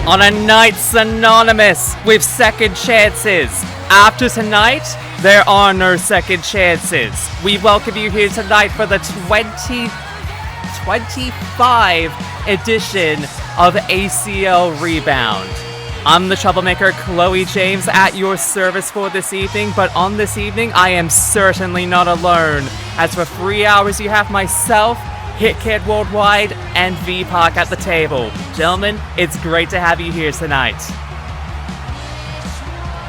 on a night synonymous with second chances. After tonight, there are no second chances. We welcome you here tonight for the 2025 edition of ACL Rebound. I'm the troublemaker Chloe James at your service for this evening, but on this evening, I am certainly not alone. As for 3 hours, you have myself, HitKid Worldwide, and VPOC at the table. Gentlemen, it's great to have you here tonight.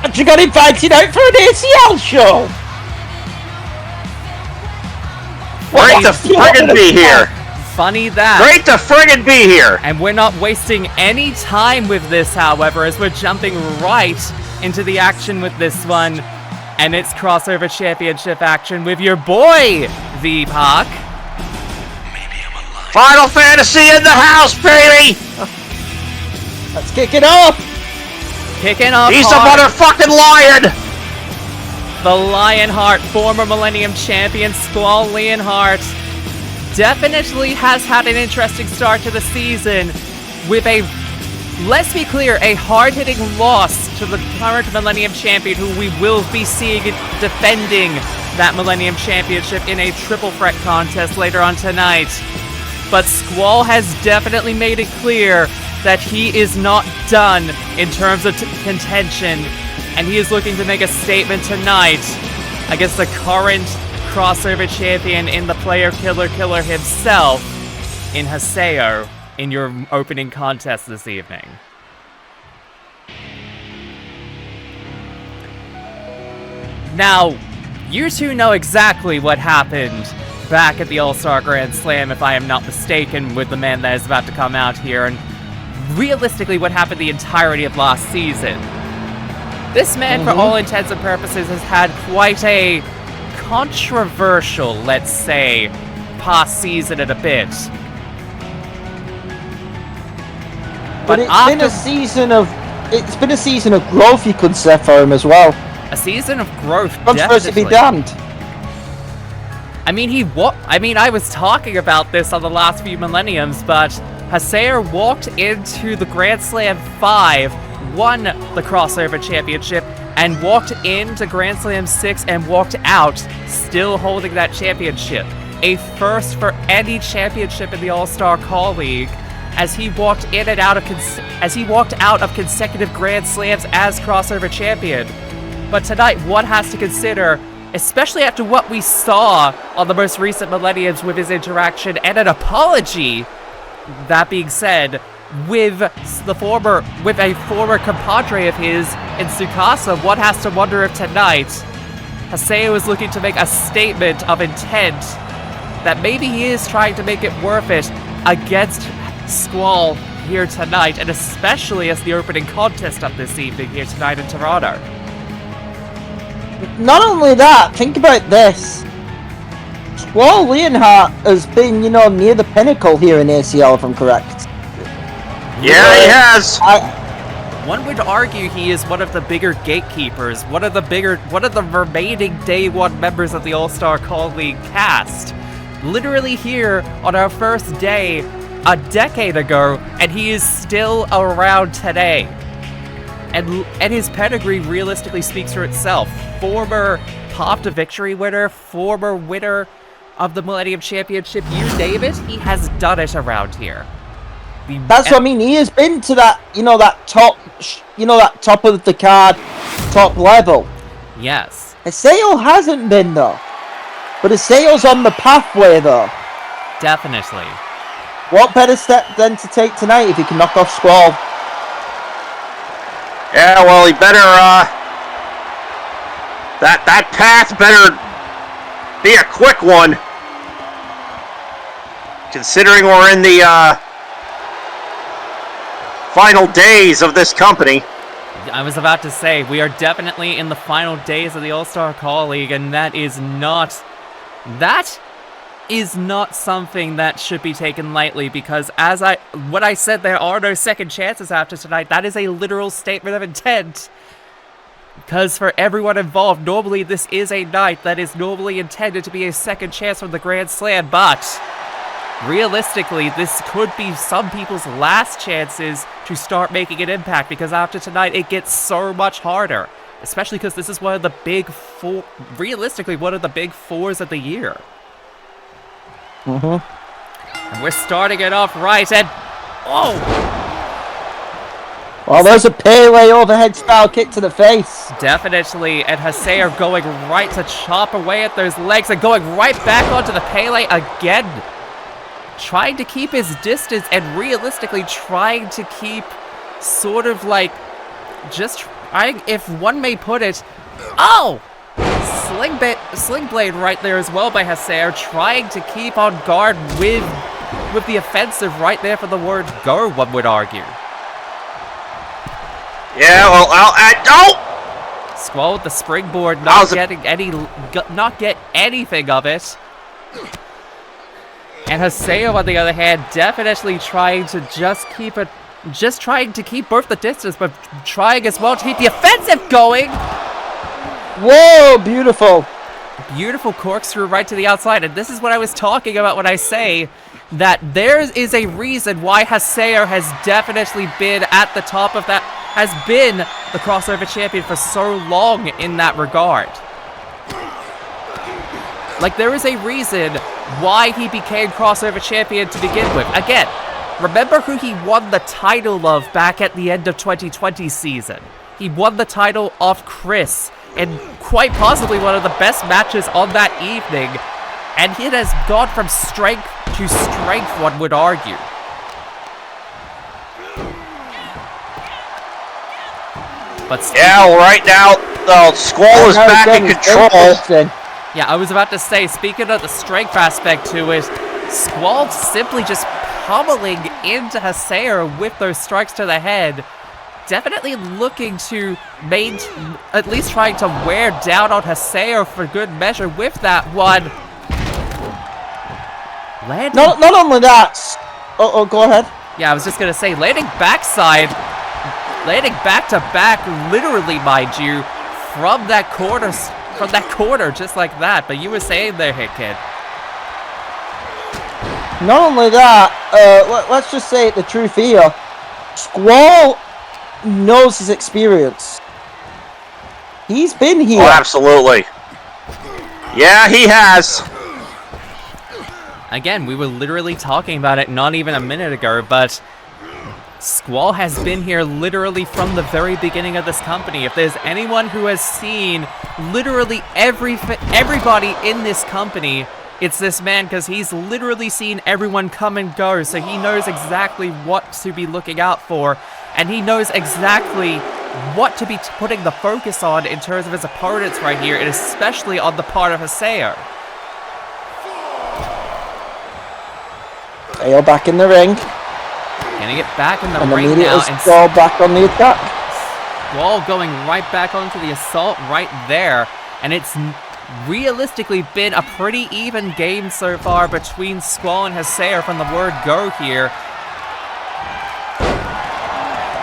And you got invited out for an ACL show! Great to friggin' be here! Funny that. Great to friggin' be here! And we're not wasting any time with this, however, as we're jumping right into the action with this one. And it's crossover championship action with your boy, VPOC. Final Fantasy in the house, baby! Let's kick it off! Kicking off He's hard. a motherfucking lion! The Lionheart, former Millennium Champion, Squall Lionheart, definitely has had an interesting start to the season with a, let's be clear, a hard-hitting loss to the current Millennium Champion, who we will be seeing defending that Millennium Championship in a triple threat contest later on tonight. But Squall has definitely made it clear that he is not done in terms of contention, and he is looking to make a statement tonight against the current crossover champion in the player killer himself, in Haseo, in your opening contest this evening. Now, you two know exactly what happened back at the All-Star Grand Slam, if I am not mistaken, with the man that is about to come out here, and realistically what happened the entirety of last season. This man, for all intents and purposes, has had quite a controversial, let's say, past season and a bit. But it's been a season of growth, you could say, for him as well. A season of growth, Controversy be damned. I mean, I was talking about this on the last few millenniums, but Haseo walked into the Grand Slam 5, won the crossover championship, and walked into Grand Slam 6 and walked out, still holding that championship. A first for any championship in the All-Star Call League, as he walked in and out of consecutive Grand Slams as crossover champion. But tonight, one has to consider, especially after what we saw on the most recent millenniums with his interaction and an apology, that being said, with a former compadre of his in Tsukasa, one has to wonder if tonight Haseo is looking to make a statement of intent that maybe he is trying to make it worth it against Squall here tonight, and especially as the opening contest of this evening here tonight in Toronto. Not only that, think about this. Squall Lionheart has been, near the pinnacle here in ACL, if I'm correct. Yeah, he has! One would argue he is one of the bigger gatekeepers, one of the remaining Day 1 members of the All-Star Call League cast. Literally here on our first day a decade ago, and he is still around today. And his pedigree realistically speaks for itself. Former Pop to Victory winner, former winner of the Millennium Championship, you name it, he has done it around here. That's what I mean. He has been to that, that top of the card, top level. Yes. Haseo hasn't been though, but Haseo's on the pathway though. Definitely. What better step than to take tonight if he can knock off Squall? Yeah, well, he better, that path better be a quick one. Considering we're in the, final days of this company. I was about to say, we are definitely in the final days of the All-Star Call League, and that is not something that should be taken lightly, because what I said, there are no second chances after tonight, that is a literal statement of intent. Because for everyone involved, normally this is a night that is normally intended to be a second chance from the Grand Slam, but realistically, this could be some people's last chances to start making an impact, because after tonight, it gets so much harder. Especially because this is one of the big four, realistically, one of the big fours of the year. And we're starting it off right, and oh! Well, there's a Pele overhead style kick to the face. Definitely, and Haseo going right to chop away at those legs and going right back onto the Pele again. Trying to keep his distance and realistically trying to keep sort of like just trying, if one may put it, oh! Sling blade right there as well by Haseo, trying to keep on guard with the offensive right there for the word go, one would argue. Yeah, well, oh! Squall with the springboard, not getting anything of it. And Haseo, on the other hand, definitely trying to trying to keep both the distance, but trying as well to keep the offensive going. Whoa, beautiful. Beautiful corkscrew right to the outside, and this is what I was talking about when I say that there is a reason why Haseo has definitely been at the top of that, has been the crossover champion for so long in that regard. Like, there is a reason why he became crossover champion to begin with. Again, remember who he won the title of back at the end of 2020 season. He won the title off Chris, and quite possibly one of the best matches on that evening. And it has gone from strength to strength, one would argue. But yeah, right now, Squall is back in control. Yeah, I was about to say, speaking of the strength aspect to it, Squall simply just pummeling into Haseo with those strikes to the head. Definitely looking to at least trying to wear down on Haseo for good measure with that one. Landing. Not only that. Oh, go ahead. Yeah, I was just gonna say, landing back to back, literally, mind you, from that corner, just like that. But you were saying there, Hit Kid. Not only that, let's just say the truth here. Squall knows his experience. He's been here. Oh, absolutely. Yeah, he has. Again, we were literally talking about it not even a minute ago, but Squall has been here literally from the very beginning of this company. If there's anyone who has seen literally everybody in this company, it's this man, because he's literally seen everyone come and go, so he knows exactly what to be looking out for, and he knows exactly what to be putting the focus on in terms of his opponents right here, and especially on the part of Haseo. Haseo back in the ring. Gonna get back in the and ring now, and Squall back on the attack. Squall going right back onto the assault right there, and it's realistically been a pretty even game so far between Squall and Haseo from the word go here.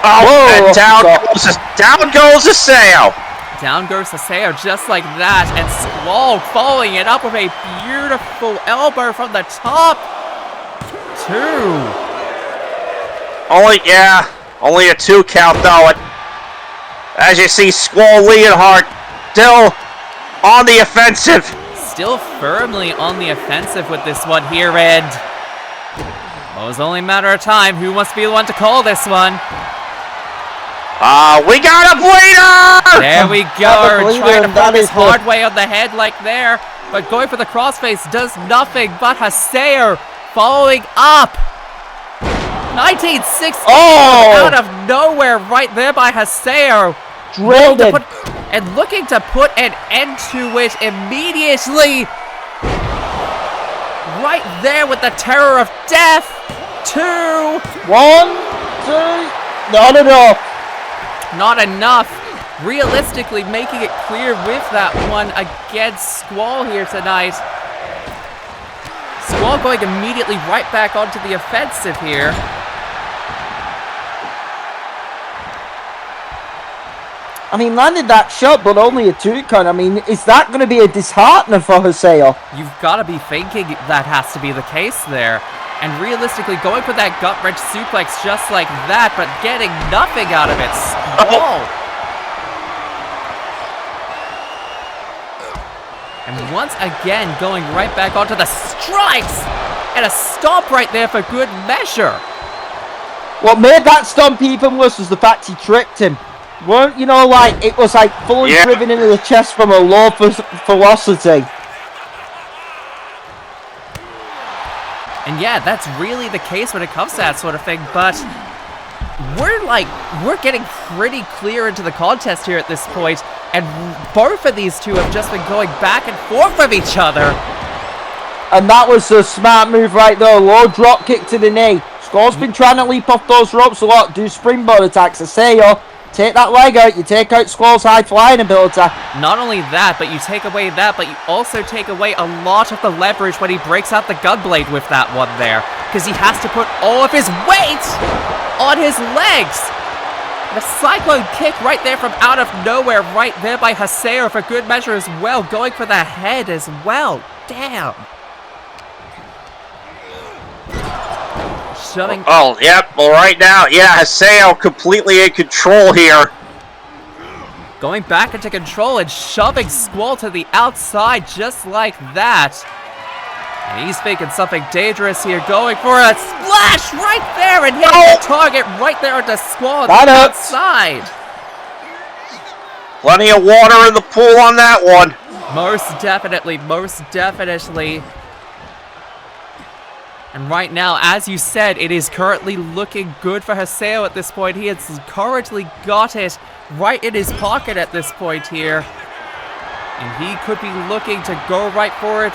Oh, and down goes Haseo. Down goes Haseo just like that, and Squall following it up with a beautiful elbow from the top. Only a 2 count though. And as you see, Squall Leonhardt still on the offensive. Still firmly on the offensive with this one here, and well, it was only a matter of time. Who wants to be the one to call this one? We got a bleeder! There we go. Trying to put his hard way on the head like there, but going for the crossface does nothing. But Haseo following up. 1960 out of nowhere right there by Haseo. Drilled it. And looking to put an end to it immediately. Right there with the terror of death. 2. 1, 2. Not enough. Not enough. Realistically making it clear with that one against Squall here tonight. Squall going immediately right back onto the offensive here. I mean, landed that shot, but only a 2 count. I mean, is that going to be a disheartener for Haseo? You've got to be thinking that has to be the case there. And realistically, going for that gut-wrench suplex just like that, but getting nothing out of it. Squall. And once again, going right back onto the strikes. And a stomp right there for good measure. What made that stomp even worse was the fact he tricked him. Weren't, you know, like, it was like fully driven into the chest from a low velocity. And yeah, that's really the case when it comes to that sort of thing, but we're getting pretty clear into the contest here at this point, and both of these two have just been going back and forth with each other. And that was a smart move right there, low drop kick to the knee. Squall's been trying to leap off those ropes a lot, do springboard attacks. I say, take that leg out, you take out Squall's high flying ability. Not only that, but you take away that, but you also take away a lot of the leverage when he breaks out the gunblade with that one there. Because he has to put all of his weight on his legs. The cyclone kick right there from out of nowhere, right there by Haseo for good measure as well. Going for the head as well. Damn. Shoving. Oh, yep. Well, right now, yeah, Haseo completely in control here. Going back into control and shoving Squall to the outside just like that. And he's thinking something dangerous here, going for a splash right there and hitting the target right there at the Squall on the outside. Plenty of water in the pool on that one. Most definitely, most definitely. And right now, as you said, it is currently looking good for Haseo at this point. He has currently got it right in his pocket at this point here. And he could be looking to go right for it,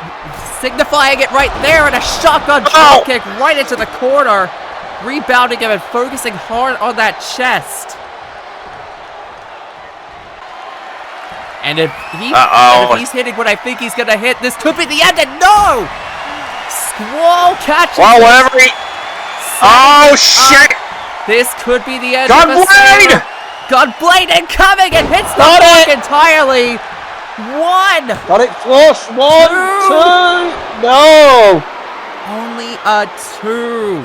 signifying it right there, and a shotgun drop kick right into the corner, rebounding him and focusing hard on that chest. And if he's hitting what I think he's gonna hit, this could be the end. And no, Squall catches. Well, whatever. Oh shit! This could be the end. Gunblade! Gunblade incoming and hits the block entirely. One! Got it flush. One, two. No! Only a 2.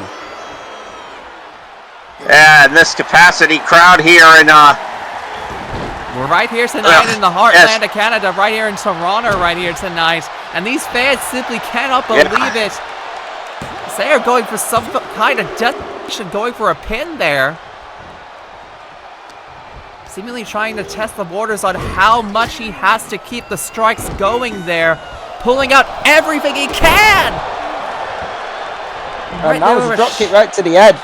Yeah, and this capacity crowd here in we're right here tonight in the heartland of Canada, right here in Toronto, right here tonight. And these fans simply cannot believe it. They are going for some kind of destination, going for a pin there. Seemingly trying to test the waters on how much he has to keep the strikes going there. Pulling out everything he can! And that was a drop kick right to the head.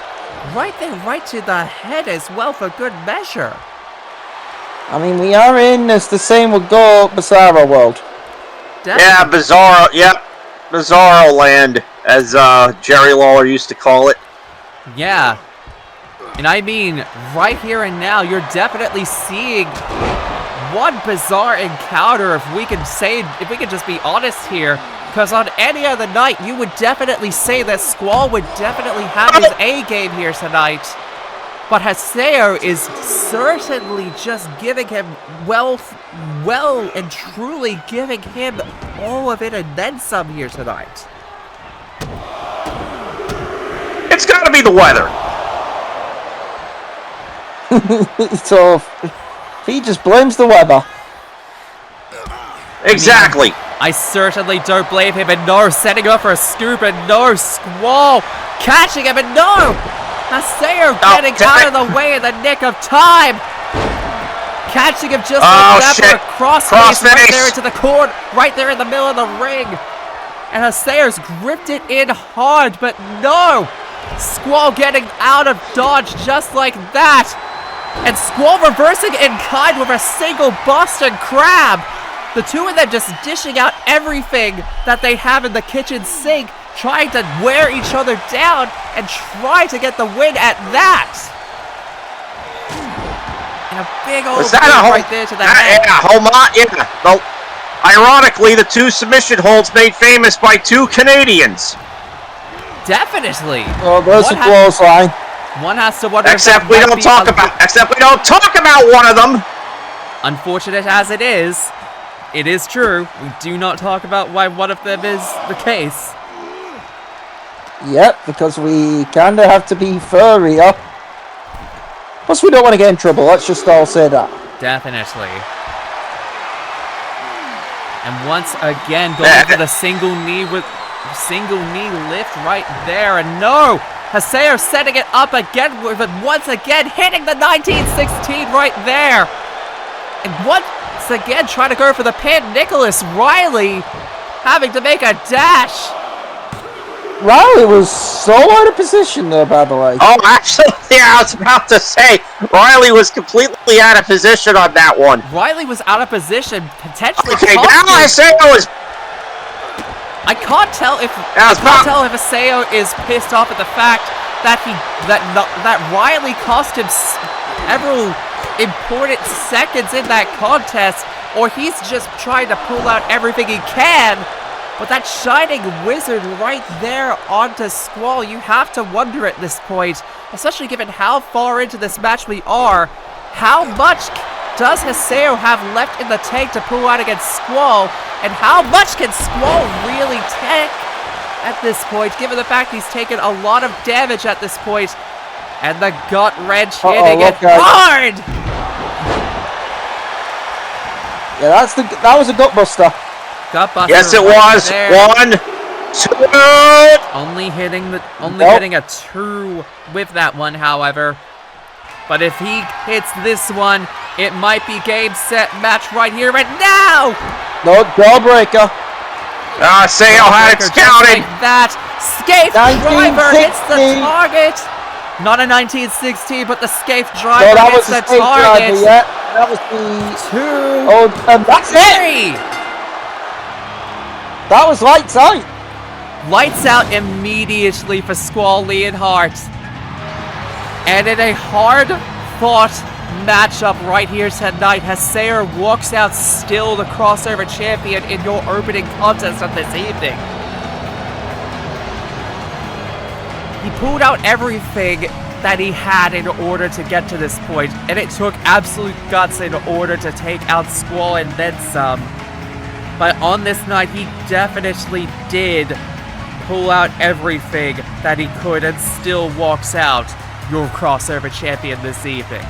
Right there, right to the head as well for good measure. I mean, we are in, as the saying would go, Bizarro World. Definitely. Yeah, Bizarro, yep. Bizarro Land, as Jerry Lawler used to call it. Yeah. And I mean, right here and now, you're definitely seeing one bizarre encounter, if we can just be honest here. Because on any other night, you would definitely say that Squall would definitely have his A game here tonight. But Haseo is certainly just giving him well and truly giving him all of it and then some here tonight. It's got to be the weather. So, he just blames the weather. Exactly. I certainly don't blame him, and no, setting up for a scoop, and no, Squall catching him, and no! Haseo getting out of the way in the nick of time! Catching him just like that for a crossface right there into the corner, right there in the middle of the ring. And Haseo's gripped it in hard, but no! Squall getting out of dodge just like that! And Squall reversing in kind with a single Boston Crab! The two of them just dishing out everything that they have in the kitchen sink, trying to wear each other down and try to get the win at that. And a big old right there to the head. Yeah. Ironically, the two submission holds made famous by two Canadians. Definitely. Oh, there's a close line. One has to wonder. Except we don't talk about one of them. Unfortunate as it is do not talk about why one of them is the case. Yep, because we kind of have to be fair here. Plus, we don't want to get in trouble. Let's just all say that. Definitely. And once again, going for the single knee lift right there. And no! Haseo setting it up again with it once again, hitting the 1916 right there. And once again, trying to go for the pin. Nicholas Riley having to make a dash. Riley was so out of position there, by the way. Oh, actually, yeah, I was about to say, Riley was completely out of position on that one. Riley was out of position, potentially. Okay, now Haseo is... I can't tell if Haseo is pissed off at the fact that that Riley cost him several important seconds in that contest, or he's just trying to pull out everything he can. But that Shining Wizard right there onto Squall, you have to wonder at this point, especially given how far into this match we are, how much does Haseo have left in the tank to pull out against Squall, and how much can Squall really take at this point, given the fact he's taken a lot of damage at this point, and the gut wrench hitting it hard! Yeah, that was a gut buster. Gutbuster yes, it was. There. 1, 2. Only hitting a 2 with that one, however. But if he hits this one, it might be game, set, match right here, right now! No, jawbreaker. Haseo had it scouted. Like that. Scaife driver hits the target. Not a 1916, but the Scaife driver hits the target. Yeah, that was the 2. Oh, and that's 3. That was lights out. Lights out immediately for Squall Leonhardt. And in a hard-fought matchup right here tonight, Haseo walks out still the crossover champion in your opening contest of this evening. He pulled out everything that he had in order to get to this point, and it took absolute guts in order to take out Squall and then some. But on this night, he definitely did pull out everything that he could and still walks out your crossover champion this evening.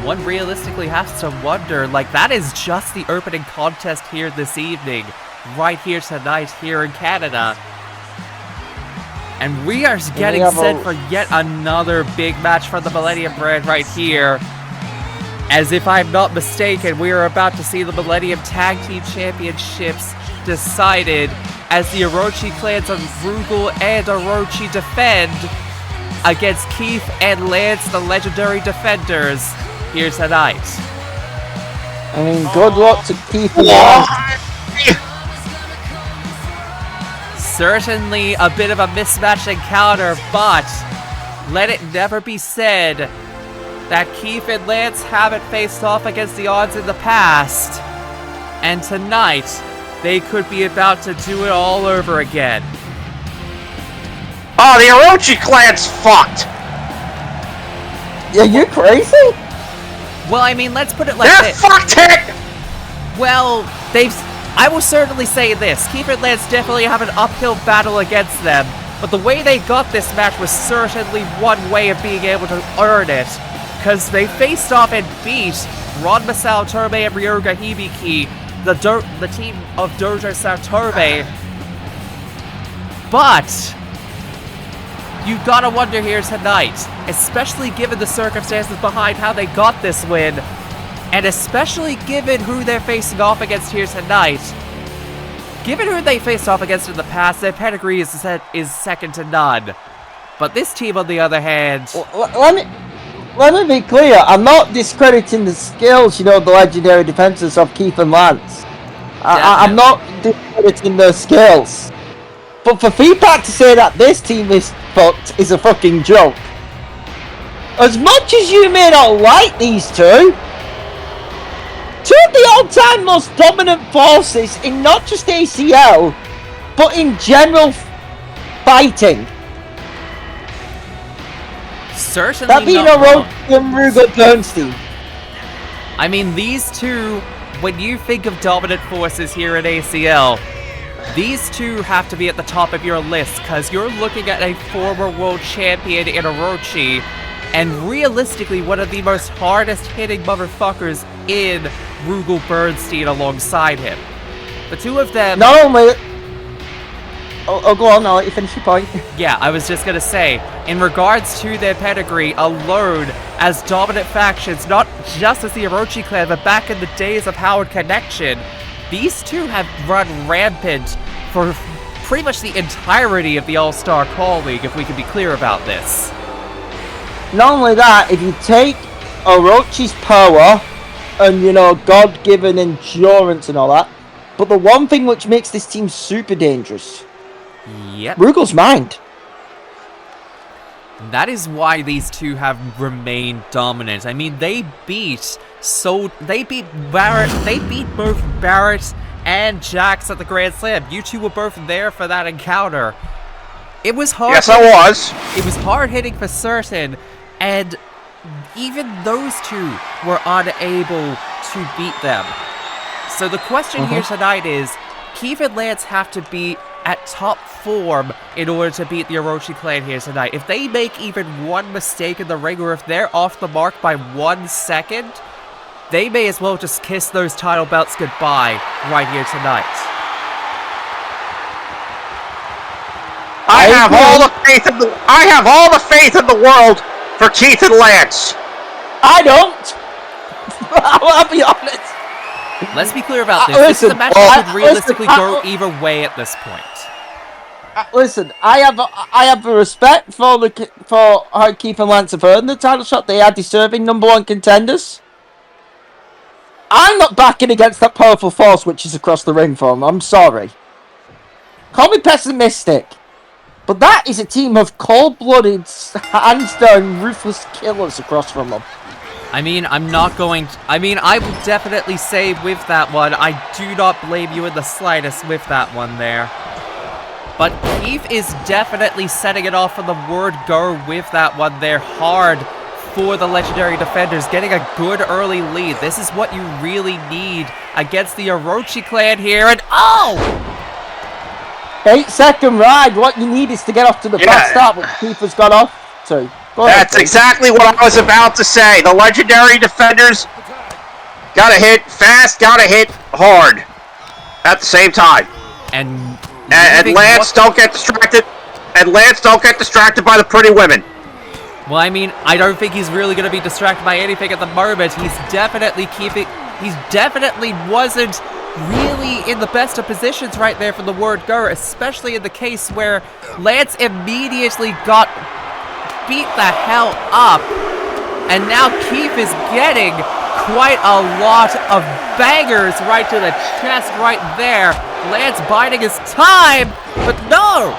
One realistically has to wonder, like, that is just the opening contest here this evening, right here tonight here in Canada. And we are getting set for yet another big match for the Millennium brand right here. As if I'm not mistaken, we are about to see the Millennium Tag Team Championships decided as the Orochi clans of Rugal and Orochi defend against Keith and Lance, the legendary defenders, here tonight. I mean, good luck to Keith and Lance. Certainly a bit of a mismatch encounter, but let it never be said that Keith and Lance haven't faced off against the odds in the past. And tonight, they could be about to do it all over again. Oh, the Orochi clan's fucked. Yeah, you crazy? Well, I mean, let's put it like They're this. fucked it! Well, I will certainly say this. Keith and Lance definitely have an uphill battle against them, but the way they got this match was certainly one way of being able to earn it, because they faced off and beat Ron Masao Turbe and Ryoga Hibiki, the team of Dojo Saturbe. But you gotta wonder here tonight, especially given the circumstances behind how they got this win, and especially given who they're facing off against here tonight. Given who they faced off against in the past, their pedigree is second to none. But this team, on the other hand... Let me be clear, I'm not discrediting the skills, the legendary defenses of Keith and Lance. I'm not discrediting their skills. But for feedback to say that this team is fucked is a fucking joke. As much as you may not like these two of the all-time most dominant forces in not just ACL, but in general fighting. Certainly that being not a road from Rugal Bernstein. I mean, these two when you think of dominant forces here at ACL, these two have to be at the top of your list, because you're looking at a former world champion in Orochi, and realistically one of the most hardest-hitting motherfuckers in Rugal Bernstein alongside him. The two of them... Not only... Oh, go on, I'll let you finish your point. Yeah, I was just gonna say, in regards to their pedigree alone, as dominant factions, not just as the Orochi clan, but back in the days of Howard Connection, these two have run rampant for pretty much the entirety of the All-Star Call League, if we can be clear about this. Not only that, if you take Orochi's power and, you know, God-given endurance and all that, but the one thing which makes this team super dangerous... Yep. Rugal's mind. That is why these two have remained dominant. I mean, they beat both Barrett and Jax at the Grand Slam. You two were both there for that encounter. It was hard. Yes, I was. It was hard hitting for certain, and even those two were unable to beat them. So the question here tonight is, Keith and Lance have to be at top form in order to beat the Orochi clan here tonight. If they make even one mistake in the ring, or if they're off the mark by 1 second, they may as well just kiss those title belts goodbye right here tonight. I have all the faith in the world for Keith and Lance. I don't. I'll be honest. Let's be clear about this. Listen, this is a match that could realistically go either way at this point. Listen, I have a respect for how Keith and Lance have earned the title shot. They are deserving #1 contenders. I'm not backing against that powerful force which is across the ring for them. I'm sorry. Call me pessimistic, but that is a team of cold-blooded, hands-down, ruthless killers across from them. I mean, I will definitely say with that one, I do not blame you in the slightest with that one there. But Keith is definitely setting it off from the word go with that one there hard for the Legendary Defenders, getting a good early lead. This is what you really need against the Orochi clan here, and oh! 8-second ride, what you need is to get off to the bad start, which Keith has got off to. That's exactly what I was about to say. The Legendary Defenders gotta hit fast, gotta hit hard at the same time. And Lance don't get distracted. And Lance don't get distracted by the pretty women. Well, I mean, I don't think he's really going to be distracted by anything at the moment. He definitely wasn't really in the best of positions right there from the word go, especially in the case where Lance immediately got beat the hell up, and now Keith is getting quite a lot of bangers right to the chest right there. Lance biding his time, but no!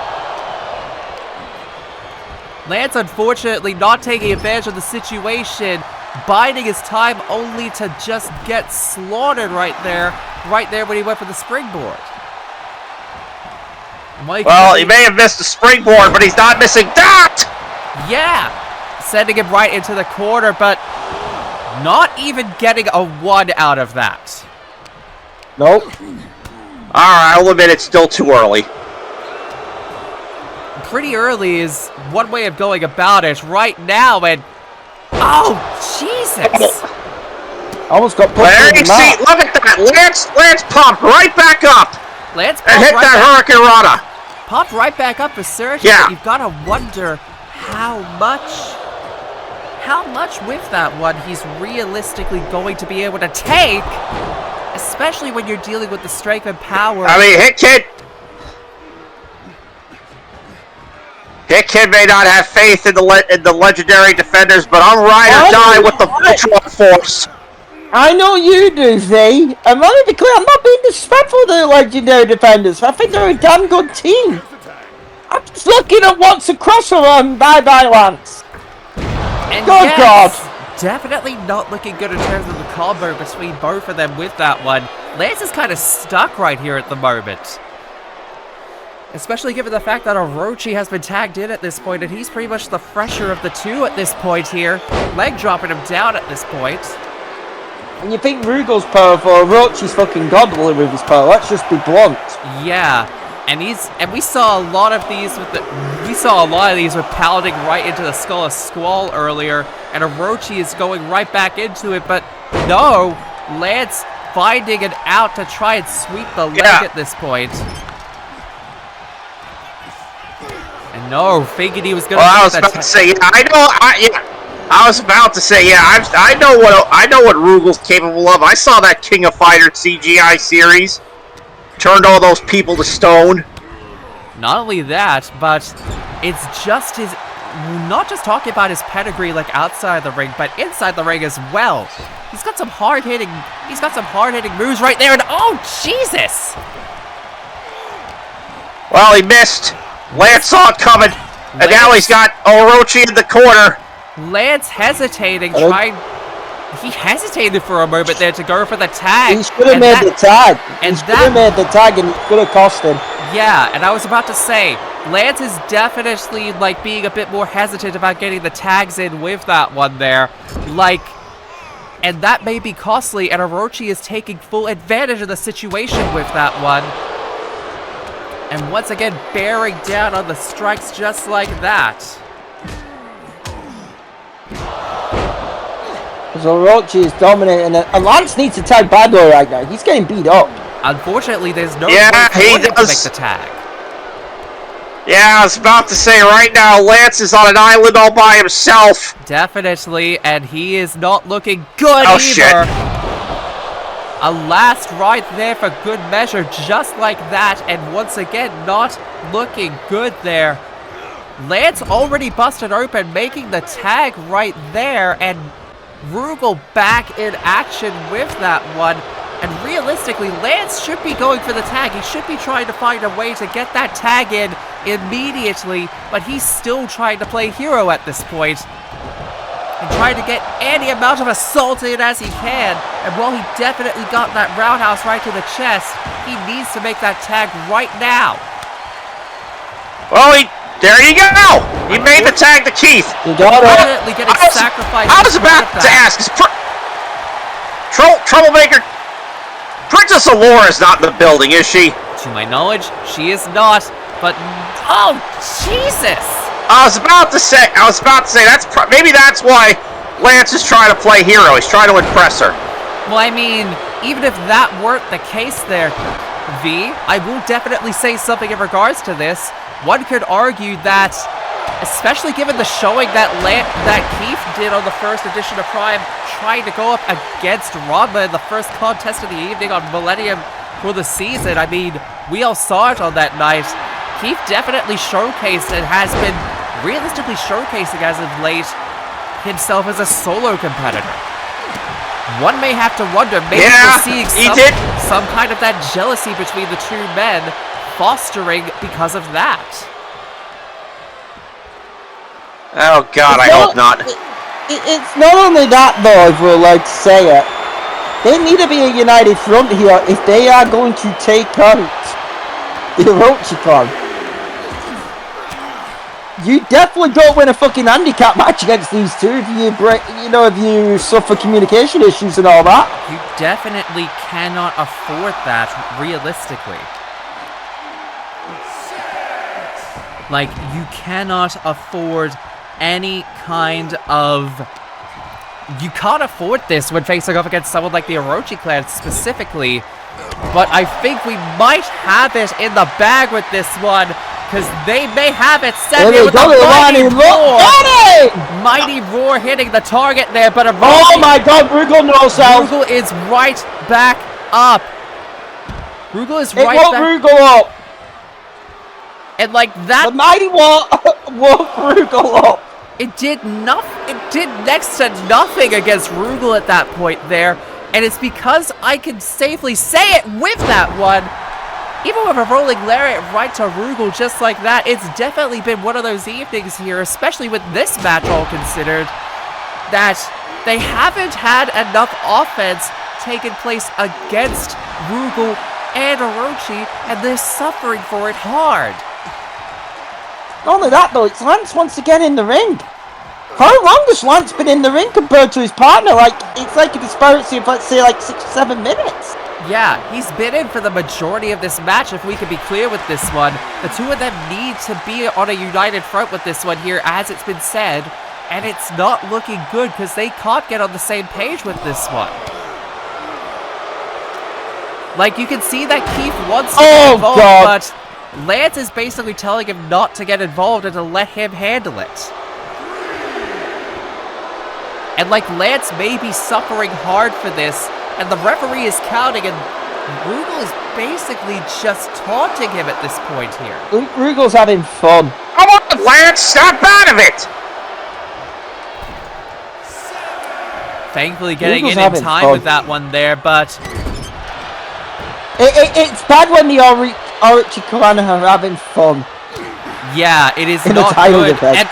Lance unfortunately not taking advantage of the situation, biding his time only to just get slaughtered right there when he went for the springboard. Well, he may have missed the springboard, but he's not missing that! Yeah! Sending him right into the corner, but not even getting a 1 out of that. Nope. Alright, I'll admit it's still too early. Pretty early is one way of going about it right now, and oh Jesus! Almost got put There in you the see, mat. look at that! Lance popped right back up! Lance And hit that Hurricane Rana! Popped right back up for Serge. Yeah. You've got to wonder how much with that one he's realistically going to be able to take, especially when you're dealing with the strength and power. I mean, Hit Kid may not have faith in the Legendary Defenders, but I'm ride or die with the Voltron Force. I know you do, V. And let me be clear, I'm not being disrespectful to the Legendary Defenders. I think they're a damn good team. I'm just looking at what's across the run. Bye-bye, Lance. And Good yes, God. definitely not looking good in terms of the combo between both of them with that one. Lance is kind of stuck right here at the moment. Especially given the fact that Orochi has been tagged in at this point, and he's pretty much the fresher of the two at this point here. Leg dropping him down at this point. And you think Rugel's powerful, Orochi's fucking godly with his power. Let's just be blunt. Yeah, and we saw a lot of these with palading right into the skull of Squall earlier, and Orochi is going right back into it, but no, Lance finding it out to try and sweep the leg at this point. And no, figured he was gonna. Well, I was about to say, I was about to say, I know what Rugel's capable of. I saw that King of Fighters CGI series. Turned all those people to stone. Not only that, but it's just his. Not just talking about his pedigree like outside the ring, but inside the ring as well. He's got some hard-hitting moves right there, and oh Jesus! Well, he missed. Lance saw it coming, and now he's got Orochi in the corner. Lance hesitating, he hesitated for a moment there to go for the tag. He should have made the tag. And he should have made the tag, and it could have cost him. Yeah, and I was about to say, Lance is definitely like being a bit more hesitant about getting the tags in with that one there. And that may be costly, and Orochi is taking full advantage of the situation with that one. And once again, bearing down on the strikes just like that. Because Orochi is dominating, and Lance needs a tag badly right now. He's getting beat up. Unfortunately, there's no way he for him to does make the tag. Yeah, I was about to say, right now, Lance is on an island all by himself. Definitely, and he is not looking good Oh, either. shit. A last ride there for good measure, just like that, and once again, not looking good there. Lance already busted open, making the tag right there, and Rugel back in action with that one. And realistically, Lance should be going for the tag. He should be trying to find a way to get that tag in immediately, but he's still trying to play hero at this point. And trying to get any amount of assault in as he can. And while he definitely got that roundhouse right to the chest, he needs to make that tag right now. Well, there you go! He made the tag to Keith. You got it. Definitely getting sacrificed. I was about to ask, is Troublemaker... Princess Allura is not in the building, is she? To my knowledge, she is not, but... Oh, Jesus! I was about to say, maybe that's why Lance is trying to play hero. He's trying to impress her. Well, I mean, even if that weren't the case there, V, I will definitely say something in regards to this. One could argue that, especially given the showing that Keith did on the first edition of Prime, trying to go up against Ranma in the first contest of the evening on Millennium for the season. I mean, we all saw it on that night. Keith definitely showcased and has been realistically showcasing as of late himself as a solo competitor. One may have to wonder, maybe we're seeing some kind of that jealousy between the two men fostering because of that. Oh God, I hope not. It's not only that though, if we're allowed to say it. They need to be a united front here if they are going to take out the Orochi clan. You definitely don't win a fucking handicap match against these two if you if you suffer communication issues and all that. You definitely cannot afford that realistically. Like, you cannot afford any kind of... You can't afford this when facing off against someone like the Orochi clan specifically. But I think we might have it in the bag with this one, because they may have it set here with the Mighty Roar. Mighty Roar hitting the target there, but oh my God, Rugel knows how. Rugel is right back up. Rugel is right back. It won't Rugel up. And like that, the Mighty Roar woke Rugel up. It did next to nothing against Rugel at that point there, and it's because I can safely say it with that one. Even with a rolling lariat right to Rugel just like that, it's definitely been one of those evenings here, especially with this match all considered, that they haven't had enough offense taking place against Rugel and Orochi, and they're suffering for it hard. Not only that though, it's Lance once again in the ring. How long has Lance been in the ring compared to his partner? Like, it's like a disparity of, let's say, like 6 or 7 minutes. Yeah, he's been in for the majority of this match, if we could be clear with this one. The two of them need to be on a united front with this one here, as it's been said, and it's not looking good because they can't get on the same page with this one. Like, you can see that Keith wants to get involved, but Lance is basically telling him not to get involved and to let him handle it. And, like, Lance may be suffering hard for this, and the referee is counting, and Rugal is basically just taunting him at this point here. Rugal's having fun. Come on, Lance, snap out of it! Thankfully getting in time with that one there, but... It's bad when the Orochi clan are having fun. Yeah, it is in not good. And,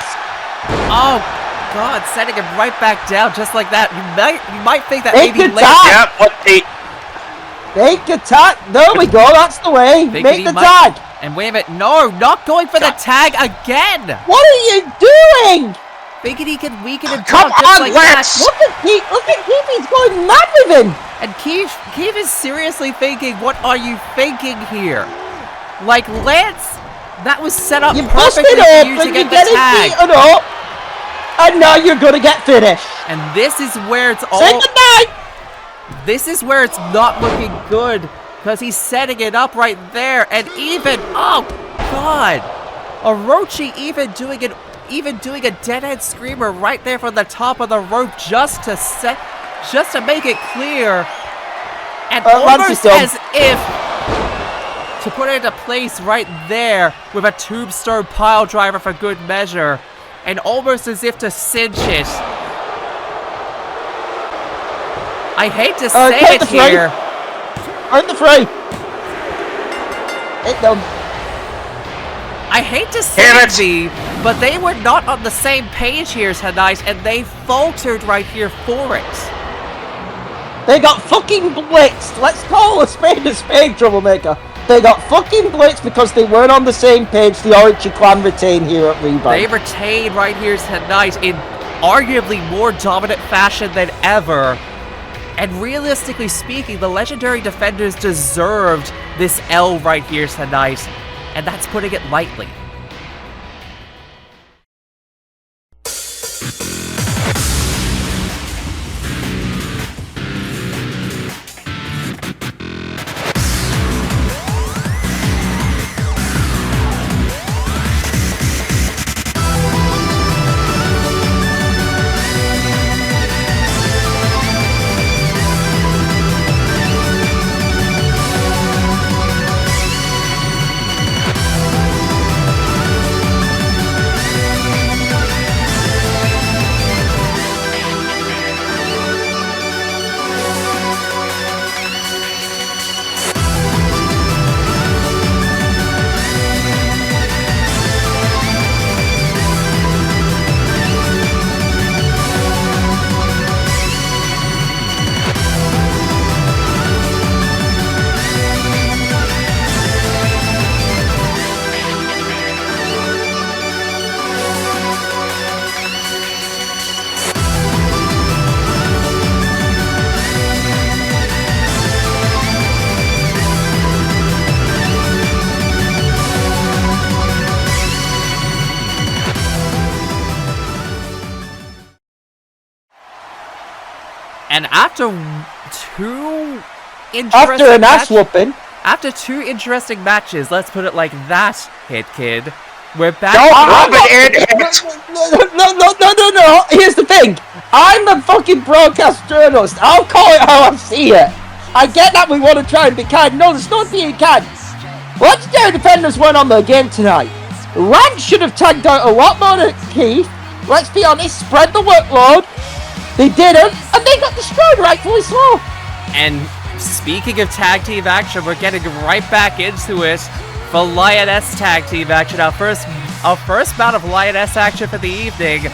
oh God, setting him right back down just like that. You might think that Make maybe the tag. Yeah, what the... Make the tag. There we go. That's the way. Make the tag. And wait a minute. No, not going for the tag again. What are you doing? Thinking he can weaken him Come just on, like Lance. that. Look at Keith. He's going mad with him. And Keith is seriously thinking, what are you thinking here? Like, Lance, that was set up perfectly for you to get the tag. And now you're gonna get finished. And this is where it's all... Say goodnight! This is where it's not looking good, because he's setting it up right there, and even... Oh, God! Orochi even doing a dead-end screamer right there from the top of the rope just to make it clear. And almost as if to put it into place right there with a tombstone pile driver for good measure. And almost as if to cinch it. I hate to say it here. Earn the free. Hit them. I hate to say it, but they were not on the same page here tonight, and they faltered right here for it. They got fucking blitzed. Let's call a spade, troublemaker. They got fucking blitzed because they weren't on the same page. The Orochi clan retain here at Rebound. They retain right here tonight in arguably more dominant fashion than ever. And realistically speaking, the legendary defenders deserved this L right here tonight. And that's putting it lightly. And after two interesting After two interesting matches, let's put it like that, Hit Kid, we're back. No. Here's the thing. I'm a fucking broadcast journalist. I'll call it how I see it. I get that we want to try and be kind. No, there's no being kind. Legendary defenders weren't on the game tonight. Lance should have tagged out a lot more than Keith. Let's be honest, spread the workload. They didn't, and they got destroyed, rightfully so. And speaking of tag team action, we're getting right back into it for Lioness tag team action. Our first bout of Lioness action for the evening,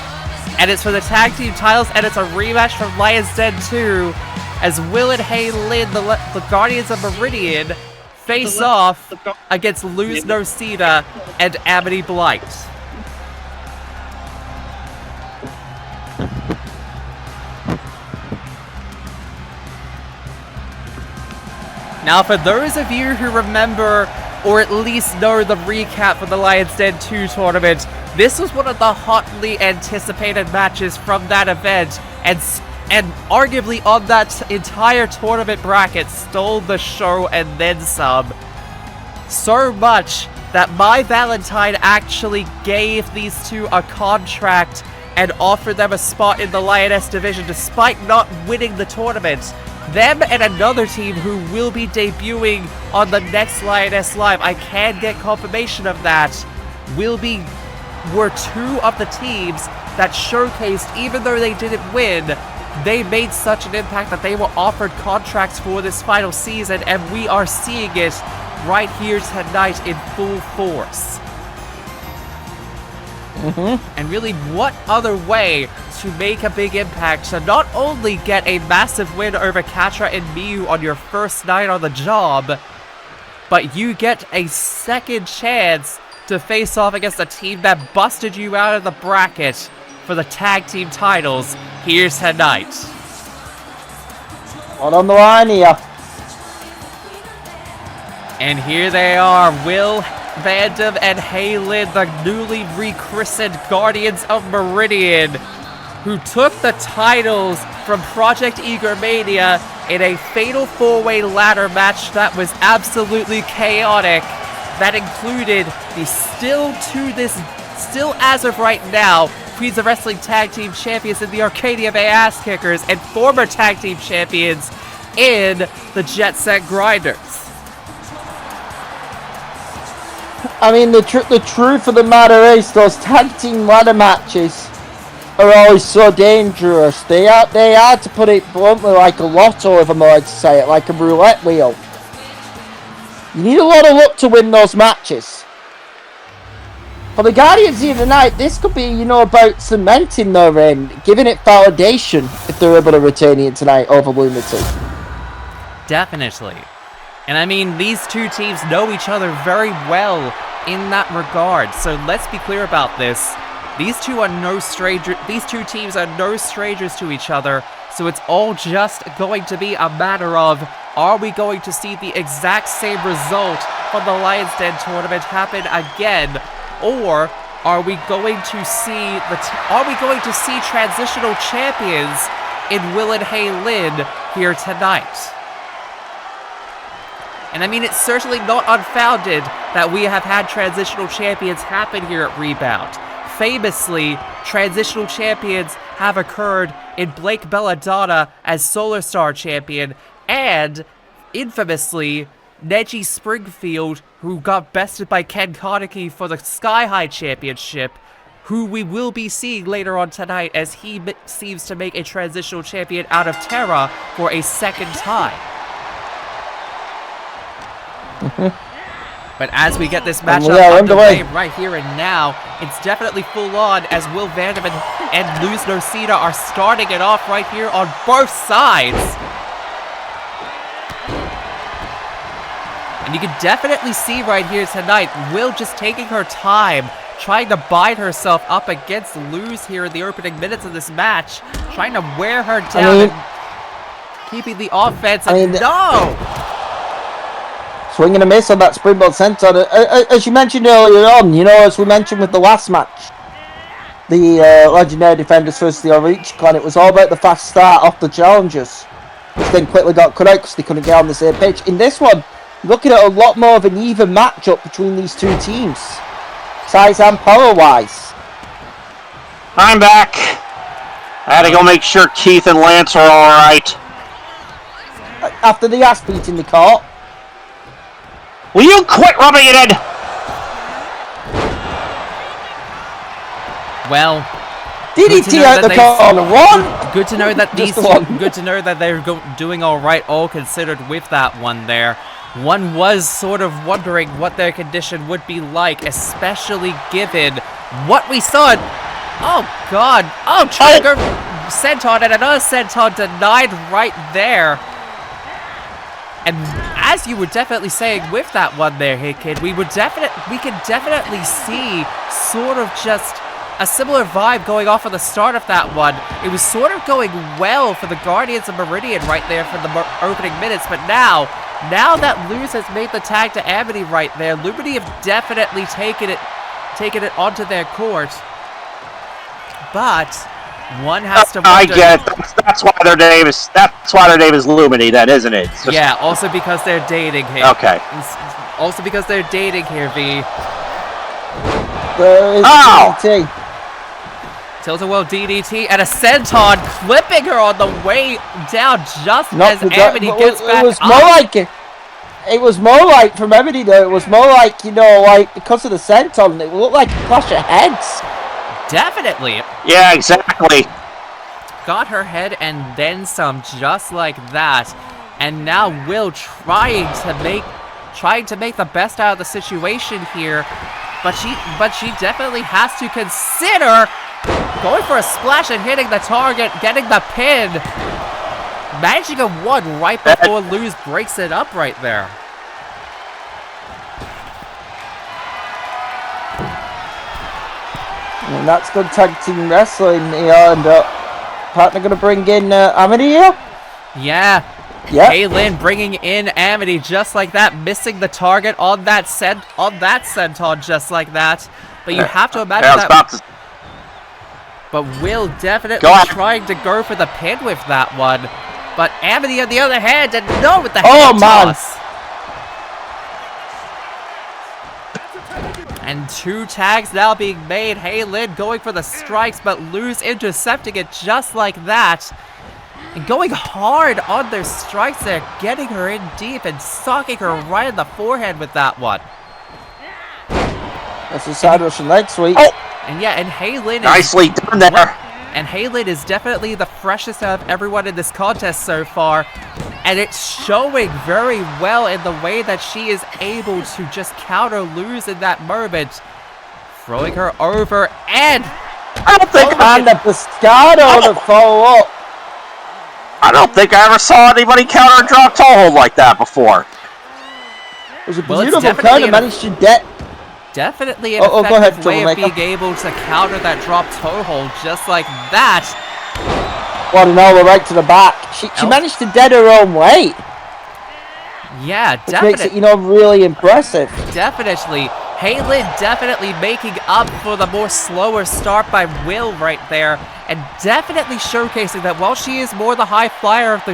and it's for the tag team titles, and it's a rematch from Lion's Den 2 as Will and Hey Lin, the Guardians of Meridian, face off against Luz Nocita and Amity Blight. Now, for those of you who remember, or at least know the recap for the Lion's Den 2 tournament, this was one of the hotly anticipated matches from that event, and arguably on that entire tournament bracket stole the show and then some. So much that My Valentine actually gave these two a contract and offered them a spot in the Lioness division despite not winning the tournament. Them and another team who will be debuting on the next Lioness Live, I can get confirmation of that, were two of the teams that showcased, even though they didn't win, they made such an impact that they were offered contracts for this final season, and we are seeing it right here tonight in full force. And really, what other way to make a big impact to not only get a massive win over Katra and Miyu on your first night on the job, but you get a second chance to face off against a team that busted you out of the bracket for the tag team titles here tonight. One on the line here. And here they are, Will Vandam and Haylin, the newly rechristened Guardians of Meridian, who took the titles from Project Eagermania in a fatal four-way ladder match that was absolutely chaotic, that included the still as of right now, Queens of Wrestling Tag Team Champions in the Arcadia Bay Ass Kickers and former Tag Team Champions in the Jet Set Grinders. I mean, the truth of the matter is, those tag team ladder matches are always so dangerous. They are, to put it bluntly, like a lotto, if I'm allowed to say it, like a roulette wheel. You need a lot of luck to win those matches. For the Guardians here tonight, this could be, about cementing their reign, giving it validation if they're able to retain it tonight over Lunatic. Definitely. And I mean, these two teams know each other very well in that regard. So let's be clear about this. These two teams are no strangers to each other. So it's all just going to be a matter of, are we going to see the exact same result from the Lion's Den tournament happen again, or are we going to see transitional champions in Will and Haylin here tonight? And I mean, it's certainly not unfounded that we have had transitional champions happen here at Rebound. Famously, transitional champions have occurred in Blake Belladonna as Solar Star champion, and infamously, Neji Springfield, who got bested by Ken Kaneki for the Skyhigh championship, who we will be seeing later on tonight as he seems to make a transitional champion out of Terra for a second time. But as we get this matchup underway right here and now, it's definitely full on as Will Vandam and Luz Nocita are starting it off right here on both sides. And you can definitely see right here tonight, Will just taking her time, trying to bind herself up against Luz here in the opening minutes of this match, trying to wear her down and keeping the offense. Swing and a miss on that springboard senton. As you mentioned earlier on, as we mentioned with the last match, the Legendary Defenders versus the Orange Clan, it was all about the fast start off the challengers, which then quickly got cut out because they couldn't get on the same pitch. In this one, you're looking at a lot more of an even matchup between these two teams, size and power-wise. I'm back. I had to go make sure Keith and Lance are alright. After the ass beating they caught. Will you quit rubbing it in? Well, DDT out the corner. One. Good to know that good to know that they're doing all right, all considered with that one there. One was sort of wondering what their condition would be like, especially given what we saw. Oh God! Oh, trigger senton and another senton denied right there. And as you were definitely saying with that one there, Hey Kid, we could definitely see sort of just a similar vibe going off at the start of that one. It was sort of going well for the Guardians of Meridian right there for the opening minutes, but now Now that Luz has made the tag to Amity right there, Lumity have definitely taken it onto their court. But one has to wonder. I get it. That's why their name is Lumity, then, isn't it? Just... Yeah, also because they're dating here. Okay. Also because they're dating here, V. DDT. Tilt-a-whirl DDT and a senton clipping her on the way down just as Amity gets back up. It was more like, from Amity though, it was more like, you know, like, because of the senton, it looked like a clash of heads. Definitely. Yeah, exactly. Got her head and then some, just like that. And now Will trying to make the best out of the situation here. But she definitely has to consider going for a splash and hitting the target, getting the pin. Managing a one right before Luz breaks it up right there. And that's good tag team wrestling here, and partner gonna bring in Amity here? Yeah. Yep. Kaylin bringing in Amity just like that, missing the target on that senton just like that. But you have to imagine that. But Will definitely trying to go for the pin with that one. But Amity on the other hand did not with the head toss. And two tags now being made. Haylin going for the strikes, but Luz intercepting it just like that. And going hard on their strikes there, getting her in deep and socking her right in the forehead with that one. That's a side Russian leg sweep. Oh. And yeah, and Haylin nicely done there. And Haylin is definitely the freshest out of everyone in this contest so far. And it's showing very well in the way that she is able to just counter Luz in that moment. Throwing her over and... I don't think the Pescado to follow up. I don't think I ever saw anybody counter a drop toe hold like that before. It was a beautiful counter, managed to get... Definitely an effective way of being able to counter that drop toe hold just like that. What an all right to the back. She managed to dead her own weight. Yeah, definitely. Which makes it, you know, really impressive. Definitely. Haylin definitely making up for the more slower start by Will right there. And definitely showcasing that while she is more the high flyer of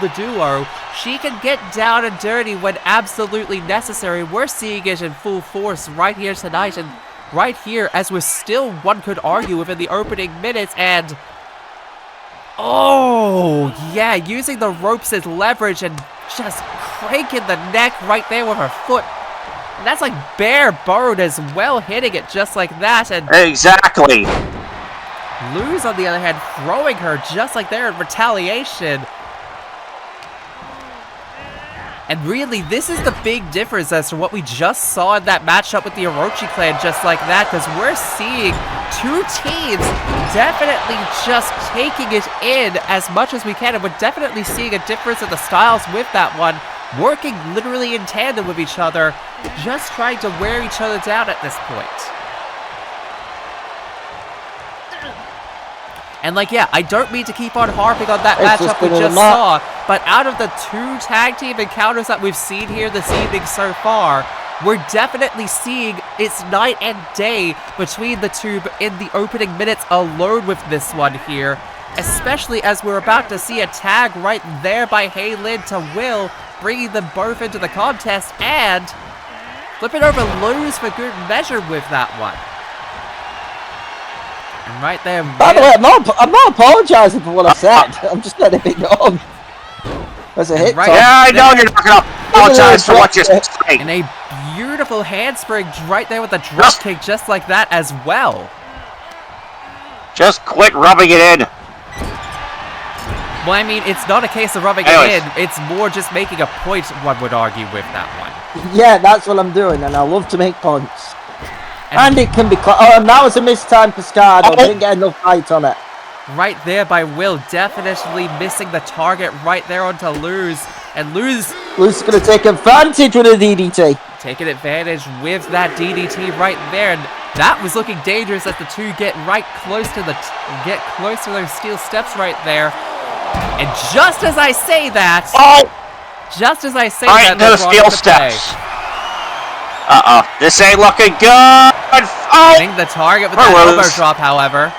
the duo, she can get down and dirty when absolutely necessary. We're seeing it in full force right here tonight, and right here as we're still, one could argue, within the opening minutes. And oh yeah, using the ropes as leverage and just cranking the neck right there with her foot. And that's like bare bone as well, hitting it just like that. And exactly. Luz, on the other hand, throwing her just like there in retaliation. And really, this is the big difference as to what we just saw in that matchup with the Orochi clan, just like that, because we're seeing two teams definitely just taking it in as much as we can, and we're definitely seeing a difference in the styles with that one, working literally in tandem with each other, just trying to wear each other down at this point. And like, yeah, I don't mean to keep on harping on that matchup we just saw, but out of the two tag team encounters that we've seen here this evening so far, we're definitely seeing it's night and day between the two in the opening minutes alone with this one here, especially as we're about to see a tag right there by Haylin to Will, bringing them both into the contest and flipping over Luz for good measure with that one. And right there. By the way, I'm not apologising for what I said. I'm just letting it be known. There's a hit. Right, yeah, I know you're not going to apologise for what you said. And a beautiful handspring right there with a drop kick just like that as well. Just quit rubbing it in. Well, I mean, it's not a case of rubbing it in. It's more just making a point, one would argue, with that one. Yeah, that's what I'm doing, and I love to make points. And it can be... and that was a mistimed Pescado. Didn't get enough height on it. Right there by Will, definitely missing the target right there onto Luz. And Luz is going to take advantage with a DDT. Taking advantage with that DDT right there. And that was looking dangerous as the two get right close to those steel steps right there. And just as I say that... Just as I say All that, right, to the they're steel brought into play. steps. This ain't looking good. Oh, Hitting the target with We're that elbow loose. drop, however.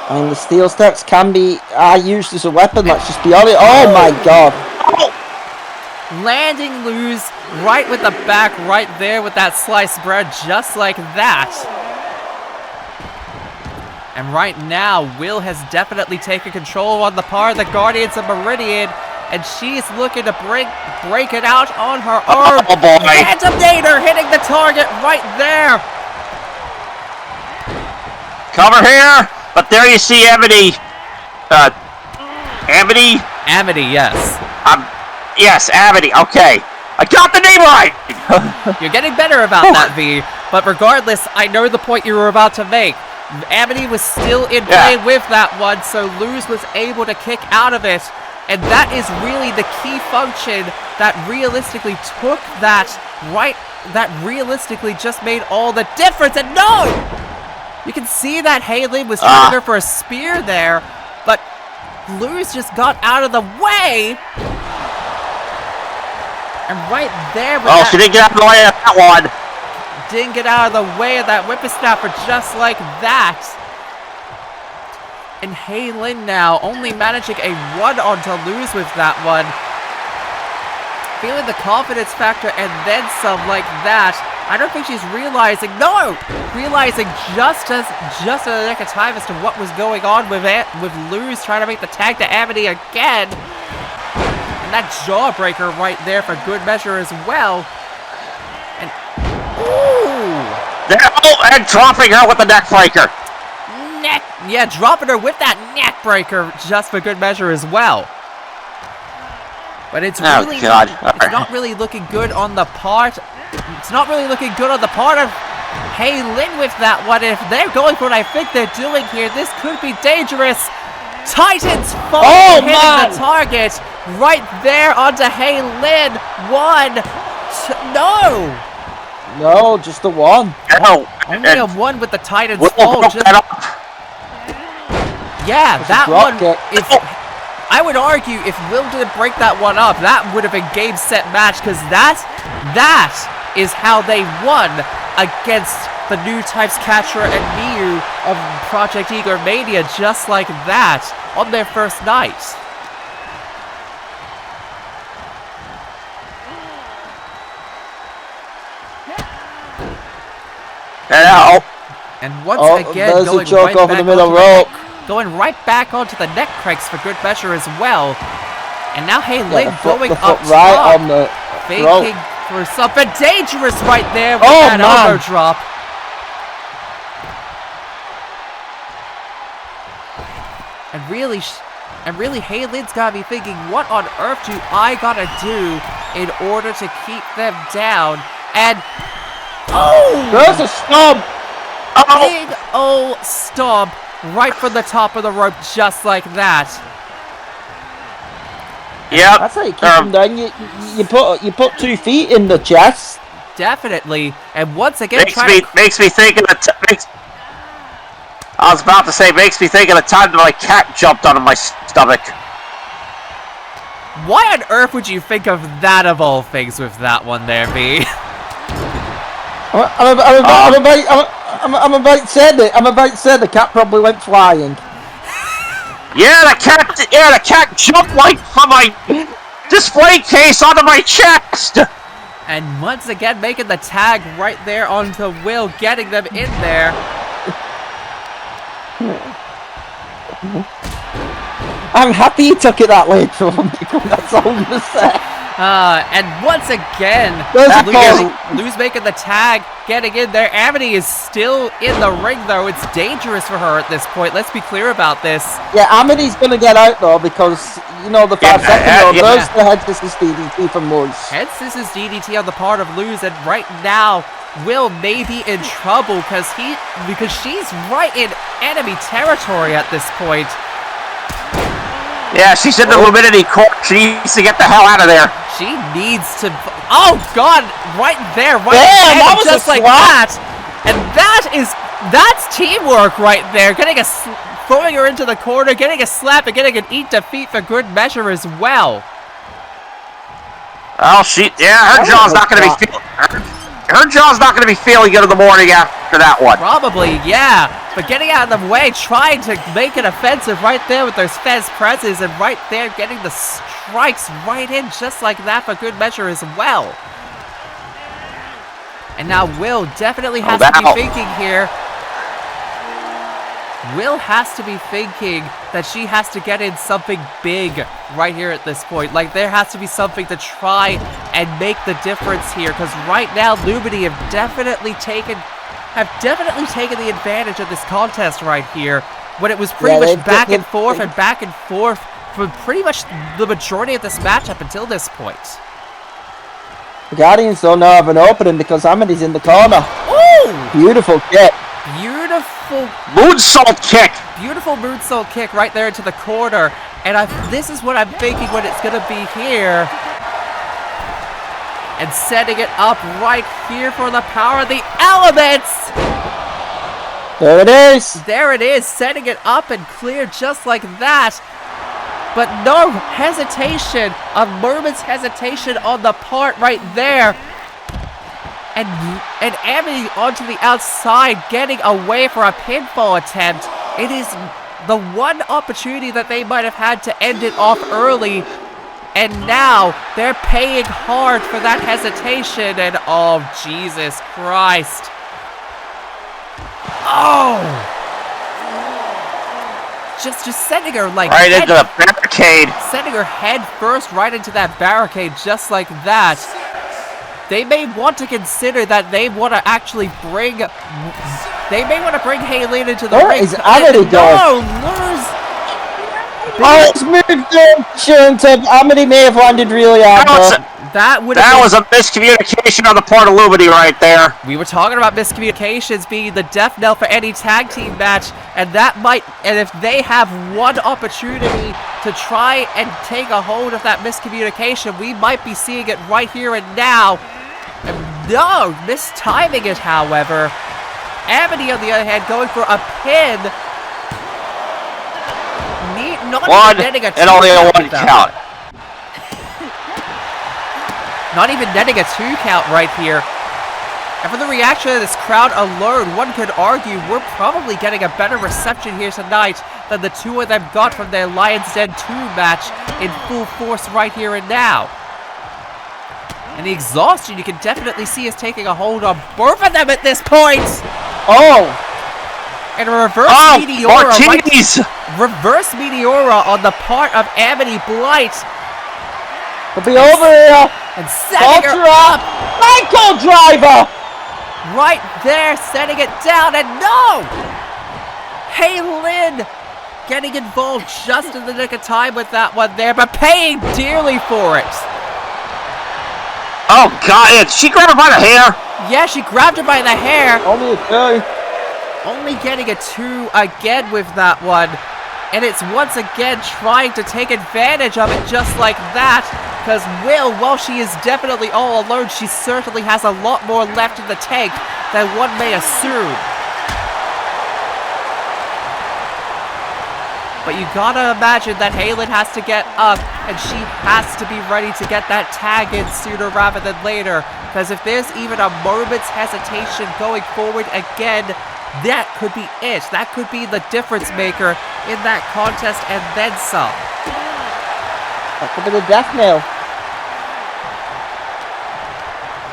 I mean, the steel steps can be used as a weapon, let's just be honest. Oh my god. oh. Landing Luz right with the back right there with that sliced bread, just like that. And right now, Will has definitely taken control on the part of the Guardians of Meridian, and she's looking to break it out on her arm. Oh boy. Phantom Nader hitting the target right there. Cover here, but there you see Amity. Amity? Amity, yes. Yes, Amity. Okay. I got the name right! You're getting better about that, V. But regardless, I know the point you were about to make. Amity was still in play with that one, so Luz was able to kick out of it. And that is really the key function that realistically took that that realistically just made all the difference. And no! You can see that Haylin was trying to go for a spear there, but Luz just got out of the way. And right there with she didn't get out of the way of that one. Didn't get out of the way of that whippersnapper just like that. And Haylin now only managing a 1 on Toulouse with that one. Feeling the confidence factor and then some like that. I don't think she's realizing, realizing just in the nick of time as to what was going on with Luz trying to make the tag to Amity again. And that jawbreaker right there for good measure as well. And And dropping her with the neck breaker. Dropping her with that neck breaker just for good measure as well. But it's really it's not really looking good on the part. It's not really looking good on the part of Haylin with that one. If they're going for what I think they're doing here, this could be dangerous. Titans fall hitting the target right there onto Haylin. 1, 2, No, just the 1. No. Only a 1 with the Titans fall. Yeah, that one is. I would argue if Will didn't break that one up, that would have been game, set, match, because that is how they won against the Newtype's Catra and Miyu of Project Eager Mania, just like that, on their first night. Hello. And once again, there's going a choke right over back the middle rope. Going right back onto the neck cranks for good measure as well. And now Haylin going up right top, on the faking for something dangerous right there with that elbow drop. And really, Haylin's gotta be thinking, what on earth do I gotta do in order to keep them down? And there's a stomp. Big ol' stomp right from the top of the rope, just like that. Yep. That's how you keep them down. You put 2 feet in the chest. Definitely. And once again, makes me think of the. I was about to say, makes me think of the time that my cat jumped out of my stomach. Why on earth would you think of that of all things with that one there, B? I'm about to say the cat probably went flying. Yeah, the cat jumped like from my display case onto my chest. And once again, making the tag right there onto Will, getting them in there. I'm happy you took it that late for me. That's all I'm gonna say. And once again, Lou's making the tag, getting in there. Amity is still in the ring, though. It's dangerous for her at this point. Let's be clear about this. Yeah, Amity's going to get out, though, because, you know, the 5 second there's the head scissors DDT from Luz. Head scissors DDT on the part of Luz, and right now, Will may be in trouble because she's right in enemy territory at this point. Yeah, she's in the Luminity Court. She needs to get the hell out of there. She needs to. Oh God! Right there, right there, just like that. And that's teamwork right there. Throwing her into the corner, getting a slap, and getting an eat defeat for good measure as well. Oh, her jaw's not going to be her jaw's not going to be feeling good in the morning after that one. Probably, yeah. But getting out of the way, trying to make it offensive right there with those Fez presses, and right there getting the strikes right in just like that for good measure as well. And now Will definitely has to be thinking here. Will has to be thinking that she has to get in something big right here at this point. Like, there has to be something to try and make the difference here. Because right now, Lumity have definitely taken the advantage of this contest right here. When it was pretty much back and forth for pretty much the majority of this match up until this point. The Guardians don't now have an opening because Amity's in the corner. Ooh! Beautiful kick. Beautiful moonsault kick. Beautiful moonsault kick right there into the corner. And this is what I'm thinking what it's going to be here. And setting it up right here for the power of the elements. There it is. There it is. Setting it up and clear just like that. But no hesitation, a moment's hesitation on the part right there. And Amity onto the outside, getting away for a pinfall attempt. It is the one opportunity that they might have had to end it off early. And now they're paying hard for that hesitation. And oh, Jesus Christ. Oh! Just sending her like right into the barricade. Sending her head first right into that barricade just like that. They may want to consider that they want to actually bring... They may want to bring Haylene into the ring. Where is Amity going? No, lose! Oh, it's moved in. Amity may have landed really hard. That was a miscommunication on the part of Lumity right there. We were talking about miscommunications being the death knell for any tag team match, and if they have one opportunity to try and take a hold of that miscommunication, we might be seeing it right here and now. No, mistiming it, however. Amity, on the other hand, going for a pin. Not even netting a two and only a one count. Not even netting a 2 count right here. And for the reaction of this crowd alone, one could argue we're probably getting a better reception here tonight than the two of them got from their Lion's Den 2 match in full force right here and now. And the exhaustion you can definitely see is taking a hold on both of them at this point. Oh! And a reverse Meteora. Reverse Meteora on the part of Amity Blight. It'll be over here. And setting her up. Michael Driver. Right there, setting it down. And no! Haylin getting involved just in the nick of time with that one there, but paying dearly for it. Oh, God. She grabbed her by the hair. Yeah, she grabbed her by the hair. Only a 2. Only getting a 2 again with that one. And it's once again trying to take advantage of it just like that. Because Will, while she is definitely all alone, she certainly has a lot more left in the tank than one may assume. But you gotta imagine that Haylin has to get up, and she has to be ready to get that tag in sooner rather than later. Because if there's even a moment's hesitation going forward again, that could be it. That could be the difference maker in that contest and then some. That could be the death nail.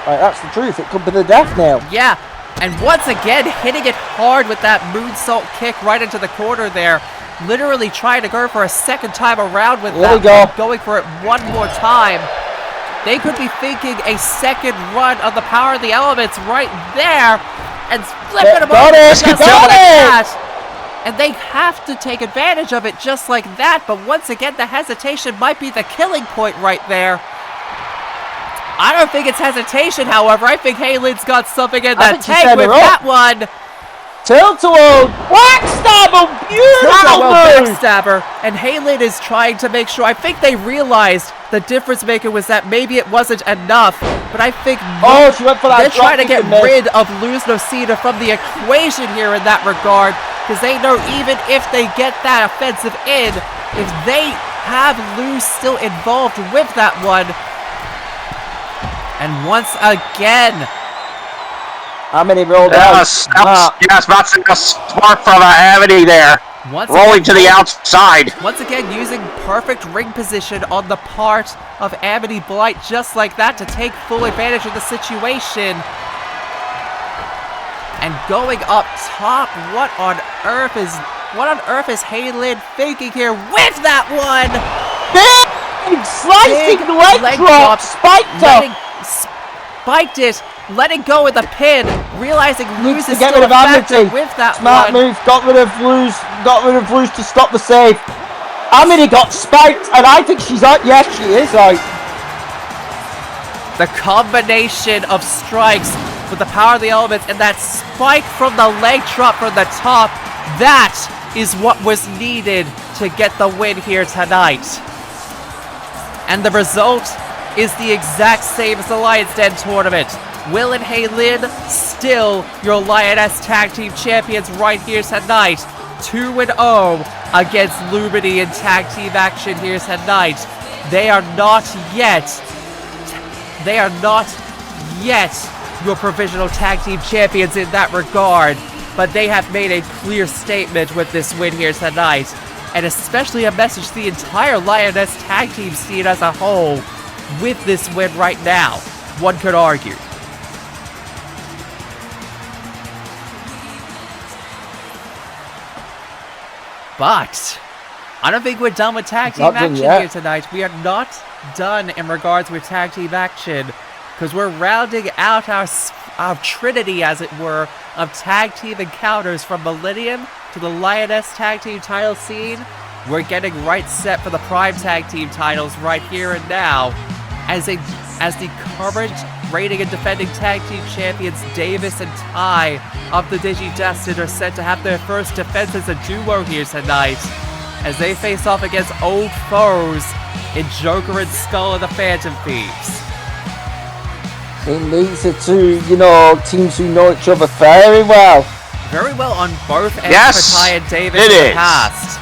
Right, that's the truth. It could be the death nail. Yeah, and once again, hitting it hard with that moonsault kick right into the corner there. Literally trying to go for a second time around with that one, going for it one more time. They could be thinking a second run of the power of the elements right there. And flipping them over just like that. And they have to take advantage of it just like that. But once again, the hesitation might be the killing point right there. I don't think it's hesitation, however. I think Haylin's got something in that tank with that one. Tilt-a-whirl, backstabber, beautiful backstabber. And Haylin is trying to make sure. I think they realized the difference maker was that maybe it wasn't enough. But I think she went for that. They're trying to get rid of Luz Nocita from the equation here in that regard. Because they know even if they get that offensive in, if they have Luz still involved with that one, And once again, How many rolled out? Yes, that's a smart from Amity there. Rolling to the outside. Once again, using perfect ring position on the part of Amity Blight, just like that, to take full advantage of the situation. And going up top, what on earth is Haylin thinking here with that one? Big slicing leg drop, spiked her. Spiked it, letting go with the pin, realizing Luz is Get still rid of a factor Amity. with that Smart one. move, got rid of Luz to stop the save. Amity got spiked, and I think she's out. Yes, she is out. The combination of strikes with the power of the elements and that spike from the leg drop from the top, that is what was needed to get the win here tonight. And the result is the exact same as the Lions Den tournament. Will and Haylin still your Lioness Tag Team Champions right here tonight. 2-0 against Lumity in tag team action here tonight. They are not yet your provisional tag team champions in that regard, but they have made a clear statement with this win here tonight, and especially a message to the entire Lioness tag team scene as a whole with this win right now, one could argue. But I don't think we're done with tag team action here tonight. We are not done in regards with tag team action, because we're rounding out our trinity, as it were, of tag team encounters from Millennium to the Lioness tag team title scene. We're getting right set for the Prime tag team titles right here and now, as the current reigning and defending tag team champions Davis and Ty of the Digidestined are set to have their first defense as a duo here tonight, as they face off against old foes in Joker and Skull and the Phantom Thieves. These are two, teams who know each other very well. Very well on both ends Yes, for Ty and Davis in the past.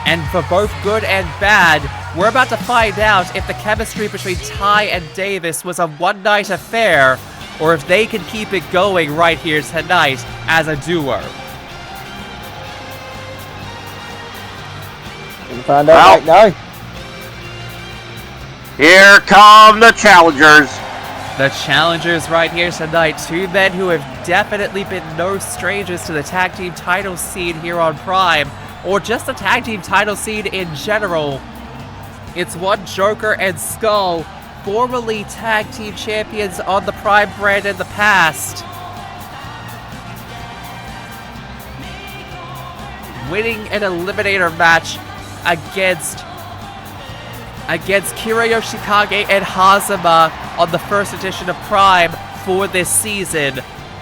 And for both good and bad, we're about to find out if the chemistry between Ty and Davis was a one-night affair, or if they can keep it going right here tonight as a duo. We'll find out right now. Here come the challengers. The challengers right here tonight, two men who have definitely been no strangers to the tag team title scene here on Prime, or just the tag team title scene in general. It's one Joker and Skull, formerly tag team champions on the Prime brand in the past, winning an eliminator match against Kira Yoshikage and Hazama on the first edition of Prime for this season.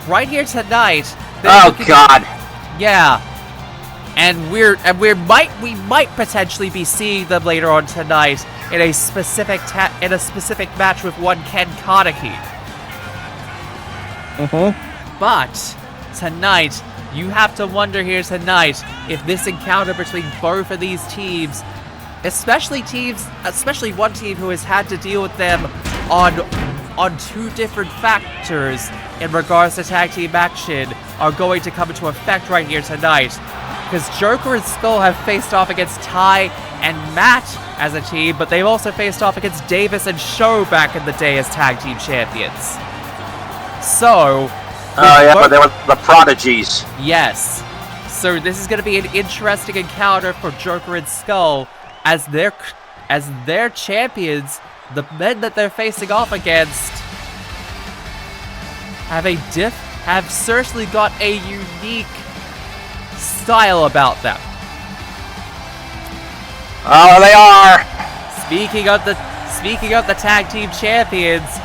Right here tonight. Oh God! Yeah, and we might potentially be seeing them later on tonight in a specific match with one Ken Kaneki. But tonight, you have to wonder here tonight if this encounter between both of these teams, especially one team who has had to deal with them on two different factors in regards to tag team action, are going to come into effect right here tonight. Because Joker and Skull have faced off against Ty and Matt as a team, but they've also faced off against Davis and Sho back in the day as tag team champions. So... but they were the prodigies. Yes. So this is going to be an interesting encounter for Joker and Skull as their champions, the men that they're facing off against, have certainly got a unique style about them. Oh, they are. Speaking of the tag team champions,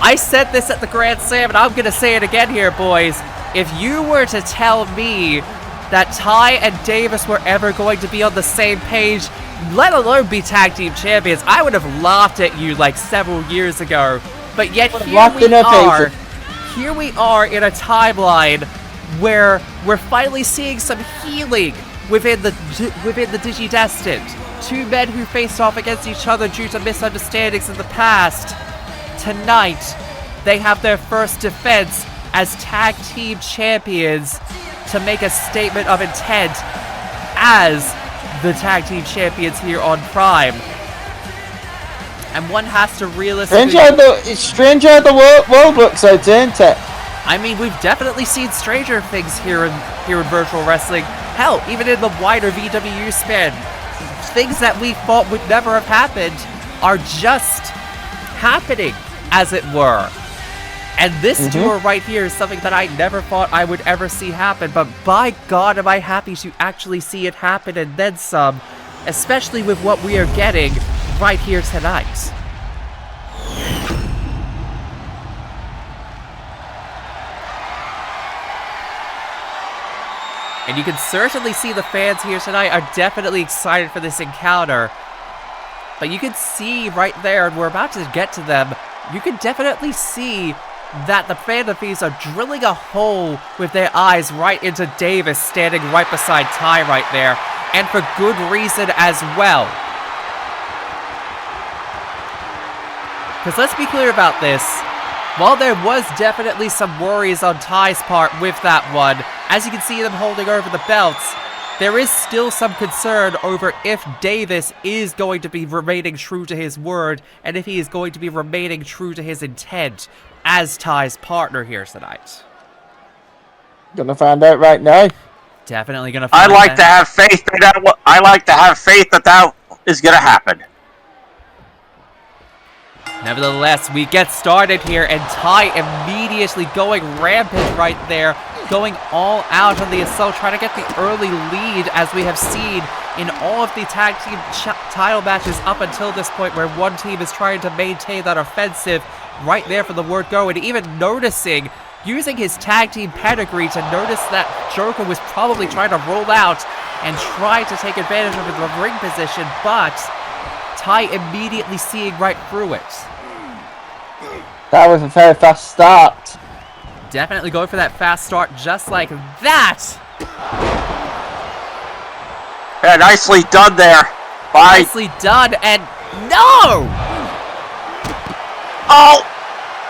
I said this at the Grand Slam, and I'm gonna say it again here, boys. If you were to tell me that Ty and Davis were ever going to be on the same page, let alone be tag team champions, I would have laughed at you like several years ago. But yet here we are in a timeline where we're finally seeing some healing within the Digidestined. Two men who faced off against each other due to misunderstandings in the past, tonight, they have their first defense as tag team champions to make a statement of intent as the tag team champions here on Prime. And one has to realistically... It's strange how the world works out, isn't it? I mean, we've definitely seen stranger things here in virtual wrestling. Hell, even in the wider VWU span, things that we thought would never have happened are just happening, as it were. And this tour right here is something that I never thought I would ever see happen, but by God am I happy to actually see it happen and then some, especially with what we are getting right here tonight. And you can certainly see the fans here tonight are definitely excited for this encounter. But you can see right there, and we're about to get to them, you can definitely see that the fans are drilling a hole with their eyes right into Davis standing right beside Ty right there. And for good reason as well. Because let's be clear about this. While there was definitely some worries on Ty's part with that one, as you can see them holding over the belts, there is still some concern over if Davis is going to be remaining true to his word, and if he is going to be remaining true to his intent as Ty's partner here tonight. Gonna find out right now. Definitely gonna find out. I like to have faith that that is gonna happen. Nevertheless, we get started here, and Ty immediately going rampant right there, going all out on the assault, trying to get the early lead, as we have seen in all of the tag team title matches up until this point, where one team is trying to maintain that offensive right there from the word go, and even noticing, using his tag team pedigree to notice that Joker was probably trying to roll out and try to take advantage of the ring position, but Ty immediately seeing right through it. That was a very fast start. Definitely going for that fast start just like that. Yeah, nicely done there. Bye. Nicely done, and no! Oh!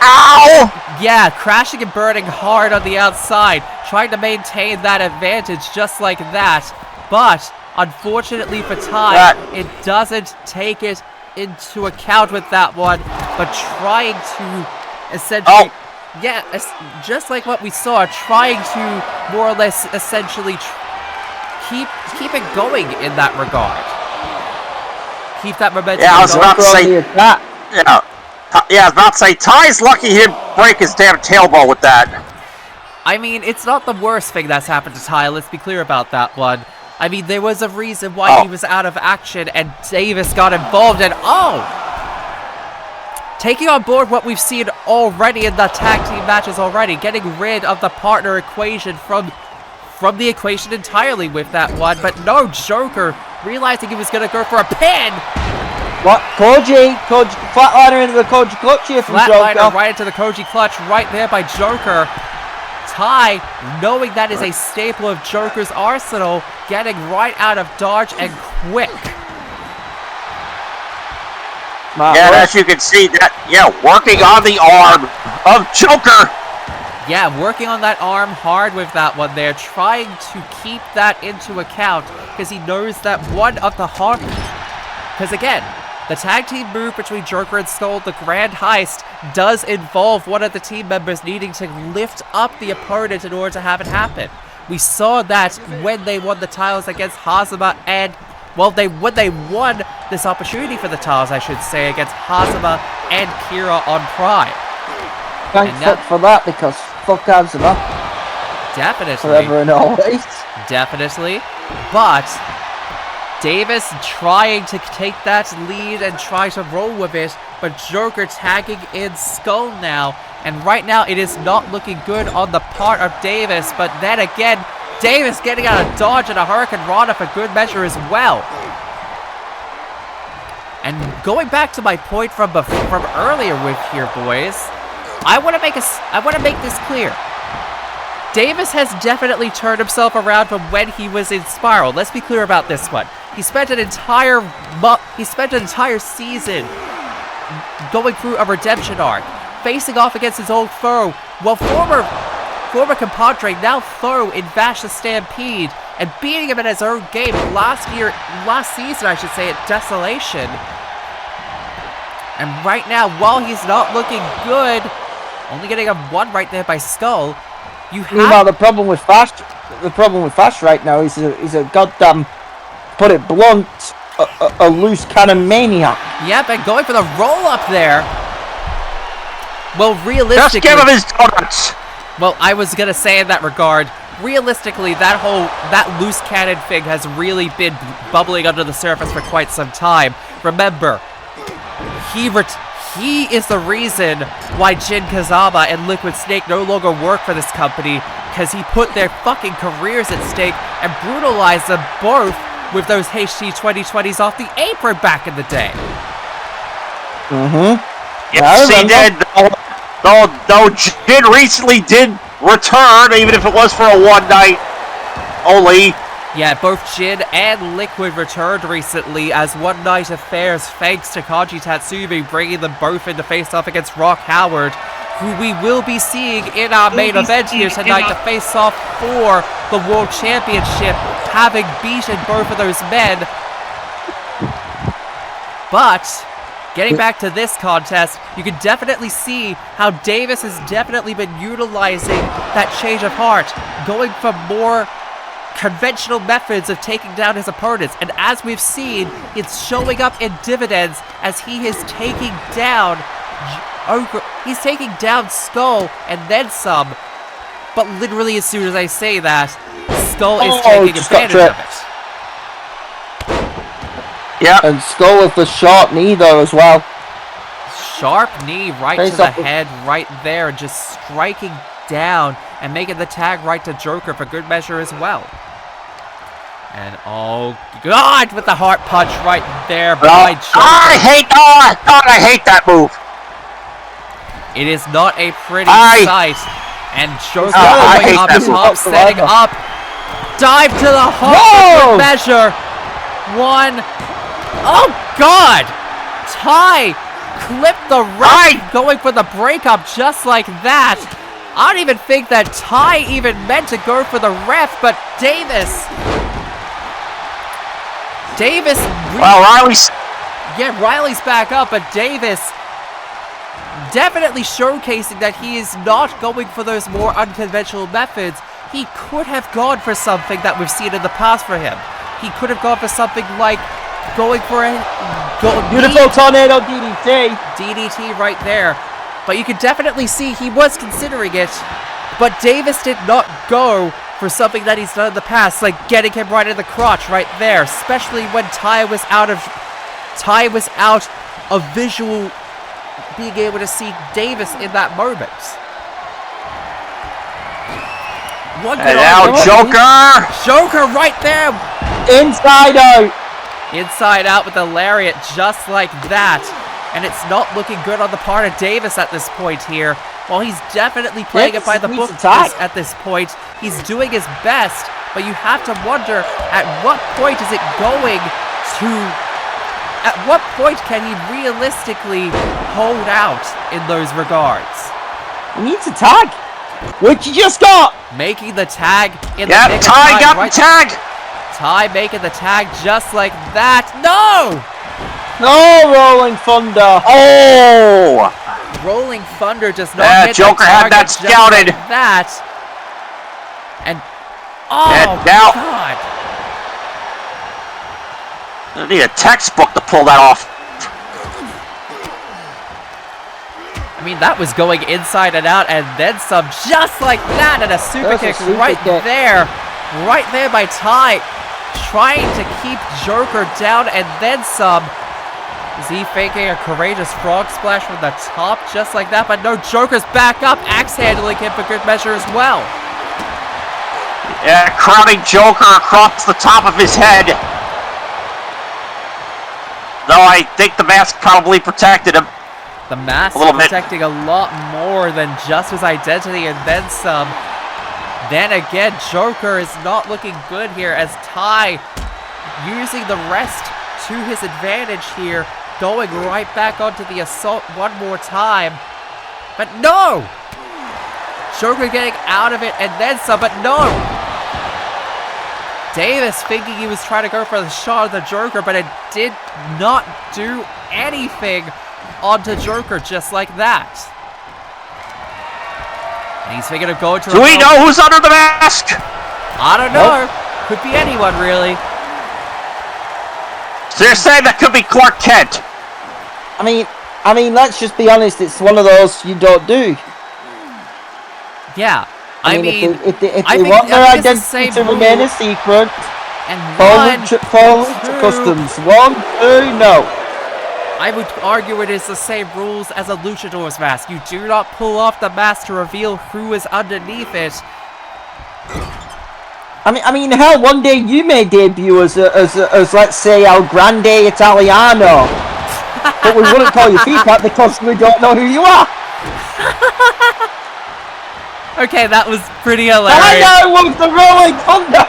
Ow! Yeah, crashing and burning hard on the outside, trying to maintain that advantage just like that. But unfortunately for Ty, it doesn't take it into account with that one, but trying to essentially, yeah, just like what we saw, trying to more or less essentially keep it going in that regard. Keep that momentum going. Yeah, I was about to say, I was about to say, Ty's lucky he didn't break his damn tailbone with that. I mean, it's not the worst thing that's happened to Ty, let's be clear about that one. I mean, there was a reason why he was out of action, and Davis got involved, and taking on board what we've seen already in the tag team matches already, getting rid of the partner equation from the equation entirely with that one, but no, Joker, realizing he was going to go for a pin! What? Koji flatliner into the Koji clutch here from Joker. Flatliner right into the Koji clutch right there by Joker. Ty, knowing that is a staple of Joker's arsenal, getting right out of dodge and quick. Yeah, as you can see, working on the arm of Joker. Yeah, working on that arm hard with that one there, trying to keep that into account, because he knows that one of the hard... Because again, the tag team move between Joker and Skull, the Grand Heist, does involve one of the team members needing to lift up the opponent in order to have it happen. We saw that when they won the titles against Hazama and, well, when they won this opportunity for the titles, I should say, against Hazama and Kira on Prime. Thank fuck for that, because fuck Hazama. Definitely. Forever and always. Definitely. But Davis trying to take that lead and try to roll with it, but Joker tagging in Skull now, and right now it is not looking good on the part of Davis, but then again, Davis getting out of dodge and a Hurricane Rana for good measure as well. And going back to my point from earlier with here, boys, I want to make this clear. Davis has definitely turned himself around from when he was in Spiral. Let's be clear about this one. He spent an entire season going through a redemption arc, facing off against his old foe, while former compadre now foe in Vash the Stampede, and beating him in his own game last season, I should say, at Desolation. And right now, while he's not looking good, only getting a 1 right there by Skull, you have... Meanwhile, the problem with Vash right now is he's a goddamn, put it blunt, a loose cannon maniac. Yep, and going for the roll-up there. Well, realistically... Just give him his donuts! Well, I was gonna say in that regard, realistically, that loose cannon thing has really been bubbling under the surface for quite some time. Remember, he is the reason why Jin Kazama and Liquid Snake no longer work for this company, because he put their fucking careers at stake and brutalized them both with those HT 2020s off the apron back in the day. Yes, he did. Though Jin recently did return, even if it was for a 1 night only. Yeah, both Jin and Liquid returned recently as one-night affairs thanks to Kanji Tatsumi, bringing them both in to face off against Rock Howard, who we will be seeing in our main event here tonight to face off for the World Championship, having beaten both of those men. But getting back to this contest, you can definitely see how Davis has definitely been utilizing that change of heart, going for more conventional methods of taking down his opponents, and as we've seen, it's showing up in dividends as he is taking down Skull and then some. But literally as soon as I say that, Skull is taking advantage of it. Yeah, and Skull with the sharp knee though as well. Sharp knee right to the head right there, just striking down and making the tag right to Joker for good measure as well. And oh god, with the heart punch right there by Joker. I hate that move. It is not a pretty sight. And Joker going up top, setting up. Dive to the heart for good measure. 1. Oh god! Ty clipped the ref, going for the breakup just like that. I don't even think that Ty even meant to go for the ref, but Davis. Well, Riley's... Yeah, Riley's back up, but Davis definitely showcasing that he is not going for those more unconventional methods. He could have gone for something that we've seen in the past for him. He could have gone for something like going for a... Beautiful tornado DDT. DDT right there. But you can definitely see he was considering it, but Davis did not go for something that he's done in the past, like getting him right in the crotch right there, especially when Ty was out of visual, being able to see Davis in that moment. And now Joker right there, inside out with the lariat just like that. And it's not looking good on the part of Davis at this point here. While he's definitely playing it by the book at this point, he's doing his best, but you have to wonder at what point is it going to... At what point can he realistically hold out in those regards? He needs a tag, which he just got! Making the tag in the nick of time. Ty got the tag! Ty making the tag just like that. No! No, Rolling Thunder. Oh! Rolling Thunder does not hit Joker had that scouted. Like that. And oh now, god. I need a textbook to pull that off. I mean, that was going inside and out and then some, just like that, and a super kick right there. Right there by Ty. Trying to keep Joker down and then some. Is he faking a courageous frog splash from the top just like that? But no, Joker's back up, axe handling him for good measure as well. Yeah, crowding Joker across the top of his head. Though I think the mask probably protected him. The mask protecting a lot more than just his identity and then some. Then again, Joker is not looking good here as Ty using the rest to his advantage here. going right back onto the assault one more time. But no! Joker getting out of it and then some, but no! Davis thinking he was trying to go for the shot of the Joker, but it did not do anything onto Joker just like that. And he's thinking of going to Do we know who's under the mask? I don't know. Could be anyone, really. So you're saying that could be Clark Kent? I mean, let's just be honest. It's one of those you don't do. Yeah. I mean, if they I think want their it's the identity same to remain a secret, And follow to customs. 1, 2, no. I would argue it is the same rules as a luchador's mask. You do not pull off the mask to reveal who is underneath it. I mean, hell, one day you may debut as let's say El Grande Italiano, but we wouldn't call you FIFA because we don't know who you are. Okay, that was pretty hilarious. I know, with the Rolling Thunder.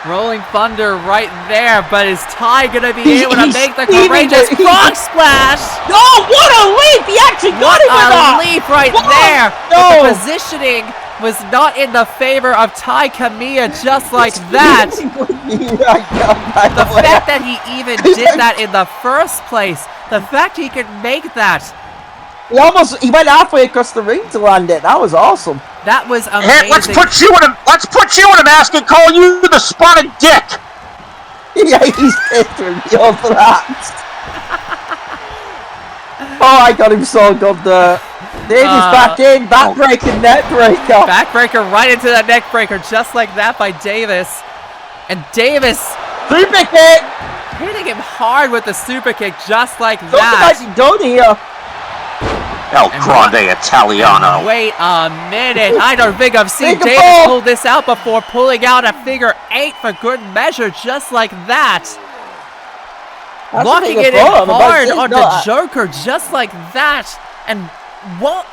Rolling Thunder right there, but is Ty gonna be able to make the steaming courageous it. frog splash? Oh, what a leap! He actually got it with What a that. leap right What? there! No. But the positioning was not in the favor of Ty Kamiya just like that. The fact that he even did that in the first place, the fact he could make that. He went halfway across the ring to land it. That was awesome. That was amazing. Hey, let's put you in a mask and call you the spotted dick. Yeah, he's pissed with me over that. Oh, I got him so good there. Davis back in, backbreaker, neckbreaker. Backbreaker right into that neckbreaker, just like that by Davis. And Davis Super kick. hitting him hard with the super kick, just like Something that. like done here. El Grande Italiano. Wait a minute, I don't think I've seen Figure Davis four. pull this out before, pulling out a figure 8 for good measure, just like that. That's Locking a it figure in four, I'm about to hard say, on no, the Joker, just like that. And while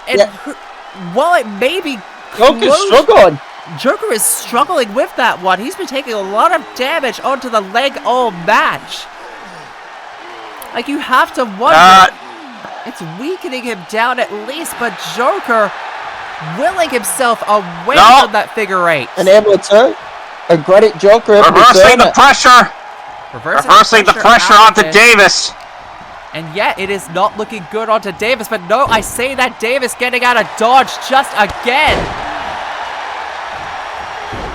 it may be Joker's close, struggling. Joker is struggling with that one. He's been taking a lot of damage onto the leg all match. Like, you have to wonder. It's weakening him down at least, but Joker willing himself away from that figure 8. And able to a credit Joker. Reversing the pressure. Reversing the pressure onto Davis. And yet, it is not looking good onto Davis. But no, I say that Davis getting out of dodge just again.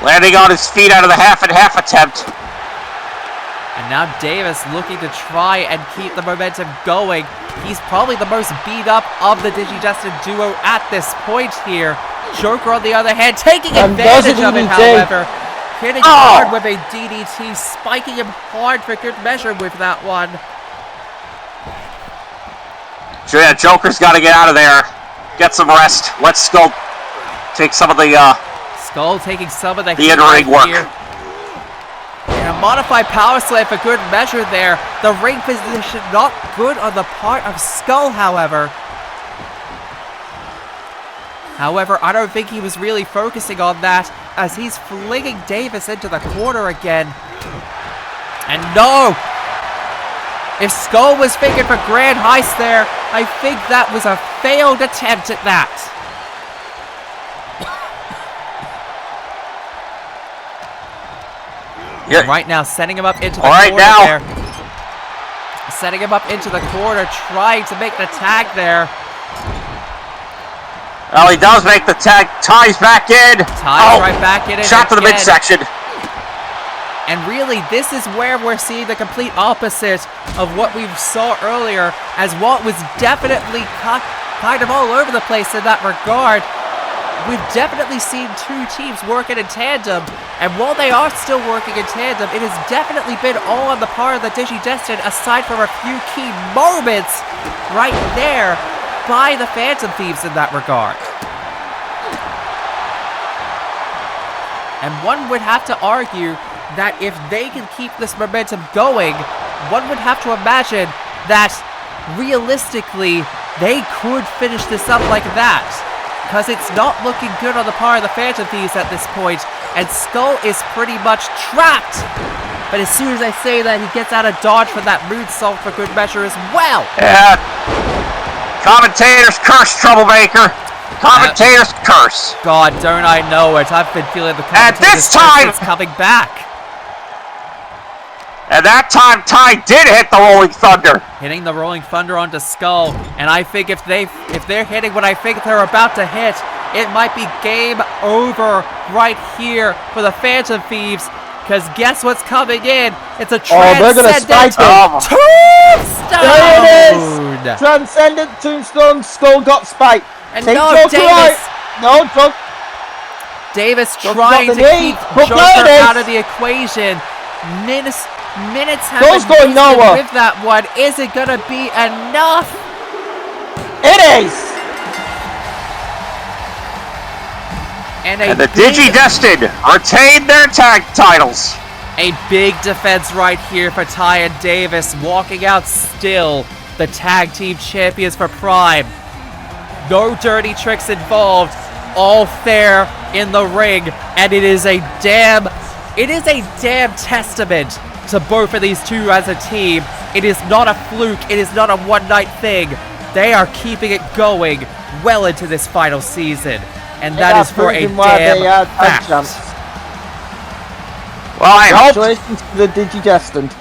Landing on his feet out of the half and half attempt. And now Davis looking to try and keep the momentum going. He's probably the most beat up of the Digidestined duo at this point here. Joker, on the other hand, taking advantage of it, however. Hitting hard with a DDT, spiking him hard for good measure with that one. So yeah, Joker's got to get out of there. Get some rest. Let Skull take some of the Skull taking some of the in-ring work. Here. And a modified power slam for good measure there. The ring position not good on the part of Skull, however. I don't think he was really focusing on that as he's flinging Davis into the corner again. And no! If Skull was thinking for Grand Heist there, I think that was a failed attempt at that. Yeah. Right now, setting him up into the corner there. Setting him up into the corner, trying to make the tag there. Well, he does make the tag. Ties back in. Ties right back in it. Shot to the midsection. And really, this is where we're seeing the complete opposite of what we saw earlier, as Walt was definitely kind of all over the place in that regard. We've definitely seen two teams working in tandem, and while they are still working in tandem, it has definitely been all on the part of the Digidestined, aside from a few key moments right there by the Phantom Thieves in that regard. And one would have to argue that if they can keep this momentum going, one would have to imagine that realistically they could finish this up like that. Because it's not looking good on the part of the Phantom Thieves at this point, and Skull is pretty much trapped But as soon as I say that, he gets out of dodge for that moonsault for good measure as well. Yeah. Commentators curse, Troublemaker. Commentators curse. God, don't I know it. I've been feeling the At this time, it's coming back. And that time, Ty did hit the Rolling Thunder. Hitting the Rolling Thunder onto Skull. And I think if they're hitting what I think they're about to hit, it might be game over right here for the Phantom Thieves. Because guess what's coming in? It's a Transcendent Tombstone! There it is! Transcendent Tombstone, Skull got spiked. And Take no, Joker Davis! out. No, Joker. Davis Joker's trying got to the keep knee. Joker out of the equation. Minutes have Skull's going nowhere. with that one. Is it going to be enough? It is! And the Digi-Destined retain their tag titles. A big defense right here for Ty and Davis, walking out still the tag team champions for Prime. No dirty tricks involved, all fair in the ring, and it is a damn testament to both of these two as a team. It is not a fluke, it is not a one-night thing. They are keeping it going well into this final season. And that is for a damn fact. Well, I hope. Congratulations to the Digi-Destined.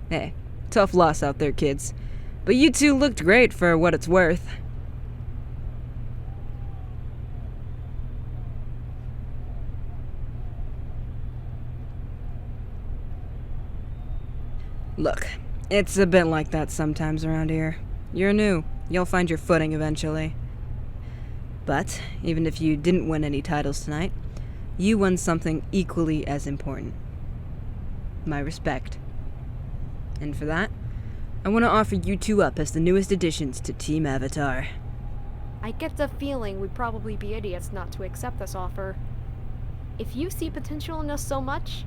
Hey, tough loss out there, kids. But you two looked great for what it's worth. Look, it's a bit like that sometimes around here. You're new. You'll find your footing eventually. But, even if you didn't win any titles tonight, you won something equally as important. My respect. And for that, I want to offer you two up as the newest additions to Team Avatar. I get the feeling we'd probably be idiots not to accept this offer. If you see potential in us so much,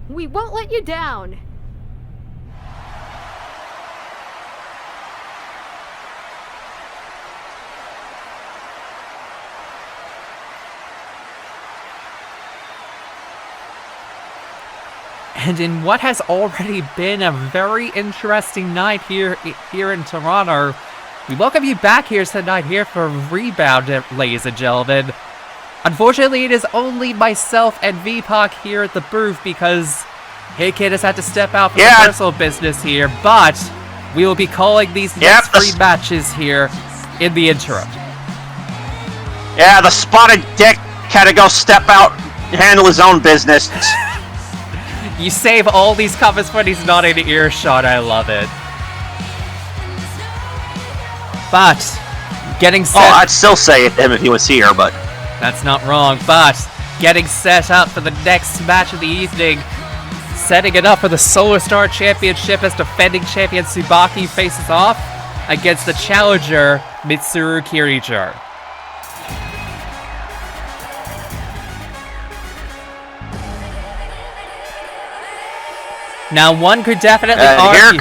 we won't let you down! And in what has already been a very interesting night here in Toronto, we welcome you back here tonight here for Rebound, ladies and gentlemen. Unfortunately, it is only myself and VPOC here at the booth because Hey Kid has had to step out for personal business here, but we will be calling these next 3 matches here in the interim. Yeah, the spotted dick had to go step out and handle his own business. You save all these comments when he's not in earshot, I love it. But, getting set... Oh, I'd still say it to him if he was here, but... That's not wrong, but getting set up for the next match of the evening, setting it up for the Solar Star Championship as defending champion Tsubaki faces off against the challenger Mitsuru Kirijo. Now one could definitely argue...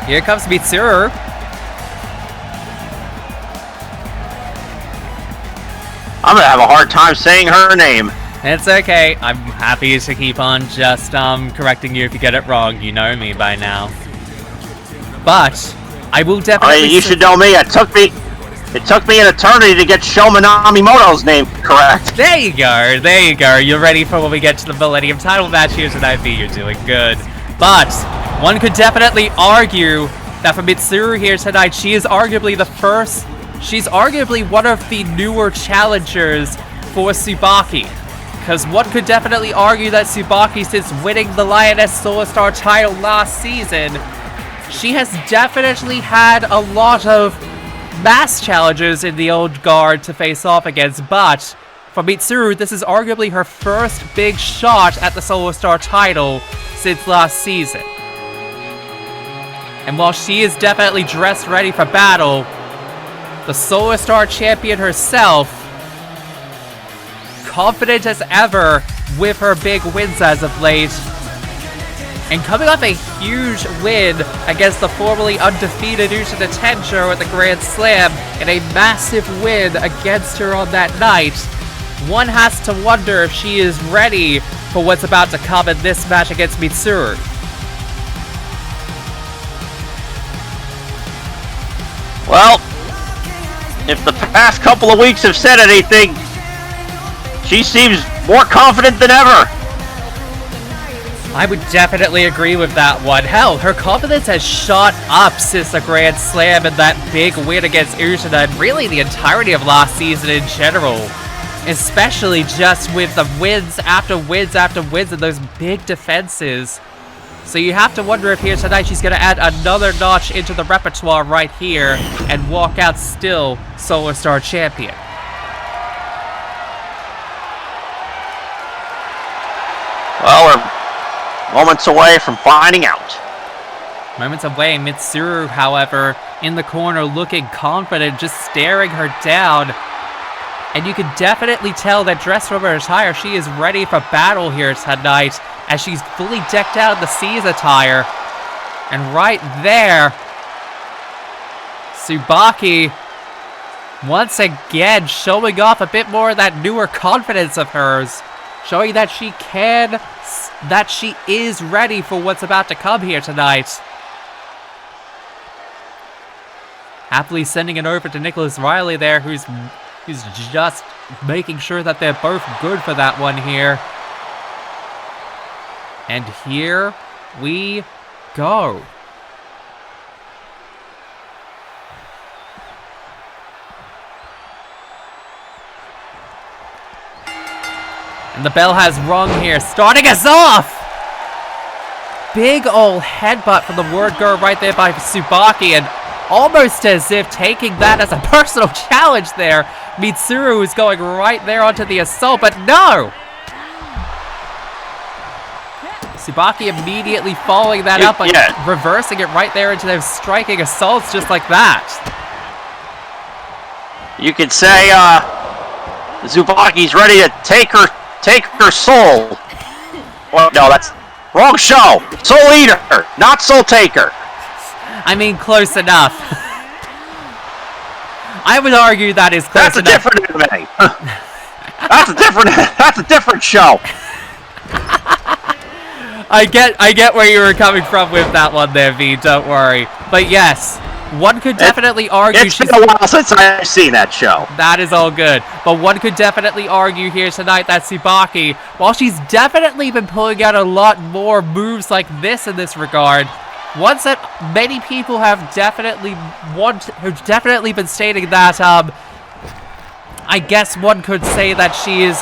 Here comes Mitsuru. I'm gonna have a hard time saying her name. It's okay. I'm happy to keep on just correcting you if you get it wrong. You know me by now. But I will definitely. You should know me. It took me an eternity to get Sho Minamimoto's name correct. There you go. There you go. You're ready for when we get to the Millennium title match here tonight, V. You're doing good. But one could definitely argue that for Mitsuru here tonight, she is arguably the first. She's arguably one of the newer challengers for Tsubaki. Because one could definitely argue that Tsubaki, since winning the Lioness Solar Star title last season, she has definitely had a lot of mass challengers in the old guard to face off against. But for Mitsuru, this is arguably her first big shot at the Solar Star title since last season. And while she is definitely dressed ready for battle, the Solar Star champion herself, confident as ever with her big wins as of late, and coming off a huge win against the formerly undefeated Utah Tensho at the Grand Slam, and a massive win against her on that night, one has to wonder if she is ready for what's about to come in this match against Mitsuru. Well, if the past couple of weeks have said anything, she seems more confident than ever. I would definitely agree with that one. Hell, her confidence has shot up since the Grand Slam and that big win against Utah, and really the entirety of last season in general. Especially just with the wins after wins after wins and those big defenses. So you have to wonder if here tonight she's going to add another notch into the repertoire right here and walk out still Solar Star champion. Well, we're moments away from finding out. Moments away, Mitsuru, however, in the corner looking confident, just staring her down. And you can definitely tell that dressed from her attire, she is ready for battle here tonight, as she's fully decked out in the C's attire. And right there, Tsubaki once again showing off a bit more of that newer confidence of hers, showing that she is ready for what's about to come here tonight. Happily sending it over to Nicholas Riley there, who's just making sure that they're both good for that one here. And here we go. And the bell has rung here, starting us off! Big ol' headbutt from the word girl right there by Tsubaki, and almost as if taking that as a personal challenge there. Mitsuru is going right there onto the assault, but no! Tsubaki immediately following that up by reversing it right there into those striking assaults just like that. You could say, Tsubaki's ready to take her soul. Well, no, that's wrong show. Soul Eater, not Soul Taker. I mean, close enough. I would argue that is close enough. That's a different anime. That's a different show. I get where you were coming from with that one there, V, don't worry. But yes, one could definitely argue... It's been a while since I've seen that show. That is all good. But one could definitely argue here tonight that Tsubaki, while she's definitely been pulling out a lot more moves like this in this regard, ones that many people have definitely been stating that, I guess one could say that she is,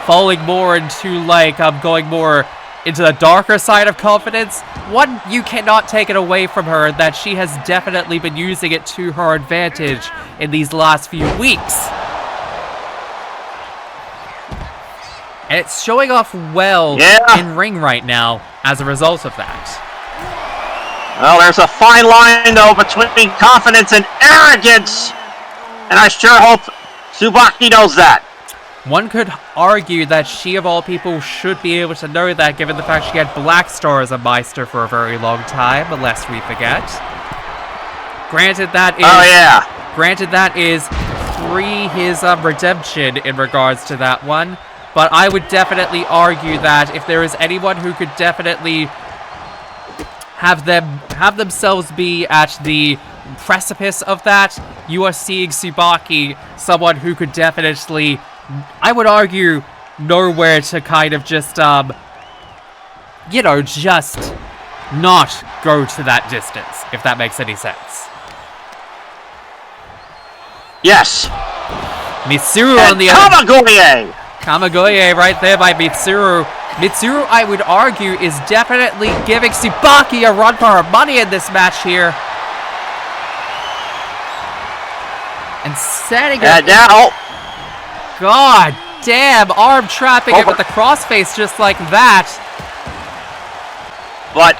falling more into, like, going more into the darker side of confidence. One, you cannot take it away from her that she has definitely been using it to her advantage in these last few weeks. And it's showing off well in ring right now as a result of that. Well, there's a fine line, though, between confidence and arrogance. And I sure hope Tsubaki knows that. One could argue that she, of all people, should be able to know that, given the fact she had Black Star as a Meister for a very long time, lest we forget. Granted, that is agree his redemption in regards to that one, but I would definitely argue that if there is anyone who could definitely have themselves be at the precipice of that, you are seeing Tsubaki, someone who could definitely, I would argue, know where to kind of just, just not go to that distance, if that makes any sense. Yes. Mitsuru And on the other... Kamagoye right there by Mitsuru. Mitsuru, I would argue, is definitely giving Tsubaki a run for her money in this match here. And setting it... And now... God damn, arm trapping it with the crossface just like that. But...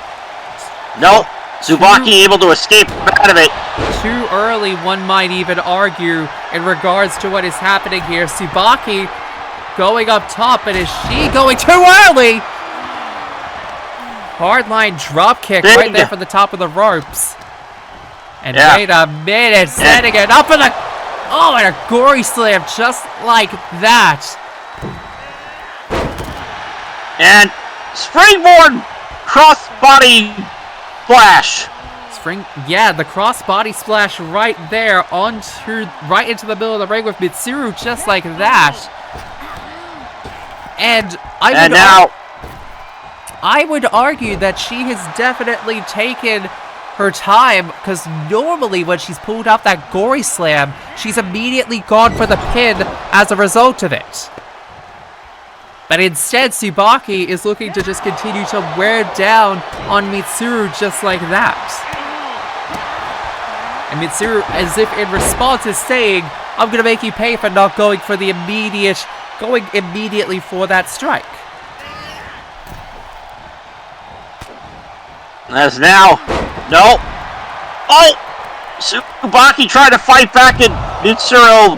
No, Tsubaki able to escape out of it. Too early, one might even argue, in regards to what is happening here. Tsubaki going up top, but is she going too early? Hardline dropkick right there from the top of the ropes. And wait a minute, setting it up in a... Oh, and a gory slam just like that. And springboard crossbody splash. The crossbody splash right there right into the middle of the ring with Mitsuru just like that. And I would argue that she has definitely taken her time, because normally when she's pulled out that gory slam, she's immediately gone for the pin as a result of it. But instead, Tsubaki is looking to just continue to wear down on Mitsuru just like that. And Mitsuru, as if in response, is saying, I'm going to make you pay for not going immediately for that strike. As now, no. Oh! Tsubaki tried to fight back and Mitsuru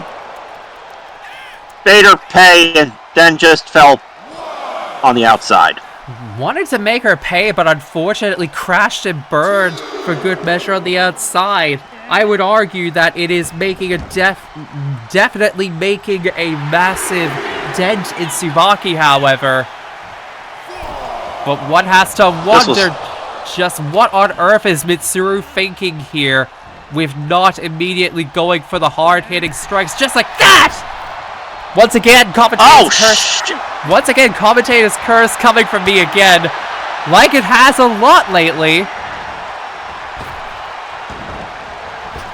made her pay and then just fell on the outside. Wanted to make her pay, but unfortunately crashed and burned for good measure on the outside. I would argue that it is making definitely making a massive dent in Tsubaki, however. But one has to wonder just what on earth is Mitsuru thinking here with not immediately going for the hard-hitting strikes just like that! Once again, commentator's curse coming from me again, like it has a lot lately.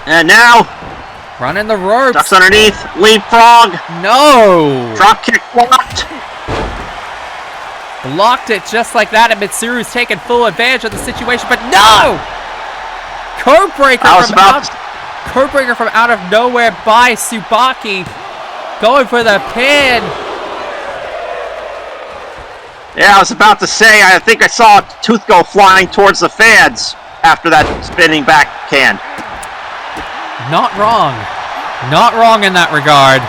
And now, running the ropes. Ducks underneath, leapfrog. No! Drop kick blocked. Blocked it just like that, and Mitsuru's taking full advantage of the situation, but no! Code breaker from out of nowhere by Tsubaki. Going for the pin. Yeah, I was about to say, I think I saw a tooth go flying towards the fans after that spinning backhand. Not wrong. Not wrong in that regard.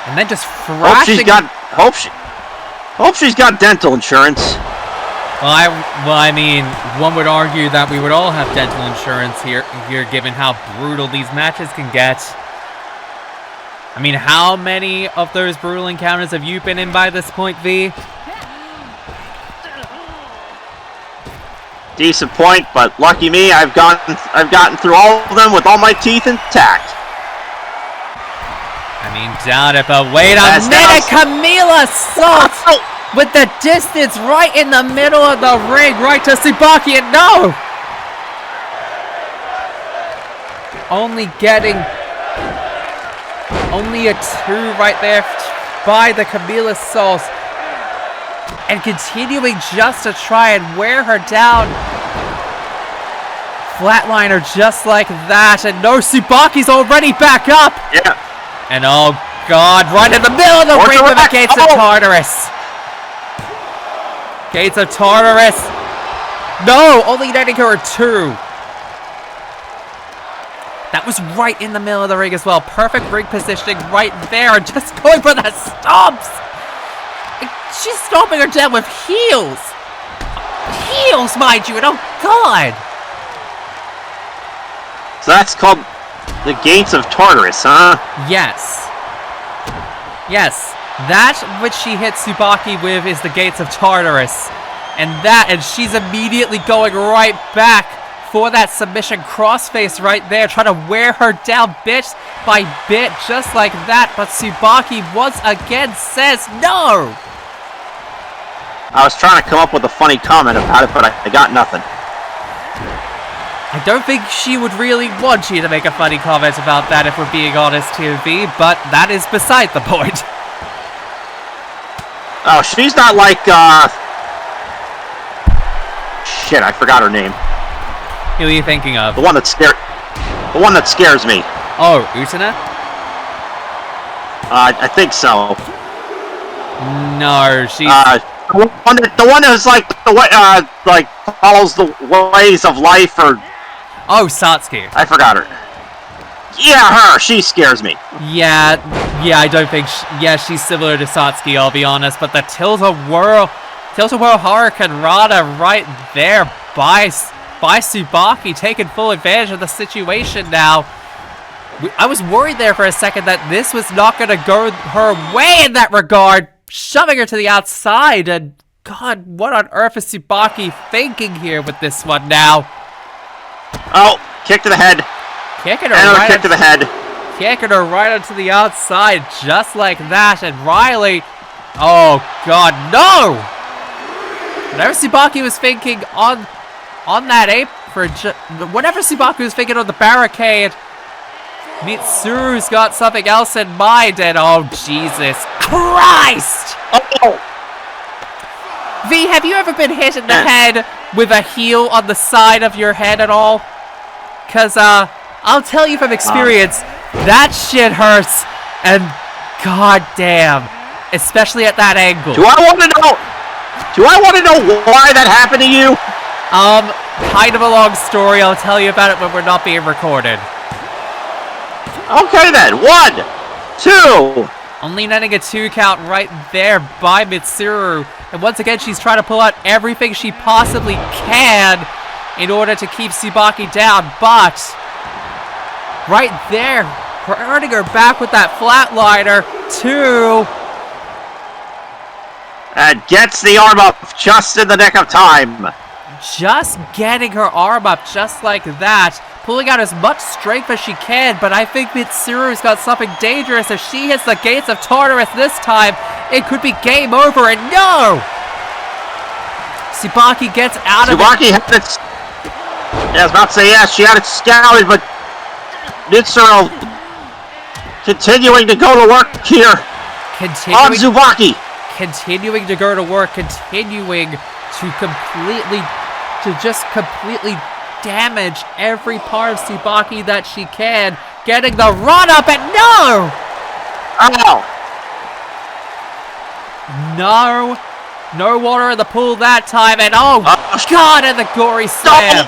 And then just thrashing. Hope she's got dental insurance. Well, I mean, one would argue that we would all have dental insurance here given how brutal these matches can get. I mean, how many of those brutal encounters have you been in by this point, V? Decent point, but lucky me, I've gotten through all of them with all my teeth intact. I mean, doubt it, but wait a minute, Camila Salt with the distance right in the middle of the ring, right to Tsubaki, and no! Only a 2 right there by the Camila Salt. And continuing just to try and wear her down. Flatliner just like that. And no, Tsubaki's already back up. Yeah. And oh god, right in the middle of the ring with the Gates of Tartarus. Gates of Tartarus. No, only netting her a 2. That was right in the middle of the ring as well. Perfect ring positioning right there. Just going for the stomps. She's stomping her down with heels. Heels, mind you. And oh, God. So that's called the Gates of Tartarus, huh? Yes. Yes. That which she hit Tsubaki with is the Gates of Tartarus. And she's immediately going right back for that submission crossface right there, trying to wear her down bit by bit, just like that. But Tsubaki once again says no! I was trying to come up with a funny comment about it, but I got nothing. I don't think she would really want you to make a funny comment about that, if we're being honest here, V, but that is beside the point. Oh, she's not like, shit, I forgot her name. Who are you thinking of? The one that scares me. Oh, Utena? I think so. No, she's... the one that's like like follows the ways of life, or... Oh, Satsuki. I forgot her. Yeah, her. She scares me. Yeah, I don't think... she's similar to Satsuki, I'll be honest, but the Tilt-A-Whirl Hurricane Rana right there by Tsubaki, taking full advantage of the situation now. I was worried there for a second that this was not going to go her way in that regard, shoving her to the outside, and God, what on earth is Tsubaki thinking here with this one now? Oh, kick to the head. Kicking her Another right kick to the head. Kicking her right onto the outside, just like that, and Riley... Oh, God, no! Whatever Tsubaki was thinking on that apron, whatever Tsubaki was thinking on the barricade, Mitsuru's got something else in mind, and oh, Jesus Christ! Oh! V, have you ever been hit in the head with a heel on the side of your head at all? Cause, I'll tell you from experience, that shit hurts, and goddamn, especially at that angle. Do I want to know why that happened to you? Kind of a long story. I'll tell you about it when we're not being recorded. Okay then, 1, 2. Only netting a 2 count right there by Mitsuru. And once again, she's trying to pull out everything she possibly can in order to keep Tsubaki down. But right there, hurting her back with that flatliner. 2. And gets the arm up just in the nick of time. Just getting her arm up just like that. Pulling out as much strength as she can, but I think Mitsuru's got something dangerous. If she hits the Gates of Tartarus this time, it could be game over, and no! Tsubaki gets out of it. Tsubaki had it... Yeah, I was about to say, yeah, she had it scouted, but Mitsuru continuing to go to work here on Tsubaki. Continuing to go to work, continuing to just completely damage every part of Tsubaki that she can. Getting the run up, and no! Oh! No water in the pool that time, and oh God, and the gory slam.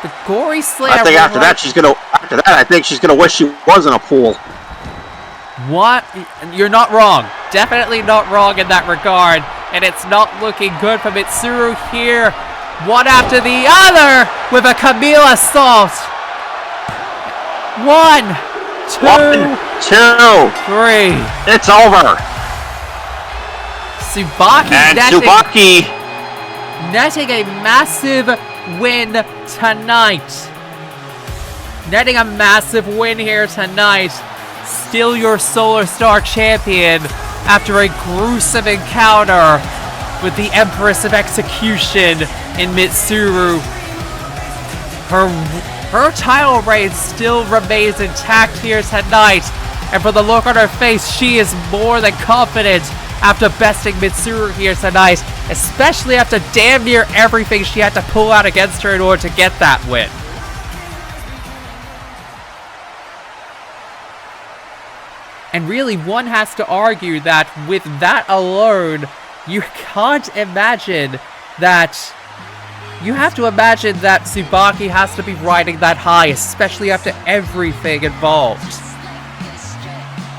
The gory slam. I think after that, I think she's gonna wish she was in a pool. What? You're not wrong. Definitely not wrong in that regard. And it's not looking good for Mitsuru here. One after the other with a Camille assault. 1, 2, 3. It's over. Tsubaki netting a massive win tonight. Netting a massive win here tonight. Still your Solar Star champion after a gruesome encounter with the Empress of Execution in Mitsuru. Her title reign still remains intact here tonight, and for the look on her face, she is more than confident after besting Mitsuru here tonight, especially after damn near everything she had to pull out against her in order to get that win. And really, one has to argue that with that alone, you can't imagine that... You have to imagine that Tsubaki has to be riding that high, especially after everything involved.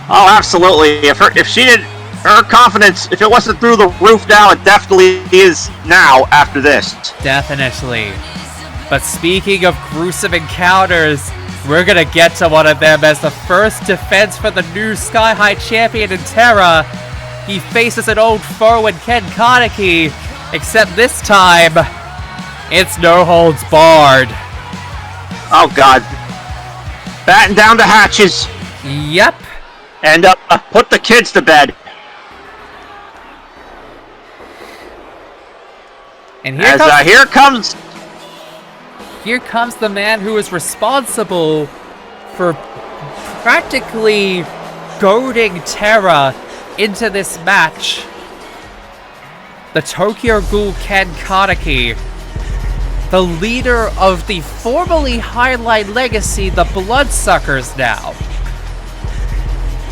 Oh, absolutely. If she did, her confidence, if it wasn't through the roof now, it definitely is now after this. Definitely. But speaking of gruesome encounters, we're gonna get to one of them as the first defense for the new Skyhigh champion in Terra. He faces an old foe in Ken Kaneki, except this time, it's no holds barred. Oh god. Batten down the hatches. Yep. And put the kids to bed. And here comes the man who is responsible for practically goading Terra into this match. The Tokyo Ghoul Ken Kaneki, the leader of the formerly Highlight Legacy, the Bloodsuckers now.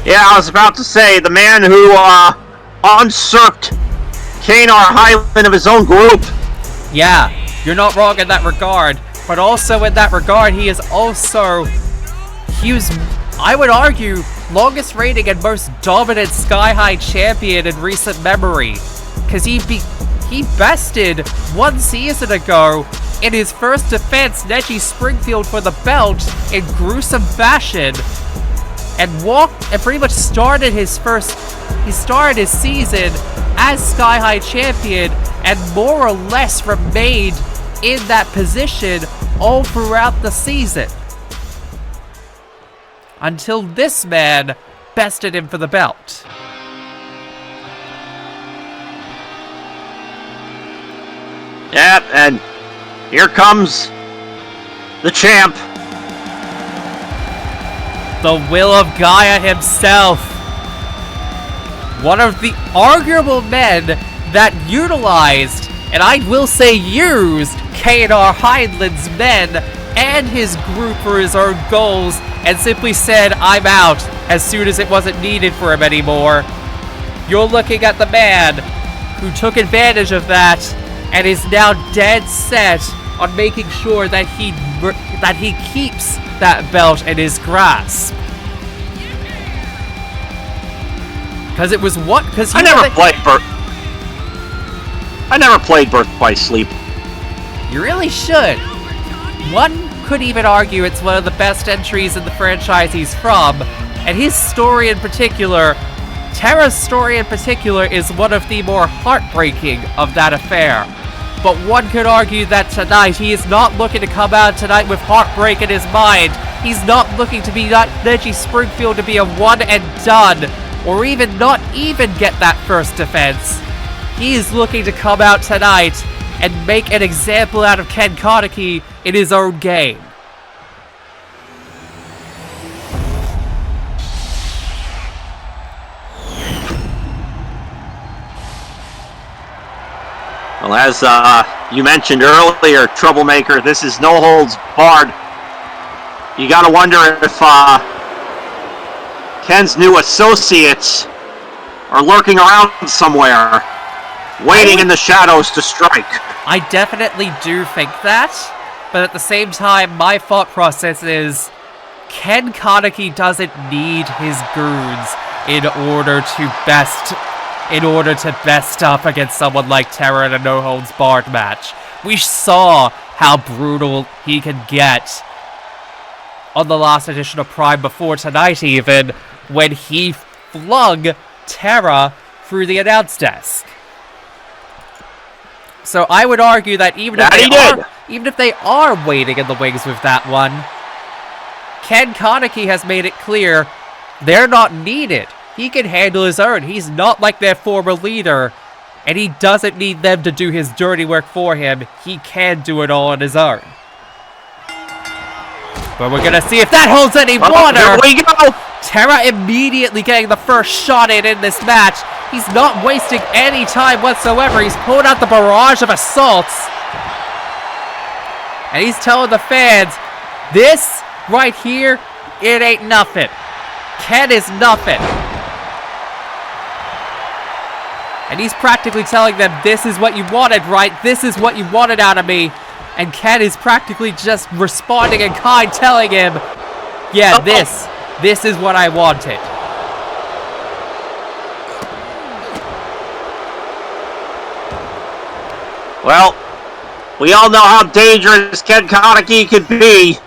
Yeah, I was about to say, the man who usurped Kanar Highland of his own group. Yeah, you're not wrong in that regard. But also in that regard, he was, I would argue, longest reigning and most dominant Skyhigh champion in recent memory. Because he bested 1 season ago in his first defense Neji Springfield for the belt in gruesome fashion. And pretty much started his season as Skyhigh champion and more or less remained in that position all throughout the season. Until this man bested him for the belt. Yep, and here comes the champ. The will of Gaia himself. One of the arguable men that utilized, and I will say used, Kanar Highland's men and his group for his own goals, and simply said, I'm out, as soon as it wasn't needed for him anymore. You're looking at the man who took advantage of that, and is now dead set on making sure that he keeps that belt in his grasp. Because it was what? Because I never played Birth by Sleep. You really should. One could even argue it's one of the best entries in the franchise he's from, and his story in particular, Terra's story in particular, is one of the more heartbreaking of that affair. But one could argue that tonight, he is not looking to come out tonight with heartbreak in his mind. He's not looking to be Neji Springfield to be a one and done, or even not even get that first defense. He is looking to come out tonight and make an example out of Ken Kaneki in his own game. Well, as you mentioned earlier, Troublemaker, this is no holds barred. You gotta wonder if Ken's new associates are lurking around somewhere, waiting in the shadows to strike. I definitely do think that, but at the same time, my thought process is Ken Kaneki doesn't need his goons in order to best up against someone like Terra in a no-holds-barred match. We saw how brutal he can get on the last edition of Prime before tonight even, when he flung Terra through the announce desk. So I would argue that even if they are waiting in the wings with that one, Ken Kaneki has made it clear they're not needed. He can handle his own. He's not like their former leader, and he doesn't need them to do his dirty work for him. He can do it all on his own. But we're gonna see if that holds any water. Here we go. Terra immediately getting the first shot in this match. He's not wasting any time whatsoever. He's pulling out the barrage of assaults. And he's telling the fans, this right here, it ain't nothing. Ken is nothing. And he's practically telling them, this is what you wanted, right? This is what you wanted out of me. And Ken is practically just responding in kind, telling him, yeah, this is what I wanted. Well, We all know how dangerous Ken Kaneki could be.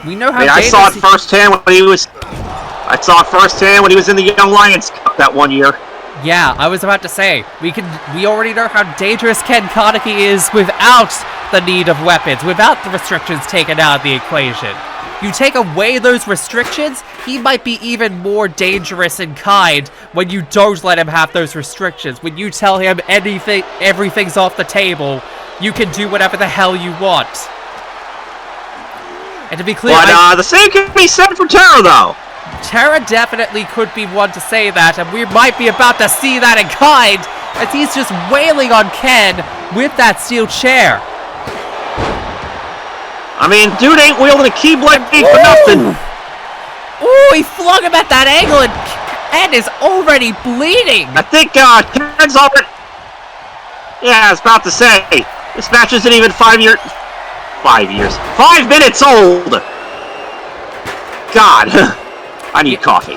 We know how I saw it firsthand when he was. I saw it firsthand when he was in the Young Lions Cup that one year. Yeah, I was about to say, we already know how dangerous Ken Kaneki is without the need of weapons, without the restrictions taken out of the equation. You take away those restrictions, he might be even more dangerous and kind when you don't let him have those restrictions. When you tell him everything's off the table, you can do whatever the hell you want. And to be clear, but the same can be said for Tara, though. Tara definitely could be one to say that, and we might be about to see that in kind, as he's just wailing on Ken with that steel chair. I mean, dude ain't wielding a keyblade for nothing. Ooh, he flung him at that angle, and Ken is already bleeding. I think Ken's already. Yeah, I was about to say this match isn't even 5 years. 5 minutes old. God, I need coffee.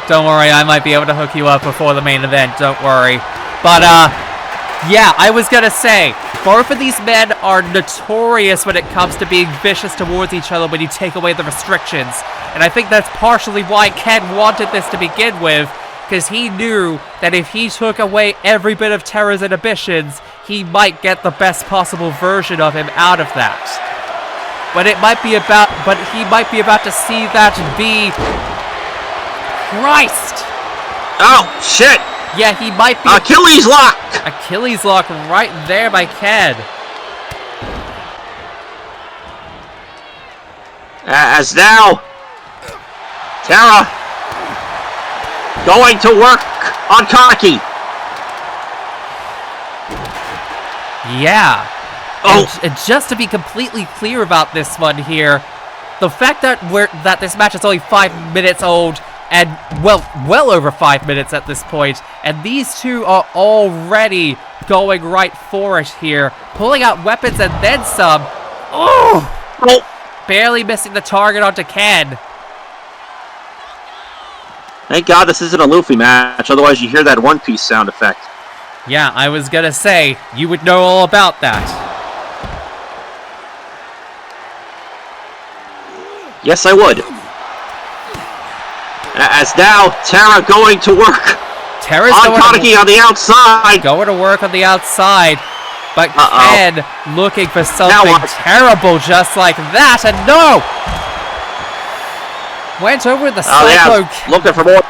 Don't worry, I might be able to hook you up before the main event. Don't worry. But yeah, I was gonna say, both of these men are notorious when it comes to being vicious towards each other when you take away the restrictions. And I think that's partially why Ken wanted this to begin with, because he knew that if he took away every bit of Tara's inhibitions, he might get the best possible version of him out of that. But he might be about to see that be... Christ! Oh, shit! Yeah, he might be... Achilles lock! Achilles lock right there by Ken. As now, Tara going to work on Kaneki. Yeah. Oh. And just to be completely clear about this one here, the fact that this match is only 5 minutes old, and well over 5 minutes at this point, and these two are already going right for it here, pulling out weapons and then some. Oh! Barely missing the target onto Ken. Thank God this isn't a Luffy match, otherwise you hear that One Piece sound effect. Yeah, I was gonna say, you would know all about that. Yes, I would. As now, Tara going to work Tara's on Kaneki on the outside. Going to work on the outside, but Ken looking for something terrible just like that, and no! Went over the Cyclone. Yeah, looking for more.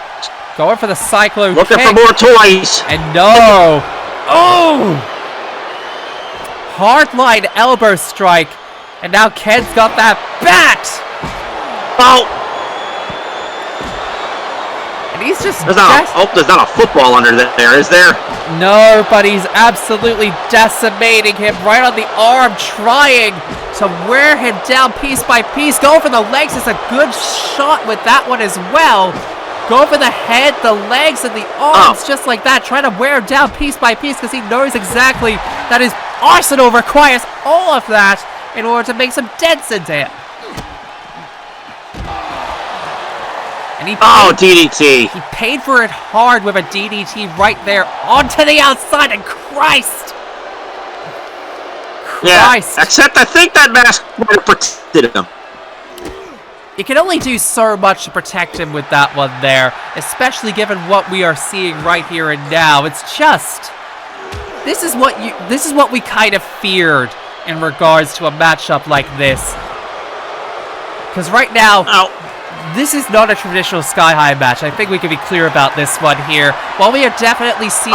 Going for the Cyclone Looking kick. for more toys. And no! Oh! Hardline elbow strike, and now Ken's got that bat! Oh! And he's just... There's not a football under there, is there? No, but he's absolutely decimating him right on the arm, trying to wear him down piece by piece. Going for the legs is a good shot with that one as well. Go for the head, the legs, and the arms, just like that. Trying to wear him down piece by piece because he knows exactly that his arsenal requires all of that in order to make some dents into him. And DDT. He paid for it hard with a DDT right there onto the outside, and Christ! Yeah, except I think that mask might have protected him. You can only do so much to protect him with that one there, especially given what we are seeing right here and now. It's just... This is what we kind of feared in regards to a matchup like this. Because right now... This is not a traditional Skyhigh match. I think we can be clear about this one here. While we have definitely seen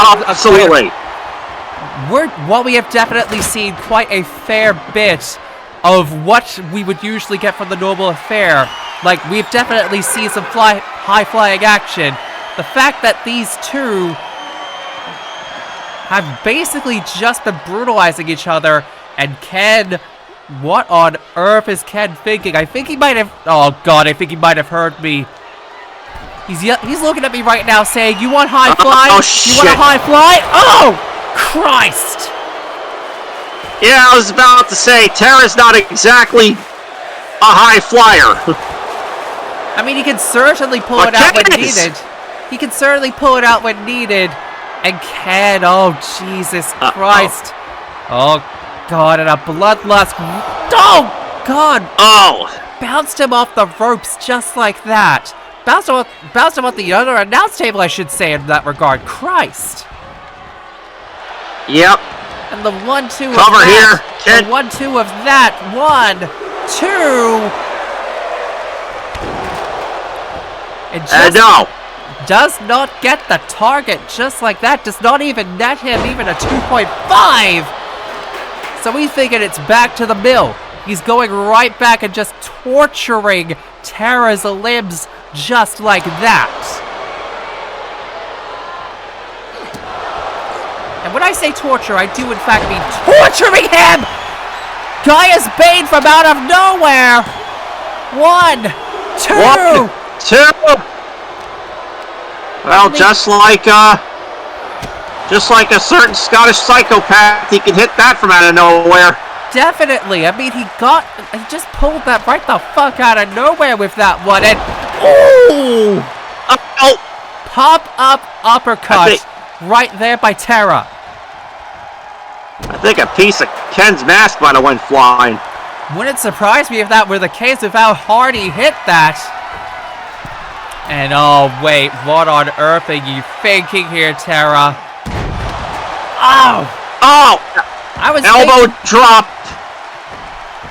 quite a fair bit of what we would usually get from the normal affair, like we've definitely seen some high-flying action. The fact that these two have basically just been brutalizing each other, and Ken... What on earth is Ken thinking? I think he might have... Oh, God, I think he might have heard me. He's looking at me right now saying, you want high fly? You want a high fly? Oh! Christ! Yeah, I was about to say, Tara's not exactly a high flyer. I mean, he can certainly pull it out when needed. He can certainly pull it out when needed. And Ken, oh Jesus Christ. Oh God, and a bloodlust. Oh God. Oh. Bounced him off the ropes just like that. Bounced him off the other announce table, I should say, in that regard. Christ. Yep. And the 1-2 of Cover that. here. The 1-2 of that. 1, 2. And just No. does not get the target just like that. Does not even net him even a 2.5. So he's thinking it's back to the mill. He's going right back and just torturing Tara's limbs just like that. And when I say torture, I do in fact mean torturing him! Gaia's Bane from out of nowhere! 1, 2! 1, 2! Well, just like a certain Scottish psychopath, he can hit that from out of nowhere. Definitely. I mean, he just pulled that right the fuck out of nowhere with that one, and ooh! Oh! Pop-up uppercut right there by Tara. I think a piece of Ken's mask might have went flying. Wouldn't surprise me if that were the case with how hard he hit that. And oh wait, what on earth are you thinking here, Tara? Oh! Oh! I was elbow dropped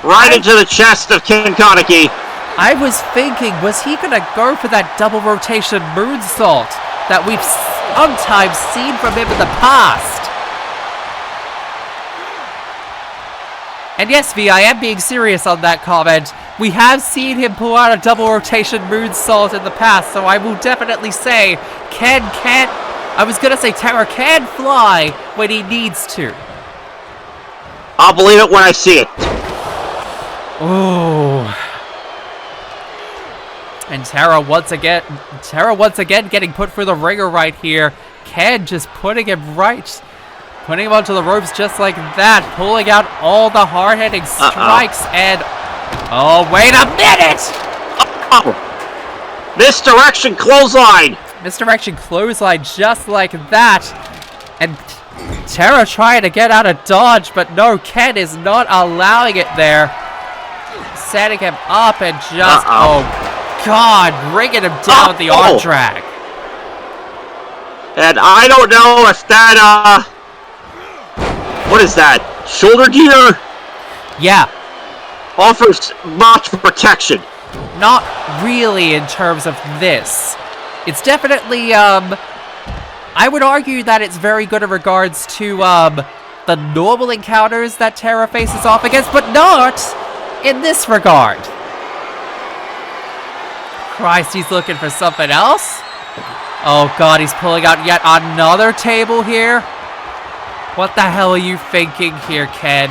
right into the chest of Ken Kaneki. I was thinking, was he gonna go for that double rotation moonsault that we've sometimes seen from him in the past? And yes, V, I am being serious on that comment. We have seen him pull out a double rotation moonsault in the past, so I will definitely say Ken can't. I was gonna say Tara can fly when he needs to. I'll believe it when I see it. Ooh. And Tara once again getting put through the ringer right here. Ken just putting him onto the ropes just like that, pulling out all the hard-hitting strikes, and oh, wait a minute! Oh. Misdirection clothesline! Misdirection clothesline just like that. And Tara trying to get out of dodge, but no, Ken is not allowing it there. Setting him up and just, oh God, bringing him down with the arm drag. And I don't know if that, what is that? Shoulder gear? Yeah. Offers much protection. Not really in terms of this. It's definitely, I would argue that it's very good in regards to, the normal encounters that Tara faces off against, but not in this regard. Christ, he's looking for something else? Oh God, he's pulling out yet another table here? What the hell are you thinking here, Ken?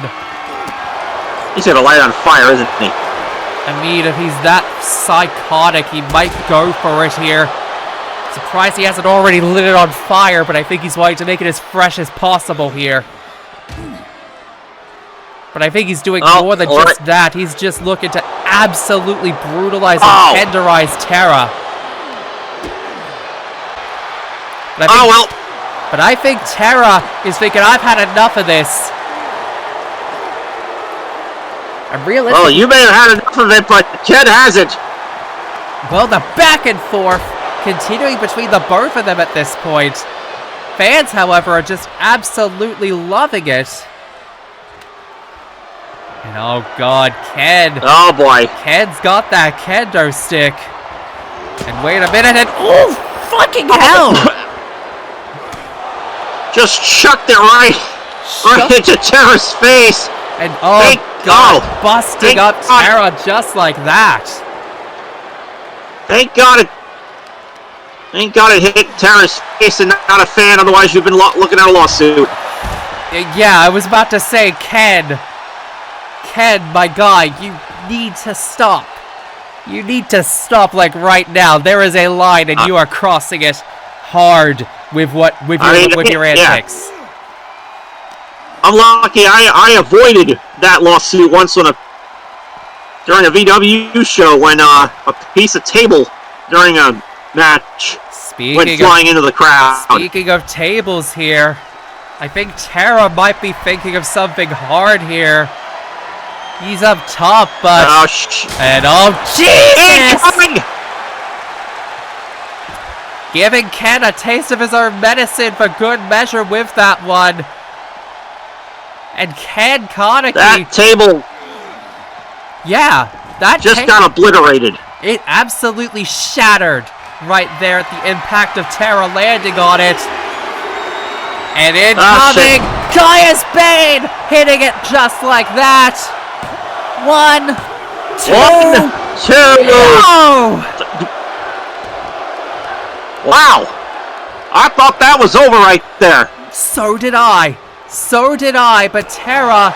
He's gonna light on fire, isn't he? I mean, if he's that psychotic, he might go for it here. Surprised he hasn't already lit it on fire, but I think he's wanting to make it as fresh as possible here. But I think he's doing more than just that. He's just looking to absolutely brutalize and tenderize Tara. But I think Tara is thinking, I've had enough of this. I'm realistic. Well, you may have had enough of it, but Ken hasn't. Well, the back and forth continuing between the both of them at this point. Fans, however, are just absolutely loving it. And oh God, Ken. Oh boy. Ken's got that kendo stick. And wait a minute, and oh, fucking hell! Just chucked it right into Tara's face. And oh God, busting up Tara just like that. Thank God it hit Tara's face and not a fan, otherwise you've been looking at a lawsuit. Yeah, I was about to say, Ken, my guy, you need to stop. You need to stop, like, right now. There is a line, and you are crossing it hard with your antics. Yeah. I'm lucky I avoided that lawsuit once during a VW show when a piece of table during a match went flying into the crowd. Speaking of tables here, I think Tara might be thinking of something hard here. He's up top, but... And oh, Jesus! Giving Ken a taste of his own medicine for good measure with that one. And Ken Kaneki... That table... Yeah, that just got obliterated. It absolutely shattered right there at the impact of Tara landing on it. And incoming, Kaya's Bane hitting it just like that. 1, 2. Oh! Wow! I thought that was over right there. So did I. So did I, but Tara...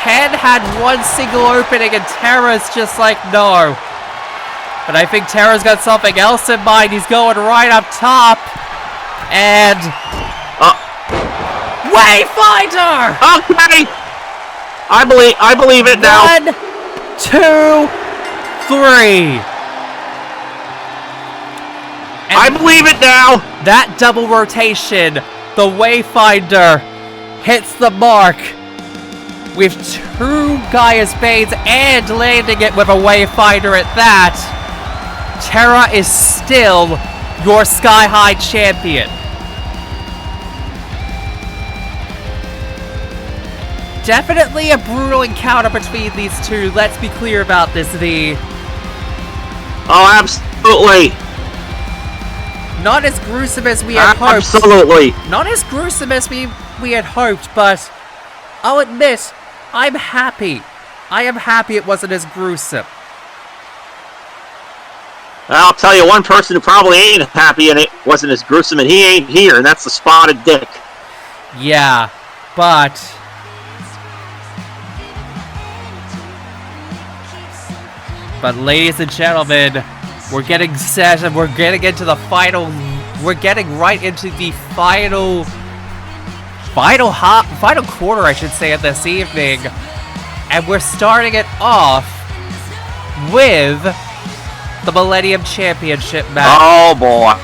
Ken had one single opening and Tara's just like, no. But I think Tara's got something else in mind. He's going right up top. And... Wayfinder! Okay! I believe it now. 1, 2, 3. And I believe it now. That double rotation, the Wayfinder hits the mark with 2 Gaia's Banes and landing it with a Wayfinder at that. Tara is still your Skyhigh champion. Definitely a brutal encounter between these two. Let's be clear about this, V. Oh, absolutely. Not as gruesome as we had hoped. Absolutely. Not as gruesome as we had hoped, but I'll admit, I'm happy. I am happy it wasn't as gruesome. I'll tell you one person who probably ain't happy and it wasn't as gruesome, and he ain't here, and that's the Spotted Dick. Yeah, but... But ladies and gentlemen, we're getting set and we're getting into the final... We're getting right into the final quarter, I should say, of this evening. And we're starting it off with the Millennium Championship match. Oh boy.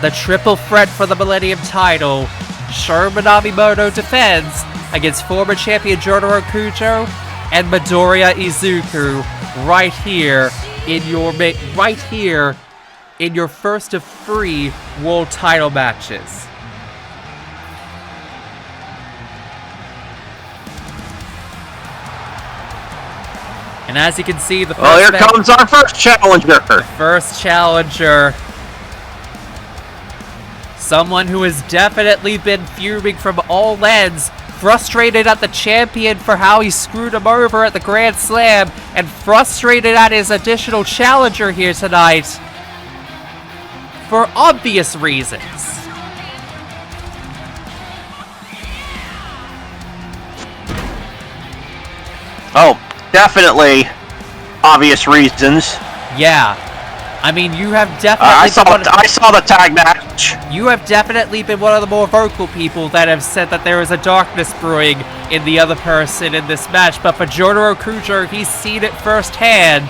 The triple threat for the Millennium title. Sho Minamimoto defends against former champion Jotaro Kujo and Midoriya Izuku right here in your first of 3 world title matches. And as you can see, the first here comes our first challenger. First challenger. Someone who has definitely been fuming from all ends, frustrated at the champion for how he screwed him over at the Grand Slam, and frustrated at his additional challenger here tonight. For obvious reasons. Oh, definitely obvious reasons. Yeah. I mean, you have definitely... I saw the tag match. You have definitely been one of the more vocal people that have said that there is a darkness brewing in the other person in this match, but for Jotaro Kujo, he's seen it firsthand.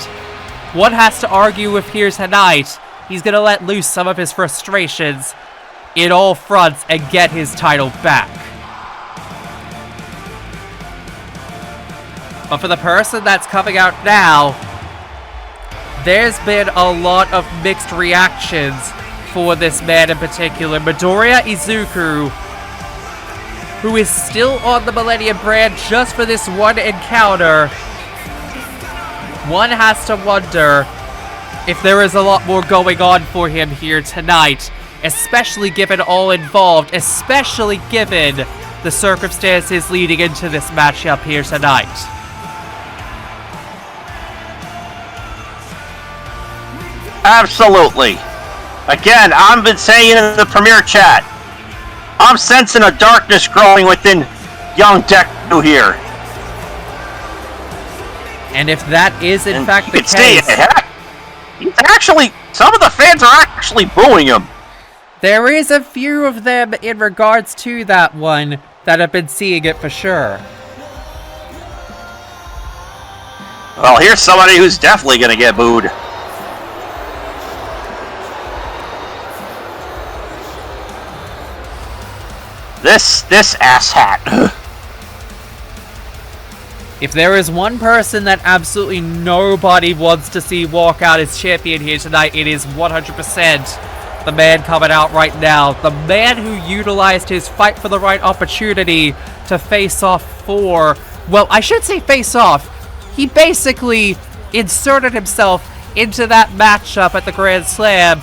One has to argue with here tonight. He's gonna let loose some of his frustrations in all fronts and get his title back. But for the person that's coming out now, there's been a lot of mixed reactions for this man in particular. Midoriya Izuku, who is still on the Millennium brand just for this one encounter. One has to wonder if there is a lot more going on for him here tonight, especially given all involved, especially given the circumstances leading into this matchup here tonight. Absolutely. Again, I've been saying in the premiere chat, I'm sensing a darkness growing within young Deku here. And if that is in fact the case... He's actually, some of the fans are actually booing him. There is a few of them in regards to that one that have been seeing it for sure. Well, here's somebody who's definitely going to get booed. This asshat. If there is one person that absolutely nobody wants to see walk out as champion here tonight, it is 100% the man coming out right now. The man who utilized his fight for the right opportunity to face off for... Well, I should say face off. He basically inserted himself into that matchup at the Grand Slam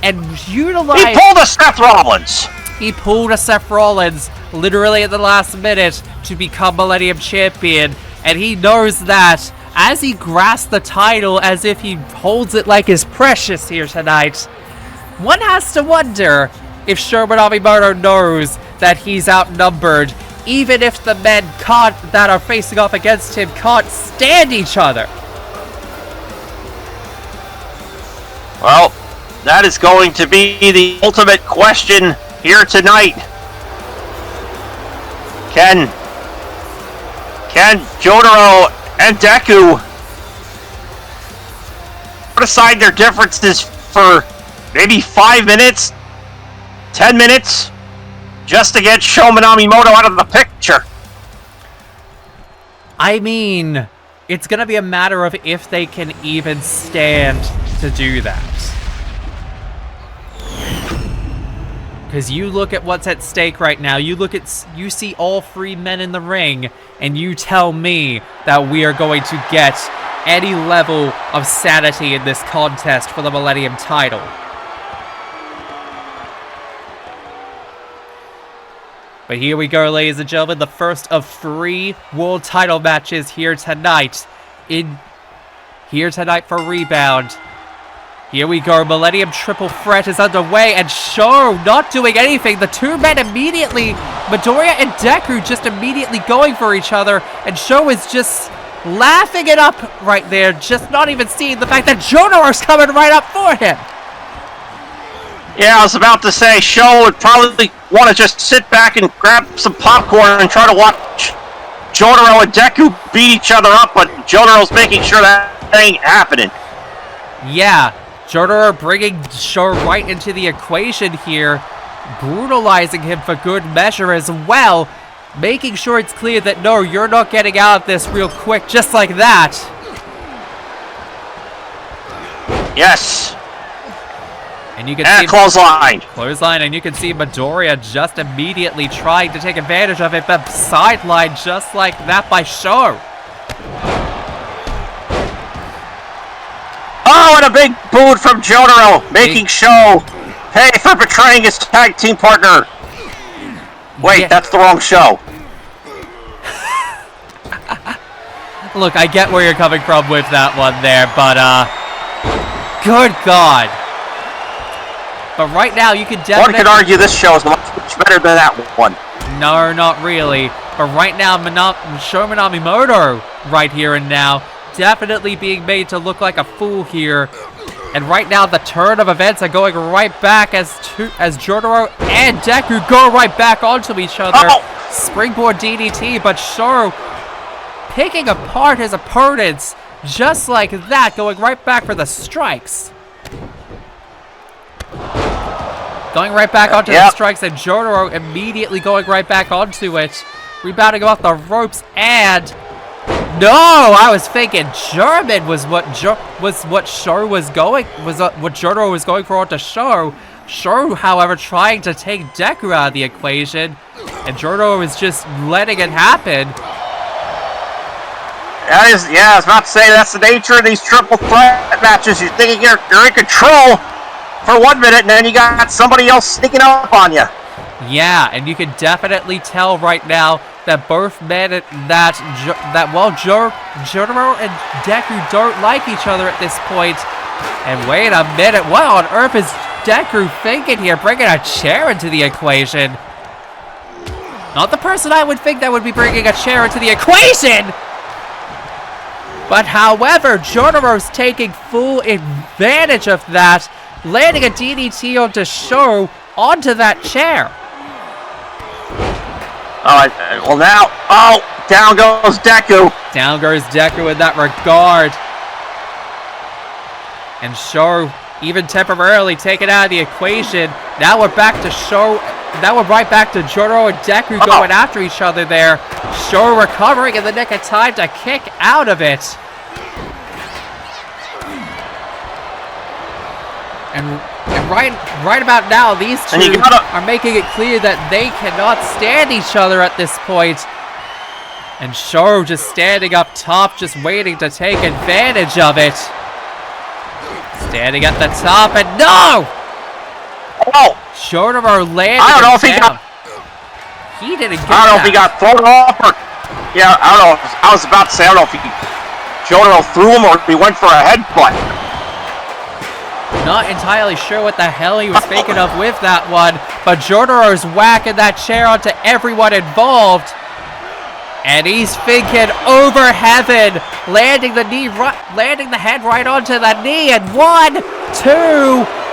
and utilized... He pulled a Seth Rollins! He pulled a Seth Rollins literally at the last minute to become Millennium Champion, and he knows that as he grasps the title as if he holds it like his precious here tonight, one has to wonder if Sho Minamimoto knows that he's outnumbered, even if the men that are facing off against him can't stand each other. Well, that is going to be the ultimate question here tonight. Can Jotaro and Deku put aside their differences for maybe 5 minutes, 10 minutes, just to get Sho Minamimoto out of the picture? I mean, it's gonna be a matter of if they can even stand to do that. Because you look at what's at stake right now, you see all 3 men in the ring, and you tell me that we are going to get any level of sanity in this contest for the Millennium title. But here we go, ladies and gentlemen, the first of 3 world title matches here tonight for Rebound. Here we go, Millennium Triple Threat is underway, and Sho not doing anything. The 2 men immediately, Midoriya and Deku just immediately going for each other, and Sho is just laughing it up right there, just not even seeing the fact that Jotaro's coming right up for him. Yeah, I was about to say, Sho would probably want to just sit back and grab some popcorn and try to watch Jotaro and Deku beat each other up, but Jotaro's making sure that ain't happening. Yeah. Jotaro bringing Sho right into the equation here, brutalizing him for good measure as well, making sure it's clear that no, you're not getting out of this real quick just like that. Yes. And you can see clothesline, and you can see Midoriya just immediately trying to take advantage of it, but sidelined just like that by Sho. Oh, and a big boot from Jotaro, making Sho pay for betraying his tag team partner. Wait, yeah. That's the wrong Sho. Look, I get where you're coming from with that one there, but, good God. But right now, you can definitely... One could argue this show is much better than that one. No, not really. But right now, Sho Minamimoto, right here and now, definitely being made to look like a fool here. And right now, the turn of events are going right back as Jotaro and Deku go right back onto each other. Oh. Springboard DDT, but Sho picking apart his opponents just like that, going right back for the strikes. Going right back onto the strikes, and Jotaro immediately going right back onto it. Rebounding off the ropes, and... No, I was thinking German was what Sho was going, what Jotaro was going for onto Sho. Sho, however, trying to take Deku out of the equation, and Jotaro was just letting it happen. That is, yeah, I was about to say, that's the nature of these triple threat matches. You're thinking you're in control for 1 minute, and then you got somebody else sneaking up on you. Yeah, and you can definitely tell right now that both men Jotaro and Deku don't like each other at this point. And wait a minute, what on earth is Deku thinking here, bringing a chair into the equation? Not the person I would think that would be bringing a chair into the equation! But however, Jotaro's taking full advantage of that, landing a DDT onto Sho onto that chair. Alright, well now, down goes Deku. Down goes Deku in that regard. And Sho even temporarily taken out of the equation. Now we're back to Sho Now we're right back to Jotaro and Deku going after each other there. Sho recovering in the nick of time to kick out of it. And right about now, these two are making it clear that they cannot stand each other at this point. And Sho just standing up top, just waiting to take advantage of it. Standing at the top, and no! Oh! Jotaro landed. I don't know if he got. He didn't get I don't know if he got thrown off or. Yeah, I don't know. I was about to say, I don't know if Jotaro threw him or if he went for a headbutt. Not entirely sure what the hell he was thinking of with that one, but Jotaro's whacking that chair onto everyone involved. And he's thinking over heaven, landing the head right onto the knee, and 1, 2.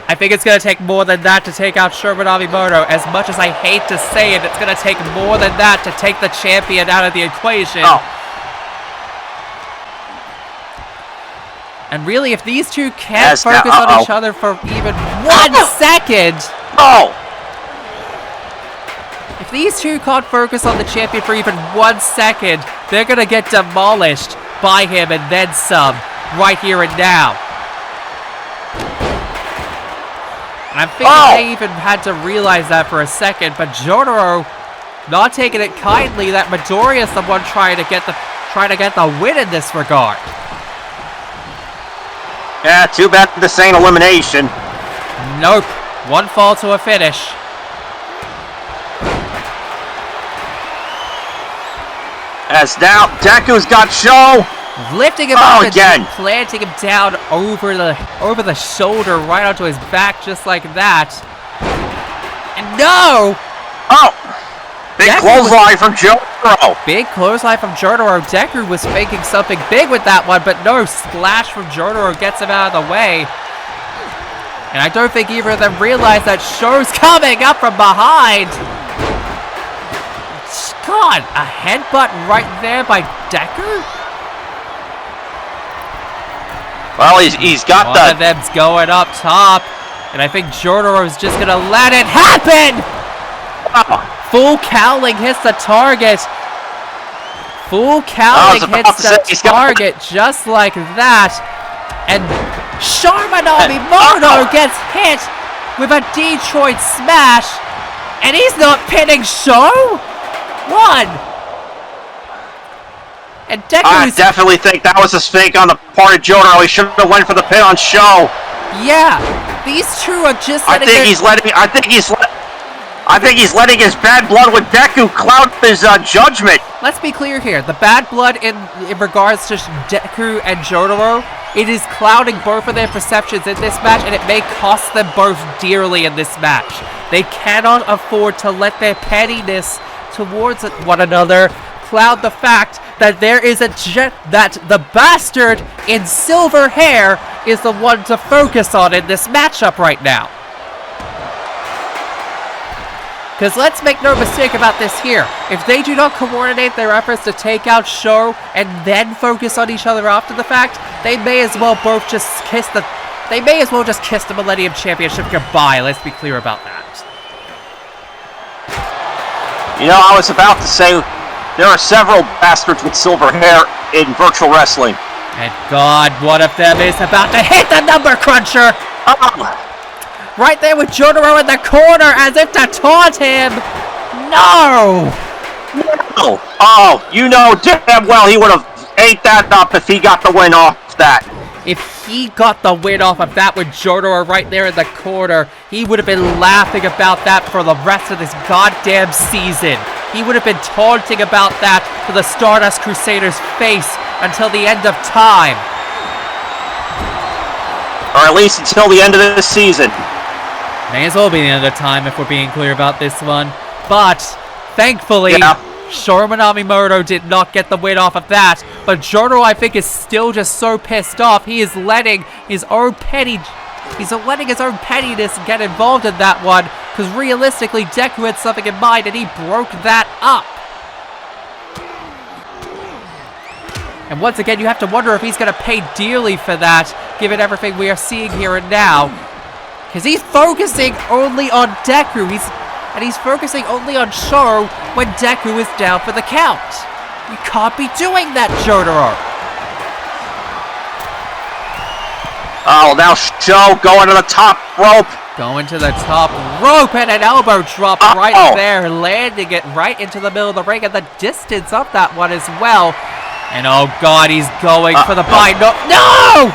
I think it's going to take more than that to take out Sho Minamimoto. As much as I hate to say it, it's going to take more than that to take the champion out of the equation. Oh. And really, if these two can't focus on each other for even 1 second... Oh! If these two can't focus on the champion for even 1 second, they're going to get demolished by him and then some, right here and now. And I'm thinking they even had to realize that for a second, but Jotaro not taking it kindly that Midoriya is the one trying to get the win in this regard. Yeah, too bad this ain't elimination. Nope. 1 fall to a finish. As now Deku's got Sho. Lifting him up again, planting him down over the shoulder, right onto his back, just like that. And no! Oh! Big clothesline from Jotaro. Big clothesline from Jotaro. Deku was faking something big with that one, but no, splash from Jotaro gets him out of the way. And I don't think either of them realize that Sho's coming up from behind. God, a headbutt right there by Deku? Well, he's got one of them's going up top, and I think Jotaro's just gonna let it happen! Full cowling hits the target. Full cowling hits the target just like that. And Sho Minamimoto gets hit with a Detroit smash, and he's not pinning Sho? 1. And I definitely think that was a mistake on the part of Jotaro. He should have went for the pin on Sho. Yeah, these two are just. I think he's letting his bad blood with Deku cloud his judgment. Let's be clear here. The bad blood in regards to Deku and Jotaro, it is clouding both of their perceptions in this match, and it may cost them both dearly in this match. They cannot afford to let their pettiness towards one another cloud the fact that there is that the bastard in silver hair is the one to focus on in this matchup right now. Because let's make no mistake about this here. If they do not coordinate their efforts to take out Sho and then focus on each other after the fact, they may as well both just kiss the Millennium Championship goodbye. Let's be clear about that. You know, I was about to say there are several bastards with silver hair in virtual wrestling. And God, one of them is about to hit the number cruncher! Right there with Jotaro in the corner as if to taunt him! No! No! Oh, you know damn well he would have ate that up if he got the win off that. If he got the win off of that with Jotaro right there in the corner, he would have been laughing about that for the rest of this goddamn season. He would have been taunting about that to the Stardust Crusaders' face until the end of time. Or at least until the end of this season. May as well be the end of time if we're being clear about this one. But, thankfully, Sho Minamimoto did not get the win off of that. But Jotaro, I think, is still just so pissed off. He is letting his own pettiness get involved in that one. Because realistically, Deku had something in mind and he broke that up. And once again, you have to wonder if he's going to pay dearly for that, given everything we are seeing here and now. Because he's focusing only on Deku. He's focusing only on Sho when Deku is down for the count. You can't be doing that, Jotaro. Oh, now Sho going to the top rope. Going to the top rope and an elbow drop right there, landing it right into the middle of the ring and the distance of that one as well. And oh god, he's going for the bind. No!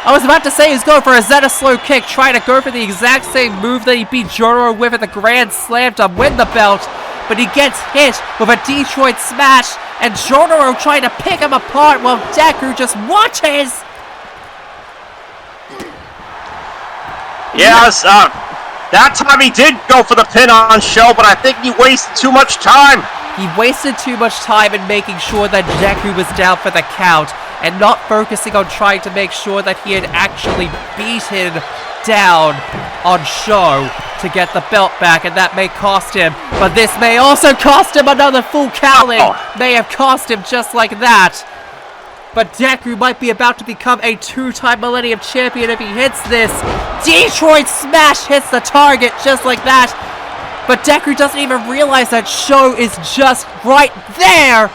I was about to say he's going for a Zeta slow kick, trying to go for the exact same move that he beat Jotaro with at the Grand Slam to win the belt. But he gets hit with a Detroit Smash, and Jotaro trying to pick him apart while Deku just watches. Yes, that time he did go for the pin on Sho, but I think he wasted too much time. He wasted too much time in making sure that Deku was down for the count and not focusing on trying to make sure that he had actually beaten down on Sho to get the belt back, and that may cost him. But this may also cost him another full counting. May have cost him just like that. But Deku might be about to become a 2-time Millennium Champion if he hits this. Detroit Smash hits the target just like that. But Deku doesn't even realize that Sho is just right there.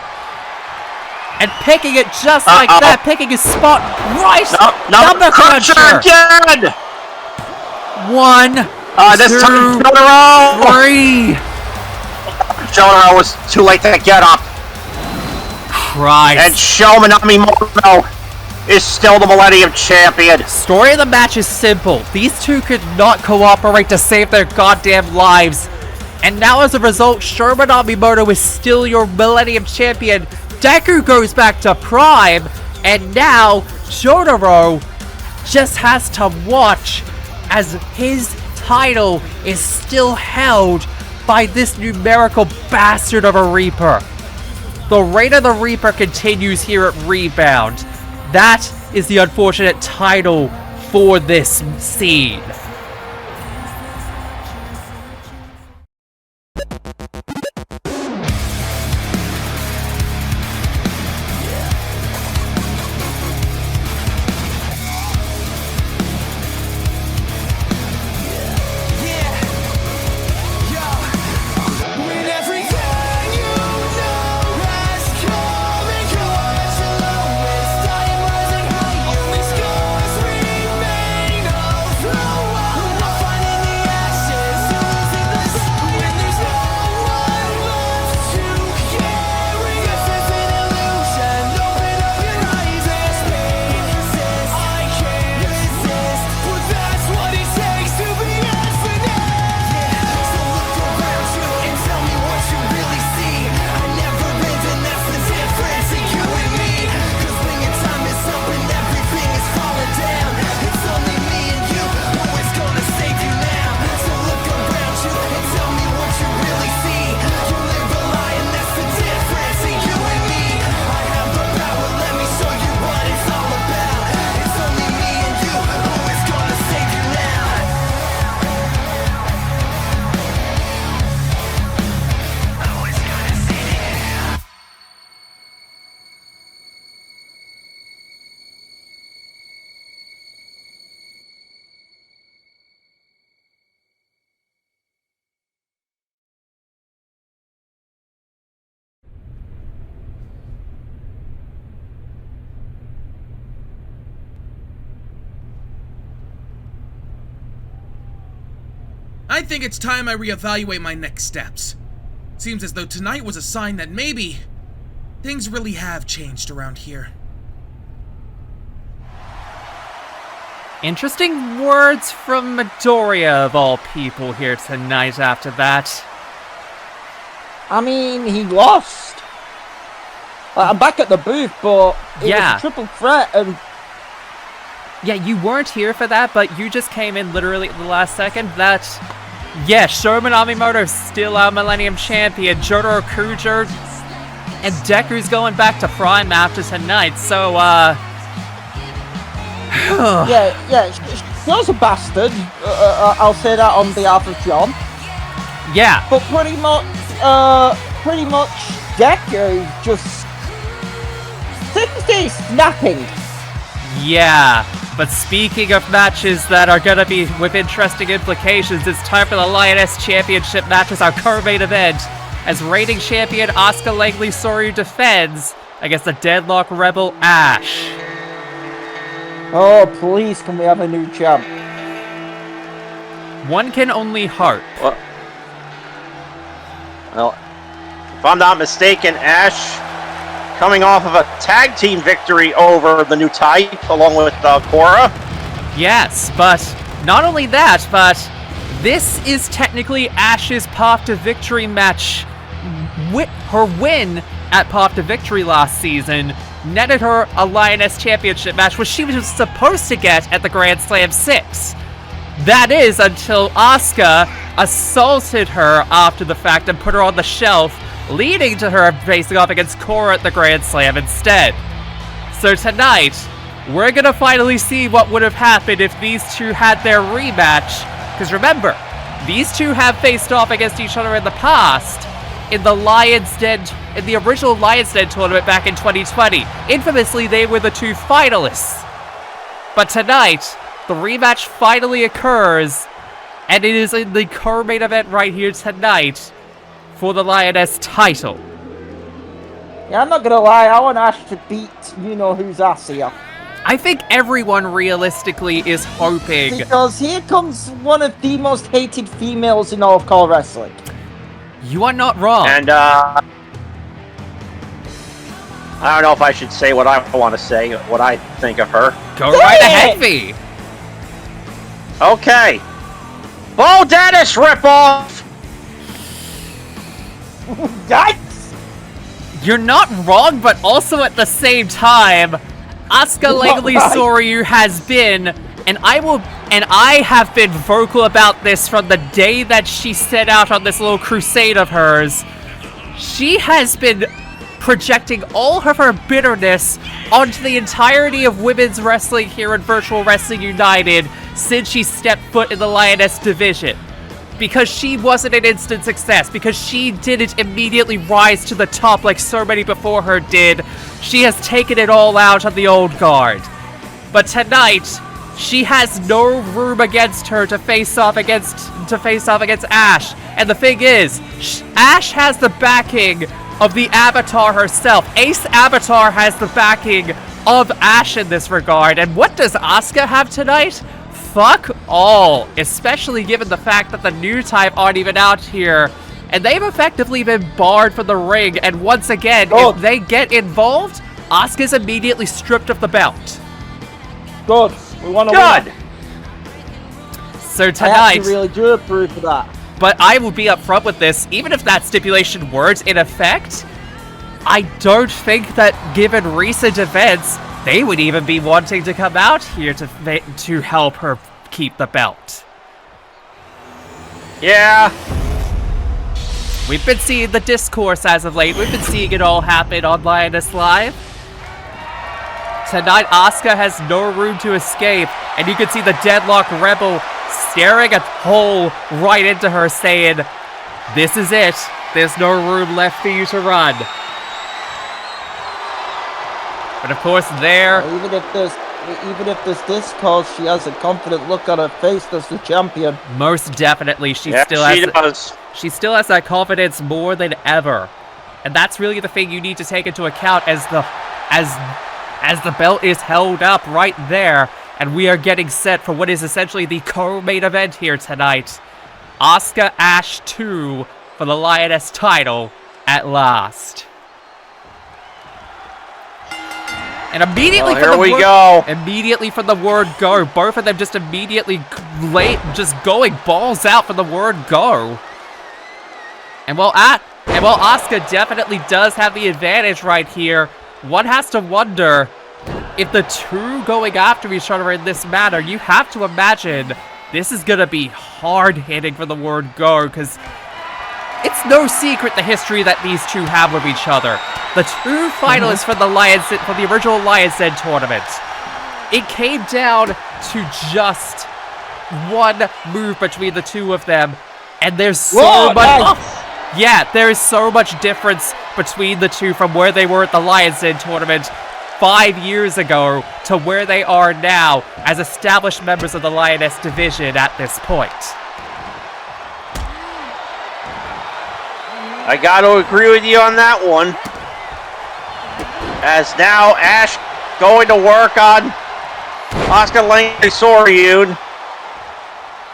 And picking it just like that. Picking his spot right. Number cruncher again. 1, this 2, time Jotaro. 3. Jotaro was too late to get up. Christ. And Sho Minamimoto is still the Millennium Champion. Story of the match is simple. These two could not cooperate to save their goddamn lives. And now as a result, Sho Minamimoto is still your Millennium Champion. Deku goes back to Prime. And now Jotaro just has to watch as his title is still held by this numerical bastard of a Reaper. The reign of the Reaper continues here at Rebound. That is the unfortunate title for this scene. I think it's time I reevaluate my next steps. Seems as though tonight was a sign that maybe things really have changed around here. Interesting words from Midoriya of all people here tonight after that. I mean, he lost. I'm back at the booth, but it was a triple threat, and yeah, you weren't here for that, but you just came in literally at the last second. Sho Minamimoto is still our Millennium Champion. Jotaro Kujo and Deku's going back to Prime after tonight, so, John's a bastard. I'll say that on behalf of John. Yeah. But pretty much, Deku just seems to be snapping. Yeah. But speaking of matches that are gonna be with interesting implications, it's time for the Lioness Championship matches, our co-main event, as reigning champion Asuka Langley Soryu defends against the Deadlock Rebel Ashe. Oh, please, can we have a new champ? One can only hope. Well, if I'm not mistaken, Ashe coming off of a tag team victory over the Newtype along with Cora. Yes, but not only that, but this is technically Ashe's path to victory match. Her win at path to victory last season netted her a Lioness Championship match, which she was supposed to get at the Grand Slam 6. That is until Asuka assaulted her after the fact and put her on the shelf, leading to her facing off against Cora at the Grand Slam instead. So tonight, we're gonna finally see what would have happened if these two had their rematch. Because remember, these two have faced off against each other in the past in the original Lion's Den tournament back in 2020. Infamously, they were the two finalists. But tonight, the rematch finally occurs, and it is in the co-main event right here tonight for the Lioness title. Yeah, I'm not gonna lie, I want Ashe to beat you-know-who's ass here. I think everyone realistically is hoping... Because here comes one of the most hated females in all of Core Wrestling. You are not wrong. And, I don't know if I should say what I want to say, what I think of her. Go right ahead, V. Okay. Bo Dennis ripoff! Yikes! You're not wrong, but also at the same time, Asuka Langley Soryu has been, and I have been vocal about this from the day that she set out on this little crusade of hers. She has been projecting all of her bitterness onto the entirety of women's wrestling here in Virtual Wrestling United since she stepped foot in the Lioness division. Because she wasn't an instant success, because she didn't immediately rise to the top like so many before her did, she has taken it all out on the old guard. But tonight, she has no room against her to face off against Ashe. And the thing is, Ashe has the backing of the Avatar herself. Ace Avatar has the backing of Ashe in this regard. And what does Asuka have tonight? Fuck all, especially given the fact that the Newtype aren't even out here, and they've effectively been barred from the ring, and once again, if they get involved, Asuka's immediately stripped of the belt. Good. We want to Good! win. So I tonight, actually really do approve of that. but I will be upfront with this, even if that stipulation weren't in effect, I don't think that given recent events, they would even be wanting to come out here to help her keep the belt. Yeah. We've been seeing the discourse as of late. We've been seeing it all happen on Lioness Live. Tonight, Asuka has no room to escape, and you can see the Deadlock Rebel staring a hole right into her, saying, "This is it. There's no room left for you to run." But of course, Even if there's discourse, she has a confident look on her face as the champion. most definitely, she Yeah, still she has. does. She still has that confidence more than ever. And that's really the thing you need to take into account as the belt is held up right there, and we are getting set for what is essentially the co-main event here tonight. Asuka Ashe 2 for the Lioness title at last. And immediately immediately from the word go, both of them just immediately just going balls out for the word go. And while Asuka definitely does have the advantage right here, one has to wonder if the two going after each other in this manner, you have to imagine this is gonna be hard hitting for the word go, because it's no secret the history that these two have with each other. The two finalists for the original Lion's Den tournament. It came down to just one move between the two of them, and there's so much. Yeah, there is so much difference between the two from where they were at the Lion's Den tournament 5 years ago to where they are now as established members of the Lioness division at this point. I got to agree with you on that one. As now Ashe going to work on Asuka, Langley, Soryu.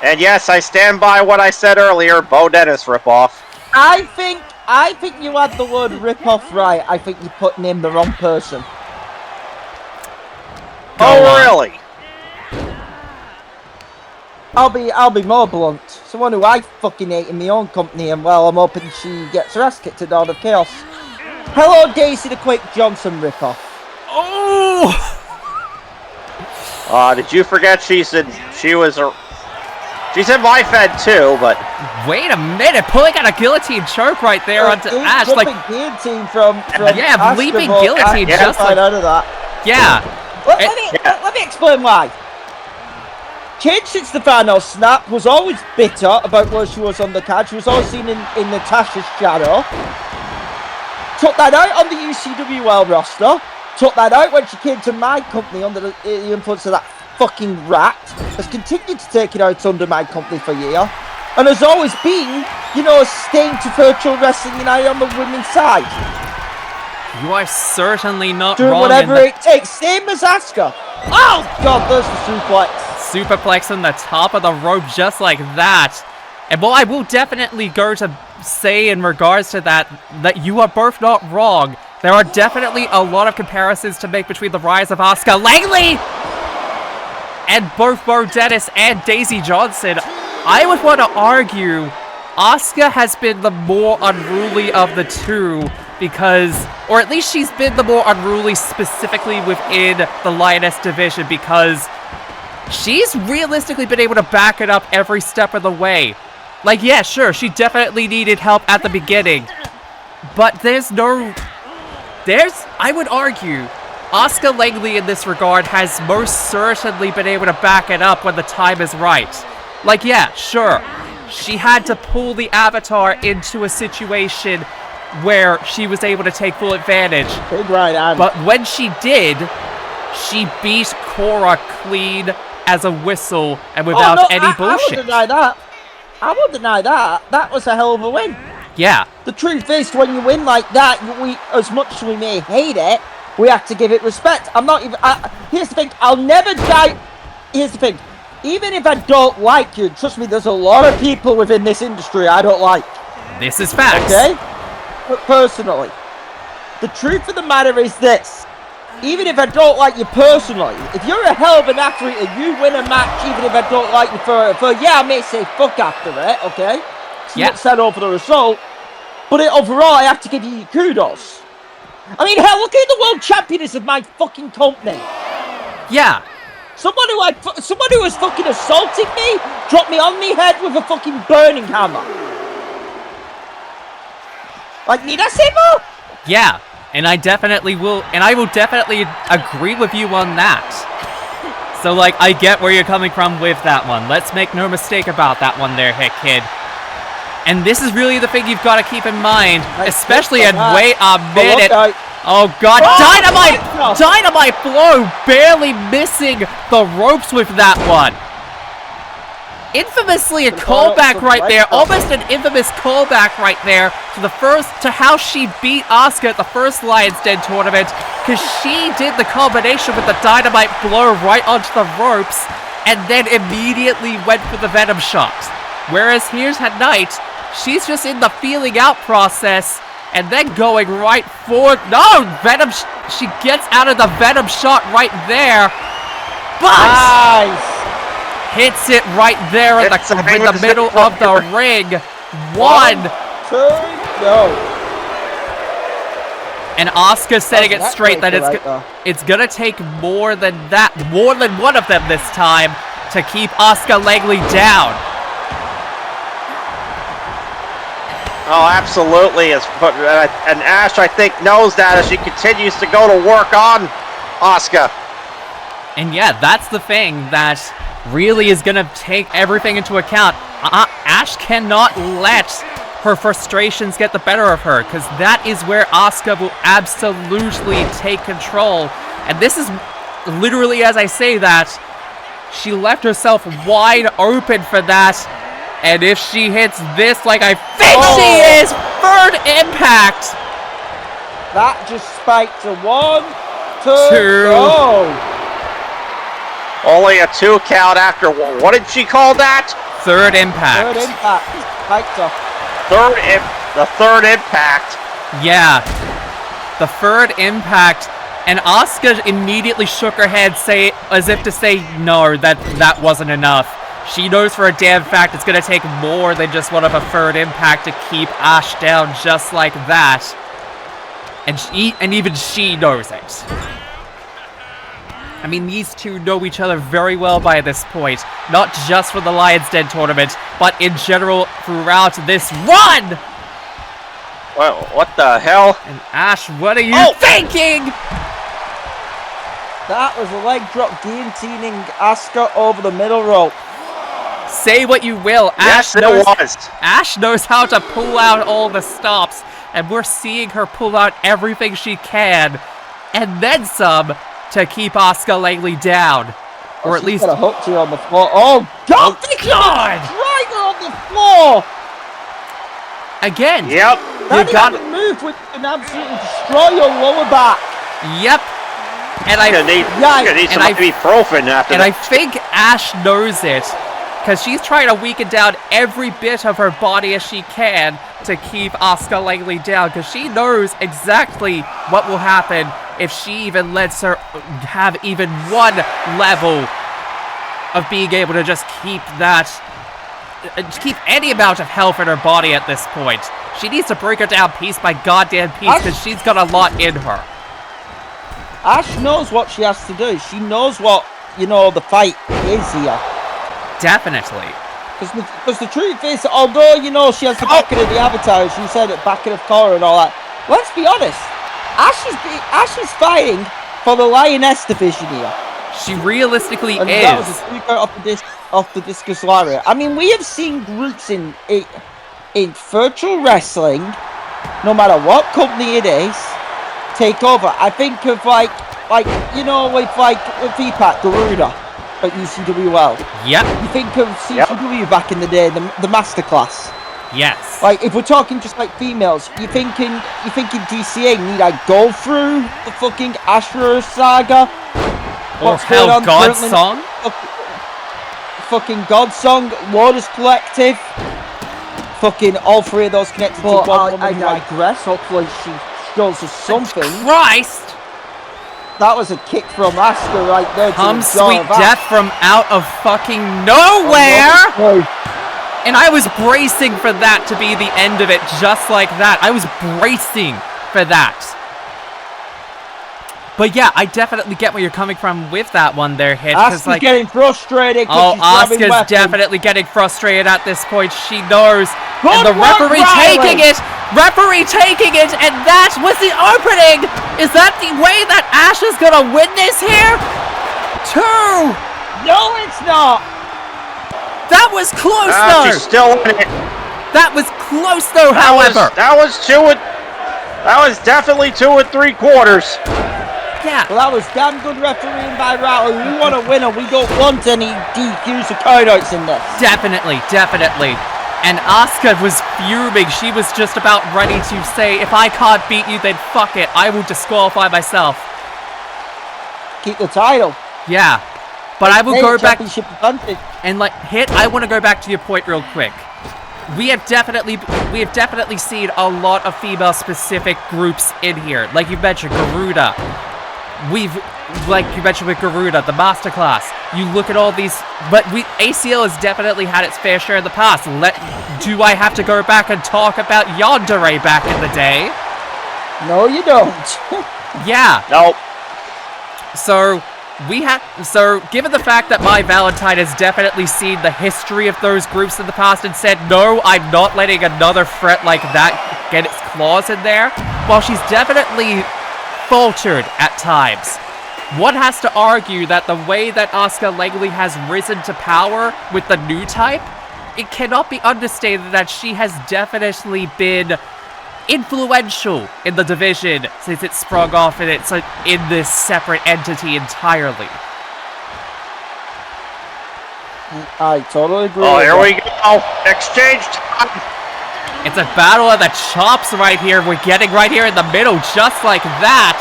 And yes, I stand by what I said earlier, Bo Dennis ripoff. I think you had the word rip-off right. I think you're putting in the wrong person. Really? I'll be more blunt. Someone who I fucking hate in my own company, and well, I'm hoping she gets her ass kicked at Dawn of Chaos. Hello, Daisy the Quake Johnson ripoff. Oh! Did you forget she's in my Fed too, but... Wait a minute, pulling out a guillotine choke right there onto Ashe, like... guillotine from yeah, Asuka, leaping but guillotine, I just like... out of that. Yeah. Let me explain why. Kate since the final snap was always bitter about where she was on the card. She was always seen in Natasha's shadow. Took that out on the UCW World roster. Took that out when she came to my company under the influence of that fucking rat. Has continued to take it out under my company for a year. And has always been, staying to virtual wrestling United on the women's side. You are certainly not doing wrong. Whatever it takes. Same as Asuka. Oh, God, there's the suplex. Superplex on the top of the rope just like that. And well, I will definitely go to say in regards to that you are both not wrong. There are definitely a lot of comparisons to make between the rise of Asuka Langley and both Bo Dennis and Daisy Johnson. I would want to argue Asuka has been the more unruly of the two because, or at least she's been the more unruly specifically within the Lioness division because she's realistically been able to back it up every step of the way. Like, yeah, sure, she definitely needed help at the beginning, but I would argue, Asuka Langley in this regard has most certainly been able to back it up when the time is right. Like, yeah, sure, she had to pull the Avatar into a situation where she was able to take full advantage. Big right on. But when she did, she beat Cora clean as a whistle and without any bullshit. I won't deny that. I won't deny that. That was a hell of a win. Yeah. The truth is, when you win like that, we, as much as we may hate it, we have to give it respect. I'm not even... here's the thing. I'll never die... Here's the thing. Even if I don't like you, trust me, there's a lot of people within this industry I don't like. This is facts. Okay? But personally, the truth of the matter is this. Even if I don't like you personally, if you're a hell of an athlete and you win a match, even if I don't like you for yeah, I may say fuck after it, okay? It's not said over the result, but overall, I have to give you kudos. I mean, hell, look at the world champion is of my fucking company. Yeah. Someone who has fucking assaulted me, dropped me on me head with a fucking burning hammer. Like, need I say more? Yeah. And I definitely will, and I will definitely agree with you on that. So, like, I get where you're coming from with that one. Let's make no mistake about that one there, Hit Kid. And this is really the thing you've got to keep in mind, especially in wait a minute. Oh, God, Dynamite blow, barely missing the ropes with that one. Infamously a callback right there, almost an infamous callback right there to how she beat Asuka at the first Lion's Den tournament, because she did the combination with the Dynamite blow right onto the ropes and then immediately went for the Venom shot. Whereas here's tonight, she's just in the feeling out process and then going right for Venom. She gets out of the Venom shot right there, but nice. Hits it right there in the middle of the ring. 1, 2, go. And Asuka setting it straight that it's gonna take more than one of them this time to keep Asuka Langley down. Oh, absolutely. And Ashe, I think, knows that as she continues to go to work on Asuka. And yeah, that's the thing that really is going to take everything into account. Ashe cannot let her frustrations get the better of her, because that is where Asuka will absolutely take control And this is literally, as I say that, she left herself wide open for that. And if she hits this like I think she is, third impact. That just spiked to 1, 2. Go. Only a 2 count after what did she call that? Third impact. Third impact. Spiked her. The third impact. Yeah. The third impact. And Asuka immediately shook her head, as if to say, no, that wasn't enough. She knows for a damn fact it's going to take more than just one of a third impact to keep Ashe down just like that. And even she knows it. I mean, these two know each other very well by this point. Not just for the Lion's Den tournament, but in general throughout this run! Well, what the hell? And Ashe, what are you thinking? That was a leg drop guillotining Asuka over the middle rope. Say what you will, Yes, Ashe knows how to pull out all the stops, and we're seeing her pull out everything she can, and then some, to keep Asuka Langley down. Or at least... got a hook to her on the floor. Oh, God! God! Right on the floor! Again. Yep. That move with an absolutely destroy your lower back. Yep. And I need some ibuprofen after and that. I think Ashe knows it, because she's trying to weaken down every bit of her body as she can to keep Asuka Langley down, because she knows exactly what will happen if she even lets her have even one level of being able to just keep any amount of health in her body at this point. She needs to break her down piece by goddamn piece, because she's got a lot in her. Ashe knows what she has to do. She knows what, the fight is here. Definitely. Because the truth is, although, she has the backing of the avatar, she said at backing of Cora and all that, let's be honest, Ashe is fighting for the Lioness division here. She realistically and is. That was a 3 count off the discus lariat. I mean, we have seen groups in virtual wrestling, no matter what company it is, take over. I think of with VPAC, Garuda at UCWL. Yep. You think of CCW back in the day, the Masterclass. Yes. Like, if we're talking just like females, you thinking DCA need I go through the fucking Ashura saga? Or hell, God's Song? Fucking God's Song, Lotus Collective. Fucking all 3 of those connected to one woman. I digress. Hopefully she shows us something. Christ! That was a kick from Asuka right there. Come sweet death from out of fucking nowhere! And I was bracing for that to be the end of it, just like that. I was bracing for that. But yeah, I definitely get where you're coming from with that one there, Hitch. Asuka's getting frustrated. Asuka's definitely getting frustrated at this point. She knows. And the referee taking it! Referee taking it! And that was the opening! Is that the way that Ashe is gonna win this here? 2! No, it's not! That was close though! She's still in it. That was close though, however! That was definitely 2 3/4. Yeah. Well, that was damn good refereeing by Rattle. We want a winner. We don't want any DQs or countouts in this. Definitely. And Asuka was fuming. She was just about ready to say, if I can't beat you, then fuck it. I will disqualify myself. Keep the title. Yeah. But I will go back. And Hit, I want to go back to your point real quick. We have definitely seen a lot of female-specific groups in here. Like you mentioned, Garuda. Like you mentioned with Garuda, the Masterclass. You look at all these, but ACL has definitely had its fair share in the past. Do I have to go back and talk about Yandere back in the day? No, you don't. Yeah. Nope. So given the fact that my Valentine has definitely seen the history of those groups in the past and said, no, I'm not letting another threat like that get its claws in there, while she's definitely faltered at times, one has to argue that the way that Asuka Langley has risen to power with the Newtype, it cannot be understated that she has definitely been influential in the division since it sprung off and it's in this separate entity entirely. I totally agree. Oh, with here that. we go. Exchange time. It's a battle of the chops right here. We're getting right here in the middle, just like that.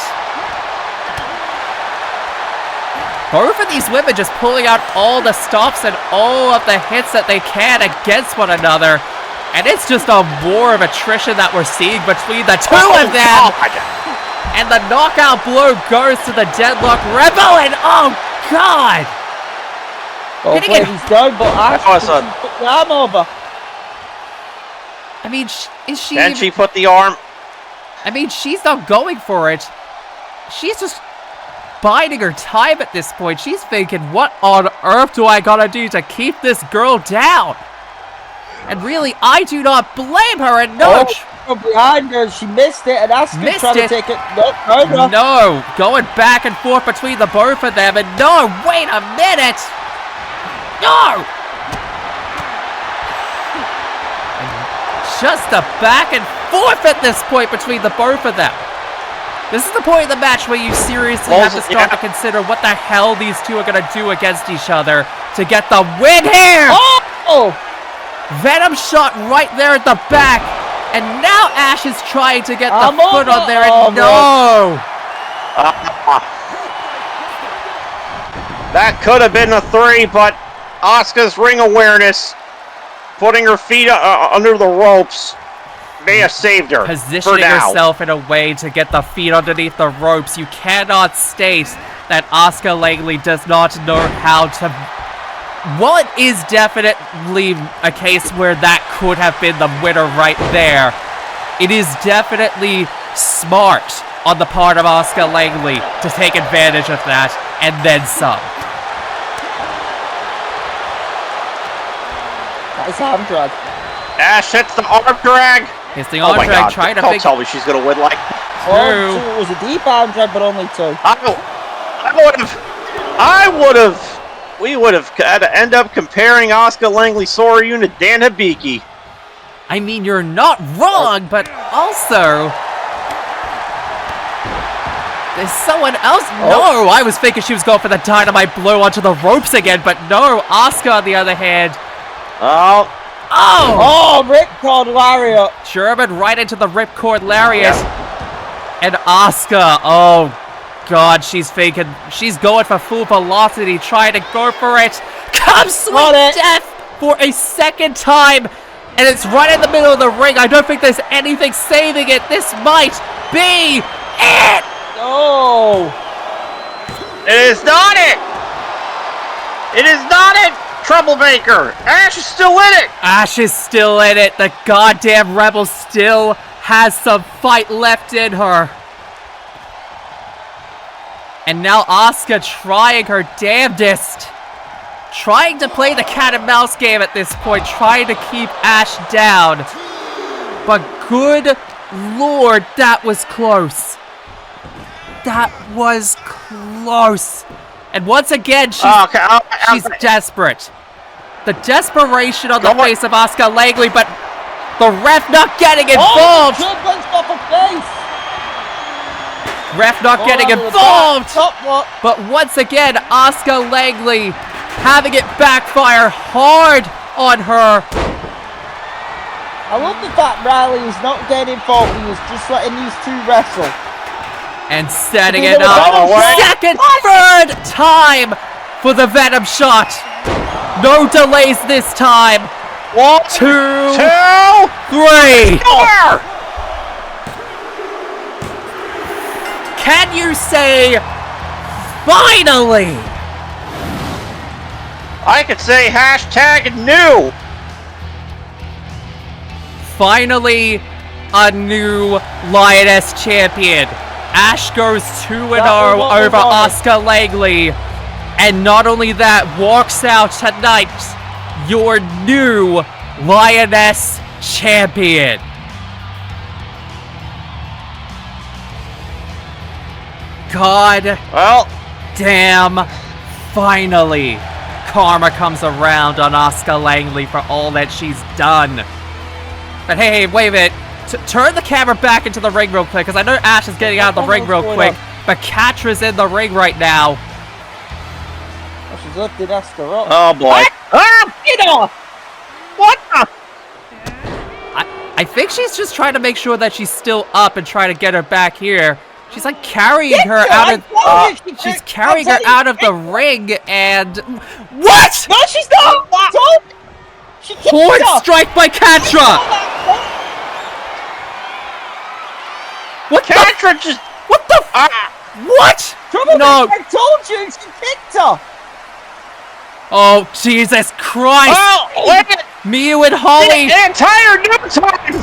Both of these women just pulling out all the stops and all of the hits that they can against one another. And it's just a war of attrition that we're seeing between the two of them. God. And the knockout blow goes to the Deadlock Rebel, and oh god! Hopefully Getting it- he's down, but Ashe Awesome. put the arm over. I mean, is she Then even- she put the arm. I mean, she's not going for it. She's just biding her time at this point. She's thinking, what on earth do I gotta do to keep this girl down? And really, I do not blame her, and no, From behind her, she missed it, and Asuka Missed trying it. to take it. No. no, going back and forth between the both of them, and no, wait a minute! No! Just a back and forth at this point between the both of them. This is the point of the match where you seriously have to start to consider what the hell these two are gonna do against each other to get the win here! Oh! Venom shot right there at the back, and now Ashe is trying to get the I'm foot over. on there, Oh, and no! That could have been a 3, but Asuka's ring awareness, putting her feet under the ropes, may have saved her. for Positioning now. herself in a way to get the feet underneath the ropes. You cannot state that Asuka Langley does not know how to... Well, it is definitely a case where that could have been the winner right there. It is definitely smart on the part of Asuka Langley to take advantage of that, and then some. Nice arm drag. Ashe hits the arm drag. It's the Oh arm my drag God. trying to Don't figure... tell me she's going to win like... True. It was a deep arm drag, but only 2. We would have had to end up comparing Asuka Langley Soryu to Dan Hibiki. I mean, you're not wrong, but also... There's someone else? No, I was thinking she was going for the dynamite blow onto the ropes again, but no, Asuka on the other hand. Oh, Oh! Oh, ripcord lariat. German right into the ripcord lariat. And Asuka, oh god, she's faking. She's going for full velocity, trying to go for it. Come sweet Got it. death for a second time. And it's right in the middle of the ring. I don't think there's anything saving it. This might be it. No. it is not it! It is not it! Troublemaker! Ashe is still in it! Ashe is still in it. The goddamn Rebel still has some fight left in her. And now Asuka trying her damnedest. Trying to play the cat and mouse game at this point. Trying to keep Ashe down. But good lord, that was close. That was close. And once again, she's She's desperate. The desperation on the Go on. face of Asuka Langley, but the ref not getting Oh, involved. Triplets off her face. Ref not getting Oh, the involved. back, top what? But once again, Asuka Langley having it backfire hard on her. I love the fact Riley is not getting involved. He is just letting these two wrestle. And setting Okay, it the up. Venom shot. Second, third time for the Venom shot. No delays this time. 1, 2, 2, 3. 4! Can you say, finally? I could say hashtag new! Finally, a new Lioness Champion. Ashe goes 2-0 That was what we over wanted. Asuka Langley. And not only that, walks out tonight your new Lioness Champion. God Well, damn, finally, karma comes around on Asuka Langley for all that she's done. But hey, wait a minute. turn the camera back into the ring real quick, because I know Ashe is getting out of the ring real quick, but Catra's in the ring right now. Oh, she's lifted Asuka up. Oh boy. What the? I think she's just trying to make sure that she's still up and try to get her back here. She's like carrying her out of. She's carrying her out of the ring, and what? No, she's not. Don't. She kicked Hard her. strike by Catra. What? Catra just. What the? What? No. I told you, she kicked her. Oh Jesus Christ! Oh, wait! Miyu and Holly. The entire Newtype!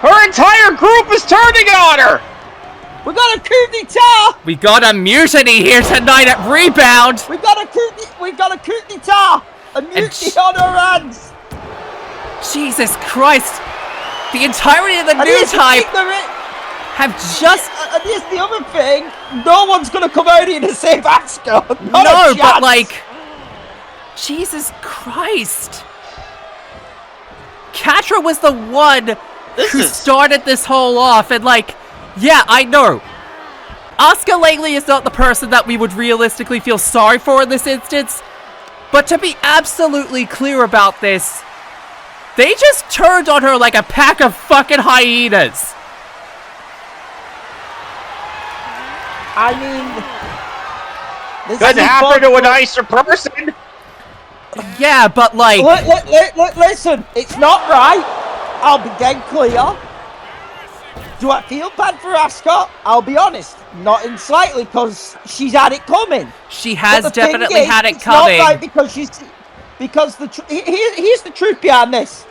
Her entire group is turning on her! We got a coup d'etat! We got a mutiny here tonight at Rebound! We got a coup d'etat! A mutiny on our hands! Jesus Christ! The entirety of the And here's the Newtype thing, have just... and here's the other thing, no one's gonna come out here to save Asuka! No, but like... Jesus Christ! Catra was the one who started this whole off, and like... Yeah, I know. Asuka Langley is not the person that we would realistically feel sorry for in this instance. But to be absolutely clear about this, they just turned on her like a pack of fucking hyenas. I mean... Couldn't happen to a nicer person. Yeah, but like... Listen, it's not right. I'll be dead clear. Do I feel bad for Asuka? I'll be honest, not in slightly, because she's had it coming. She has But the definitely thing is, had it it's coming. Not right because here's the truth behind this.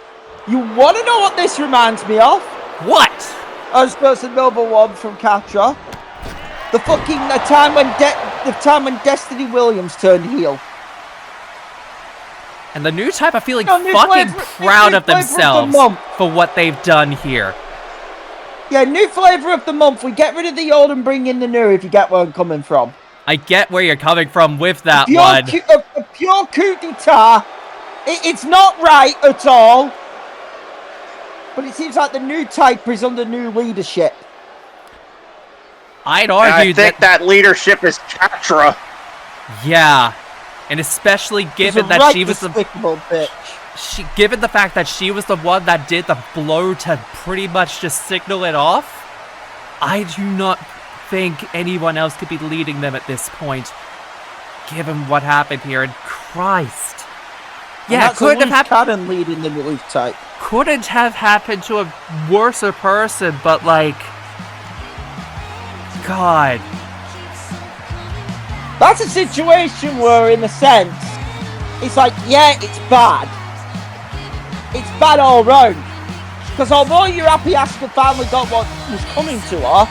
You want to know what this reminds me of? What? As person number one from Catra, the time when Destiny Williams turned heel. And the Newtype are feeling No, new fucking flavor- proud new of flavor of the themselves month. for what they've done here. Yeah, new flavour of the month. We get rid of the old and bring in the new, if you get where I'm coming from. I get where you're coming from with that Pure one. a pure coup d'etat. It's not right at all. But it seems like the new type is under new leadership. I'd I argue think that leadership is Catra. Yeah. And especially given She's a that right she was the... despicable bitch. Given the fact that she was the one that did the blow to pretty much just signal it off, I do not think anyone else could be leading them at this point, given what happened here. And Christ, yeah, couldn't have happened. Cannon leading the relief type. Couldn't have happened to a worser person, but like, God, That's a situation where, in a sense, it's like, yeah, it's bad. It's bad all round. Because although you're happy Asuka finally got what was coming to her,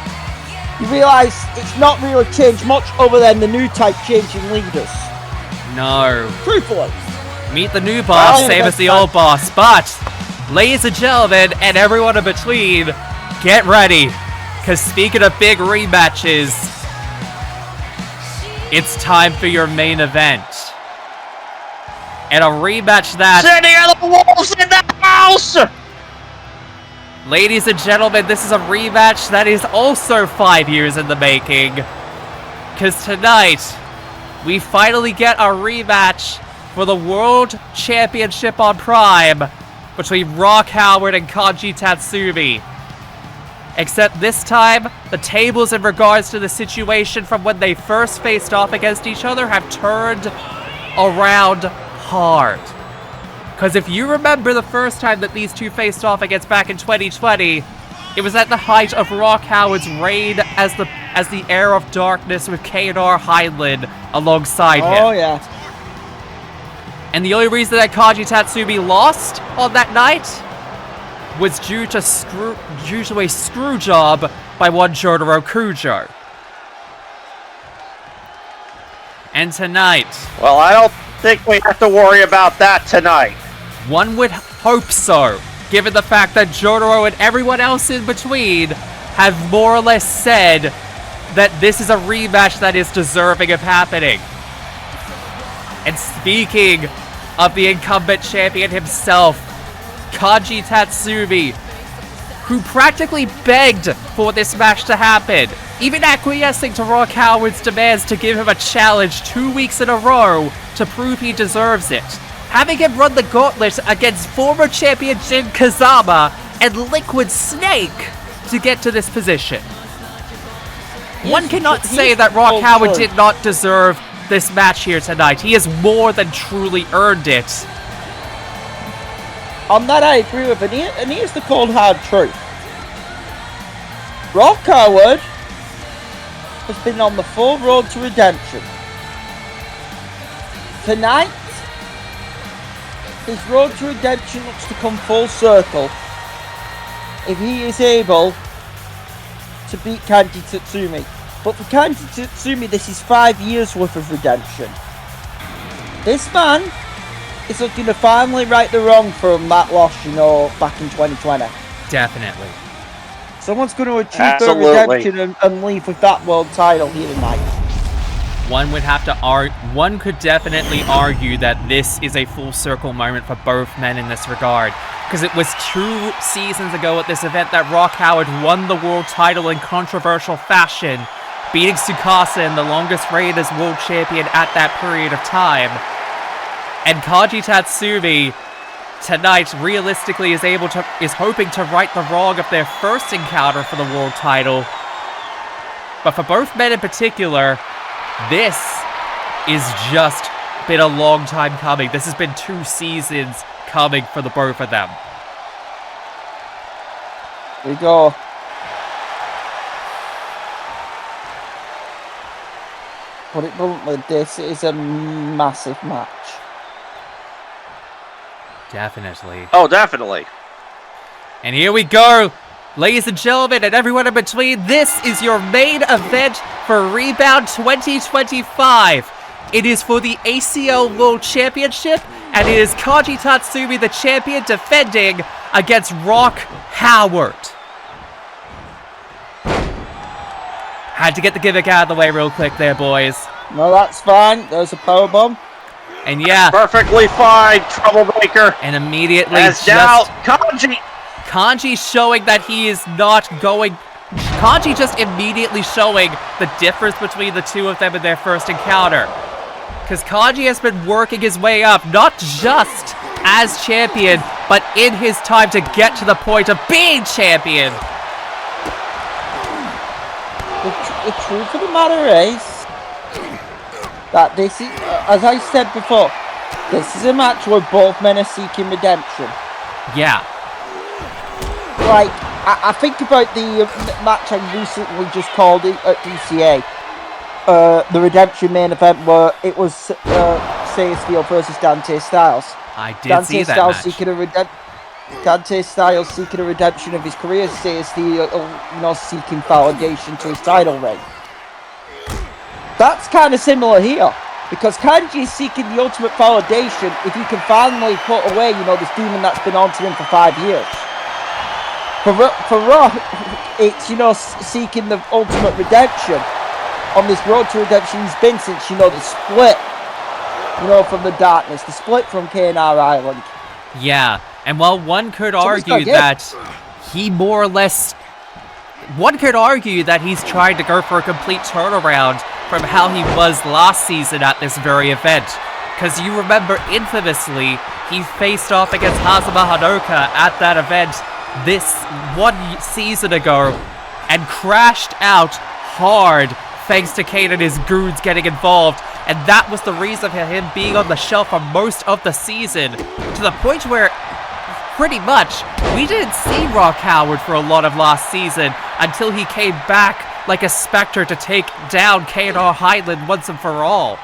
you realise it's not really changed much other than the new type changing leaders. no. Truthfully. Meet the new boss, Well, same as the old boss. But, ladies and gentlemen, and everyone in between, get ready. Because speaking of big rematches, it's time for your main event. And a rematch that... City of the Wolves in the house! Ladies and gentlemen, this is a rematch that is also 5 years in the making. Because tonight, we finally get a rematch for the World Championship on Prime between Rock Howard and Kanji Tatsumi. Except this time, the tables in regards to the situation from when they first faced off against each other have turned around hard. Because if you remember the first time that these two faced off against back in 2020, it was at the height of Rock Howard's reign as the heir of darkness with K&R Heinlein alongside him. Oh, yeah. And the only reason that Kanji Tatsumi lost on that night was due to a screw job by one Jotaro Kujo. And tonight, Well, I don't think we have to worry about that tonight. one would hope so, given the fact that Jotaro and everyone else in between have more or less said that this is a rematch that is deserving of happening. And speaking of the incumbent champion himself, Kanji Tatsumi, who practically begged for this match to happen, even acquiescing to Rock Howard's demands to give him a challenge 2 weeks in a row to prove he deserves it. Having him run the gauntlet against former champion Jin Kazama and Liquid Snake to get to this position. One cannot say that Rock Howard did not deserve this match here tonight. He has more than truly earned it. On that I agree with, and here's the cold hard truth. Rock Howard has been on the full road to redemption. Tonight, his road to redemption looks to come full circle if he is able to beat Kanji Tatsumi. But for Kanji Tatsumi, this is 5 years worth of redemption. This man is looking to finally right the wrong from that loss, back in 2020. Definitely. Someone's going to achieve their redemption and leave with that world title here tonight. One could definitely argue that this is a full circle moment for both men in this regard, because it was 2 seasons ago at this event that Rock Howard won the world title in controversial fashion, beating Tsukasa in the longest reign as world champion at that period of time. And Kanji Tatsumi tonight realistically is hoping to right the wrong of their first encounter for the world title. But for both men in particular, this is just been a long time coming. This has been 2 seasons coming for the both of them. Here we go. Put it bluntly, this is a massive match. Definitely. Oh, definitely. And here we go, ladies and gentlemen, and everyone in between. This is your main event for Rebound 2025. It is for the ACL World Championship, and it is Kanji Tatsumi, the champion, defending against Rock Howard. Had to get the gimmick out of the way real quick there, boys. No, that's fine. There's a powerbomb. And yeah. Perfectly fine, troublemaker. And immediately as now, Kanji showing that he is not going... Kanji just immediately showing the difference between the two of them in their first encounter. Because Kanji has been working his way up, not just as champion, but in his time to get to the point of being champion. The truth of the matter is that this is, as I said before, this is a match where both men are seeking redemption. Yeah. Like, I think about the match I recently just called it at DCA. The redemption main event where it was Seiya Steel versus Dante Styles. I did see that Styles match. Dante Styles seeking a redemption of his career, Seiya Steel, seeking validation to his title reign. That's kind of similar here, because Kanji is seeking the ultimate validation if he can finally put away, this demon that's been on to him for 5 years. For Rock, it's, seeking the ultimate redemption. On this road to redemption, he's been since, the split, from the darkness, the split from KNR Island. Yeah, and while one could argue that he more or less... One could argue that he's trying to go for a complete turnaround from how he was last season at this very event. Because you remember, infamously, he faced off against Hazama Hanoka at that event this 1 season ago and crashed out hard thanks to Kane and his goons getting involved. And that was the reason for him being on the shelf for most of the season, to the point where pretty much we didn't see Rock Howard for a lot of last season until he came back like a specter to take down KNR Highland once and for all.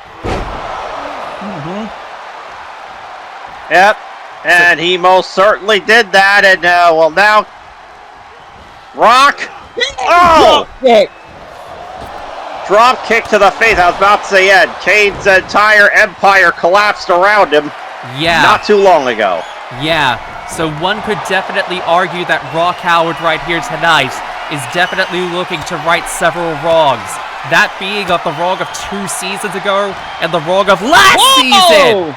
Yep, and he most certainly did that, and now Rock. Oh! Drop kick to the face. I was about to say, yeah, Kane's entire empire collapsed around him. Yeah. Not too long ago. Yeah. So one could definitely argue that Rock Howard right here tonight is definitely looking to right several wrongs. That being of the wrong of 2 seasons ago and the wrong of last season.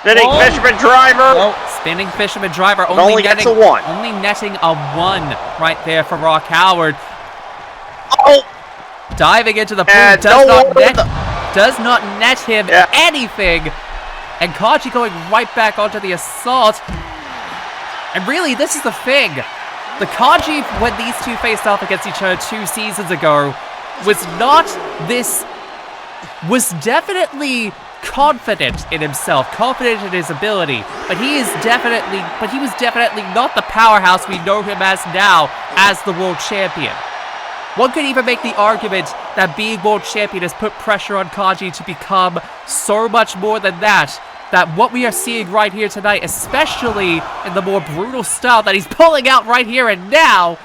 Spinning One. fisherman driver. No. Spinning fisherman driver Only gets a 1. Only netting a 1 right there for Rock Howard. Oh, Diving into the pool and does no not one net, with does not net him Yeah. anything. And Kanji going right back onto the assault. And really, this is the thing. The Kanji, when these two faced off against each other 2 seasons ago, was definitely confident in himself, confident in his ability, but he was definitely not the powerhouse we know him as now as the world champion. One could even make the argument that being world champion has put pressure on Kanji to become so much more than that what we are seeing right here tonight, especially in the more brutal style that he's pulling out right here and now,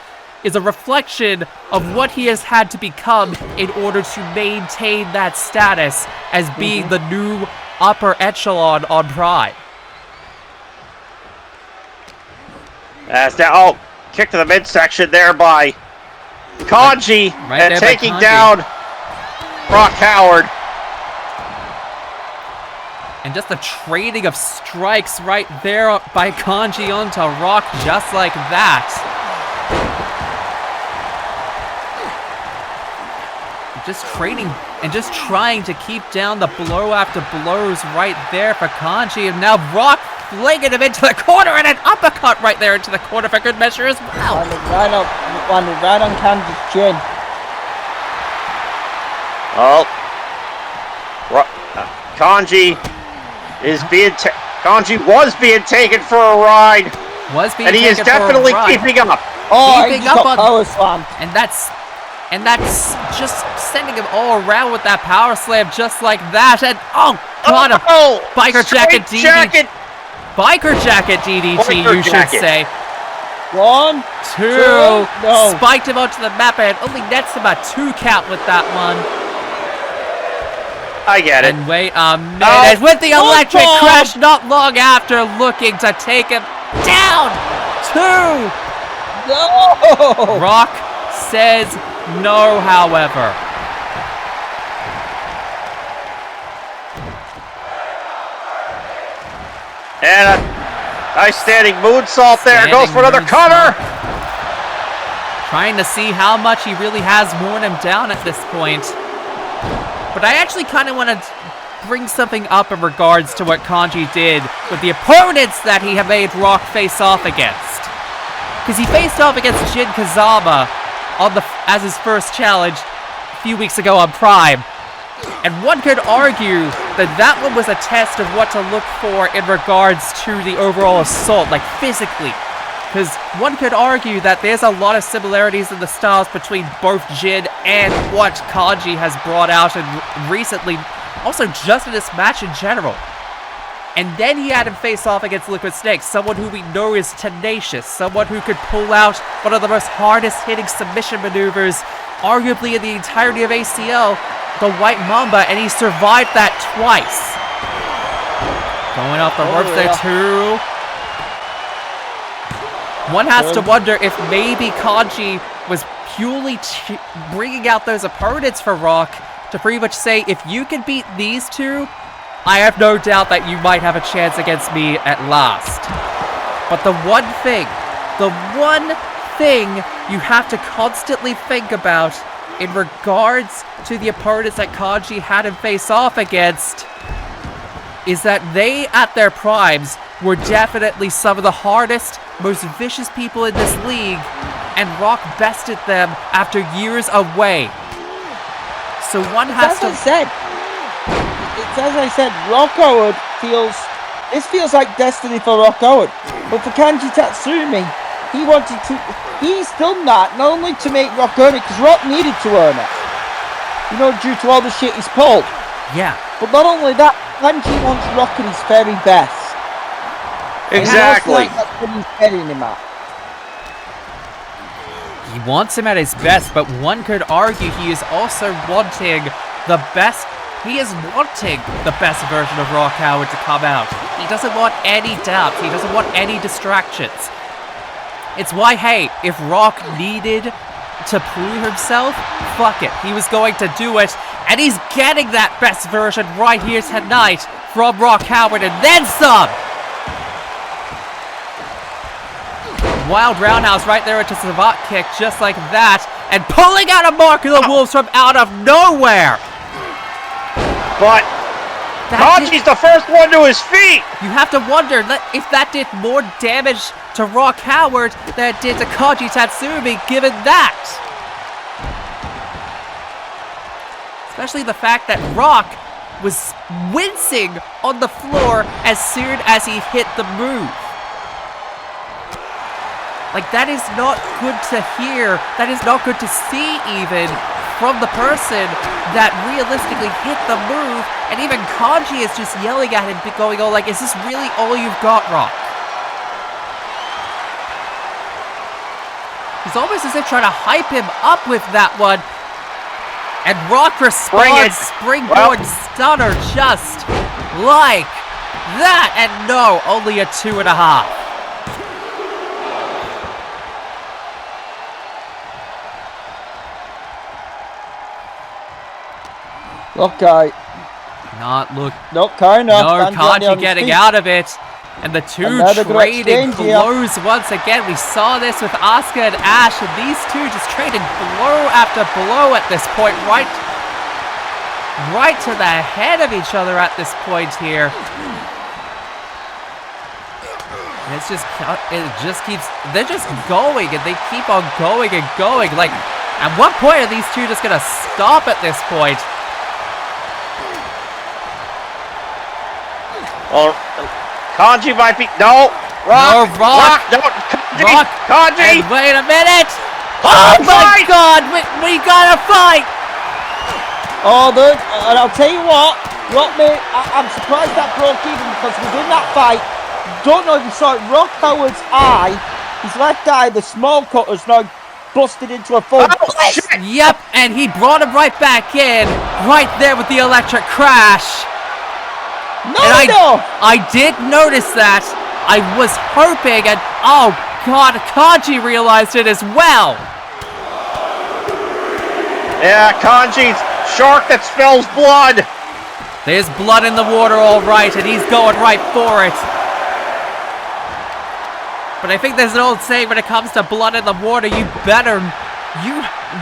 is a reflection of what he has had to become in order to maintain that status as being the new upper echelon on Pride. As now, oh, kick to the midsection there by Kanji, Right and there by taking Kanji. down Rock Howard. And just the trading of strikes right there by Kanji onto Rock, just like that. Just trading and just trying to keep down the blow after blows right there for Kanji. And now Rock flinging him into the corner and an uppercut right there into the corner for good measure as well. Landed right on Kanji's chin. Oh, Kanji was being taken for a ride, and he is definitely keeping up. Oh, Keeping he up got on- power slammed. And that's just sending him all around with that power slam just like that. And oh god, a biker jacket DDT. Biker jacket DDT, Biker you should jacket. say. 1, 2. No. Spiked him onto the map and only nets him a 2 count with that one. I get it. And wait a minute, with the electric bomb. crash not long after, looking to take him down. 2. No! Rock says no, however. And a nice standing moonsault there. Goes for another Standing cover. Trying to see how much he really has worn him down at this point. But I actually kind of want to bring something up in regards to what Kanji did with the opponents that he had made Rock face off against. Because he faced off against Jin Kazama as his first challenge a few weeks ago on Prime. And one could argue that that one was a test of what to look for in regards to the overall assault, like physically. Because one could argue that there's a lot of similarities in the styles between both Jin and what Kanji has brought out and recently, also just in this match in general. And then he had him face off against Liquid Snake, someone who we know is tenacious, someone who could pull out one of the most hardest hitting submission maneuvers, arguably in the entirety of ACL, the White Mamba, and he survived that twice. Going off the ropes there too. One has to wonder if maybe Kanji was purely bringing out those opponents for Rock to pretty much say, if you can beat these two, I have no doubt that you might have a chance against me at last. But the one thing you have to constantly think about in regards to the opponents that Kanji had him face off against is that they, at their primes, were definitely some of the hardest, most vicious people in this league, and Rock bested them after years away. So one has to... It's as I said, Rock Howard this feels like destiny for Rock Howard. But for Kanji Tatsumi, he's done that, not only to make Rock earn it, because Rock needed to earn it. You know, due to all the shit he's pulled. Yeah. But not only that, Kanji wants Rock at his very best. Exactly. And that's what he's getting him at. He wants him at his best, but one could argue he is also wanting the best. He is wanting the best version of Rock Howard to come out. He doesn't want any doubts. He doesn't want any distractions. It's why, hey, if Rock needed to prove himself, fuck it. He was going to do it, and he's getting that best version right here tonight, from Rock Howard and then some. Wild roundhouse right there into savate kick, just like that. And pulling out a Mark of the Wolves from out of nowhere. But Kanji's the first one to his feet. You have to wonder if that did more damage to Rock Howard than it did to Kanji Tatsumi, given that. Especially the fact that Rock was wincing on the floor as soon as he hit the move. Like, that is not good to hear. That is not good to see, even from the person that realistically hit the move. And even Kanji is just yelling at him, going, oh, like, is this really all you've got, Rock? It's almost as if trying to hype him up with that one. And Rock responds, springboard stunner, just like that. And no, only a 2.5. Okay. Not look. No, kind of. No, Kanji getting out of it. And the two trading blows once again. We saw this with Asuka and Ashe, and these two just trading blow after blow at this point, right to the head of each other at this point here. And they're just going, and they keep on going and going. Like, at what point are these two just gonna stop at this point? Or Kanji might be Rock. Kanji. And wait a minute! Oh my God! We gotta fight! Oh, and I'll tell you what, I'm surprised that broke even because within that fight, don't know if you saw it, Rock Howard's eye, his left eye, the small cut has now busted into a full. Yep, and he brought him right back in, right there with the electric crash. I did notice that. I was hoping, and oh God, Kanji realized it as well. Yeah, Kanji's shark that spills blood. There's blood in the water, all right, and he's going right for it. But I think there's an old saying when it comes to blood in the water,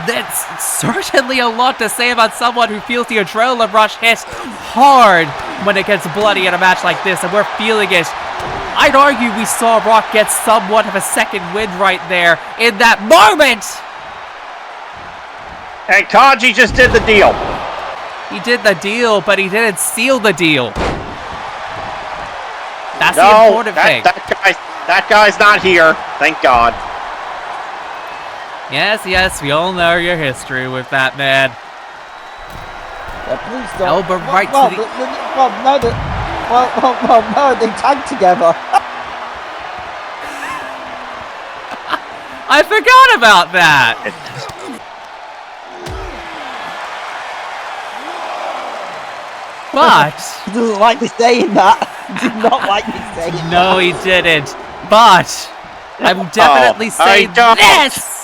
that's certainly a lot to say about someone who feels the adrenaline rush hit hard when it gets bloody in a match like this, and we're feeling it. I'd argue we saw Rock get somewhat of a second win right there in that moment. And Kanji just did the deal. He did the deal, but he didn't seal the deal. That's the important thing. That guy's not here. Thank God. Yes, we all know your history with that man. Yeah, please don't. Elbow right to the... No, they tagged together. I forgot about that. But... He doesn't like me saying that. He did not like me saying that. No, he didn't. But... I will definitely say this!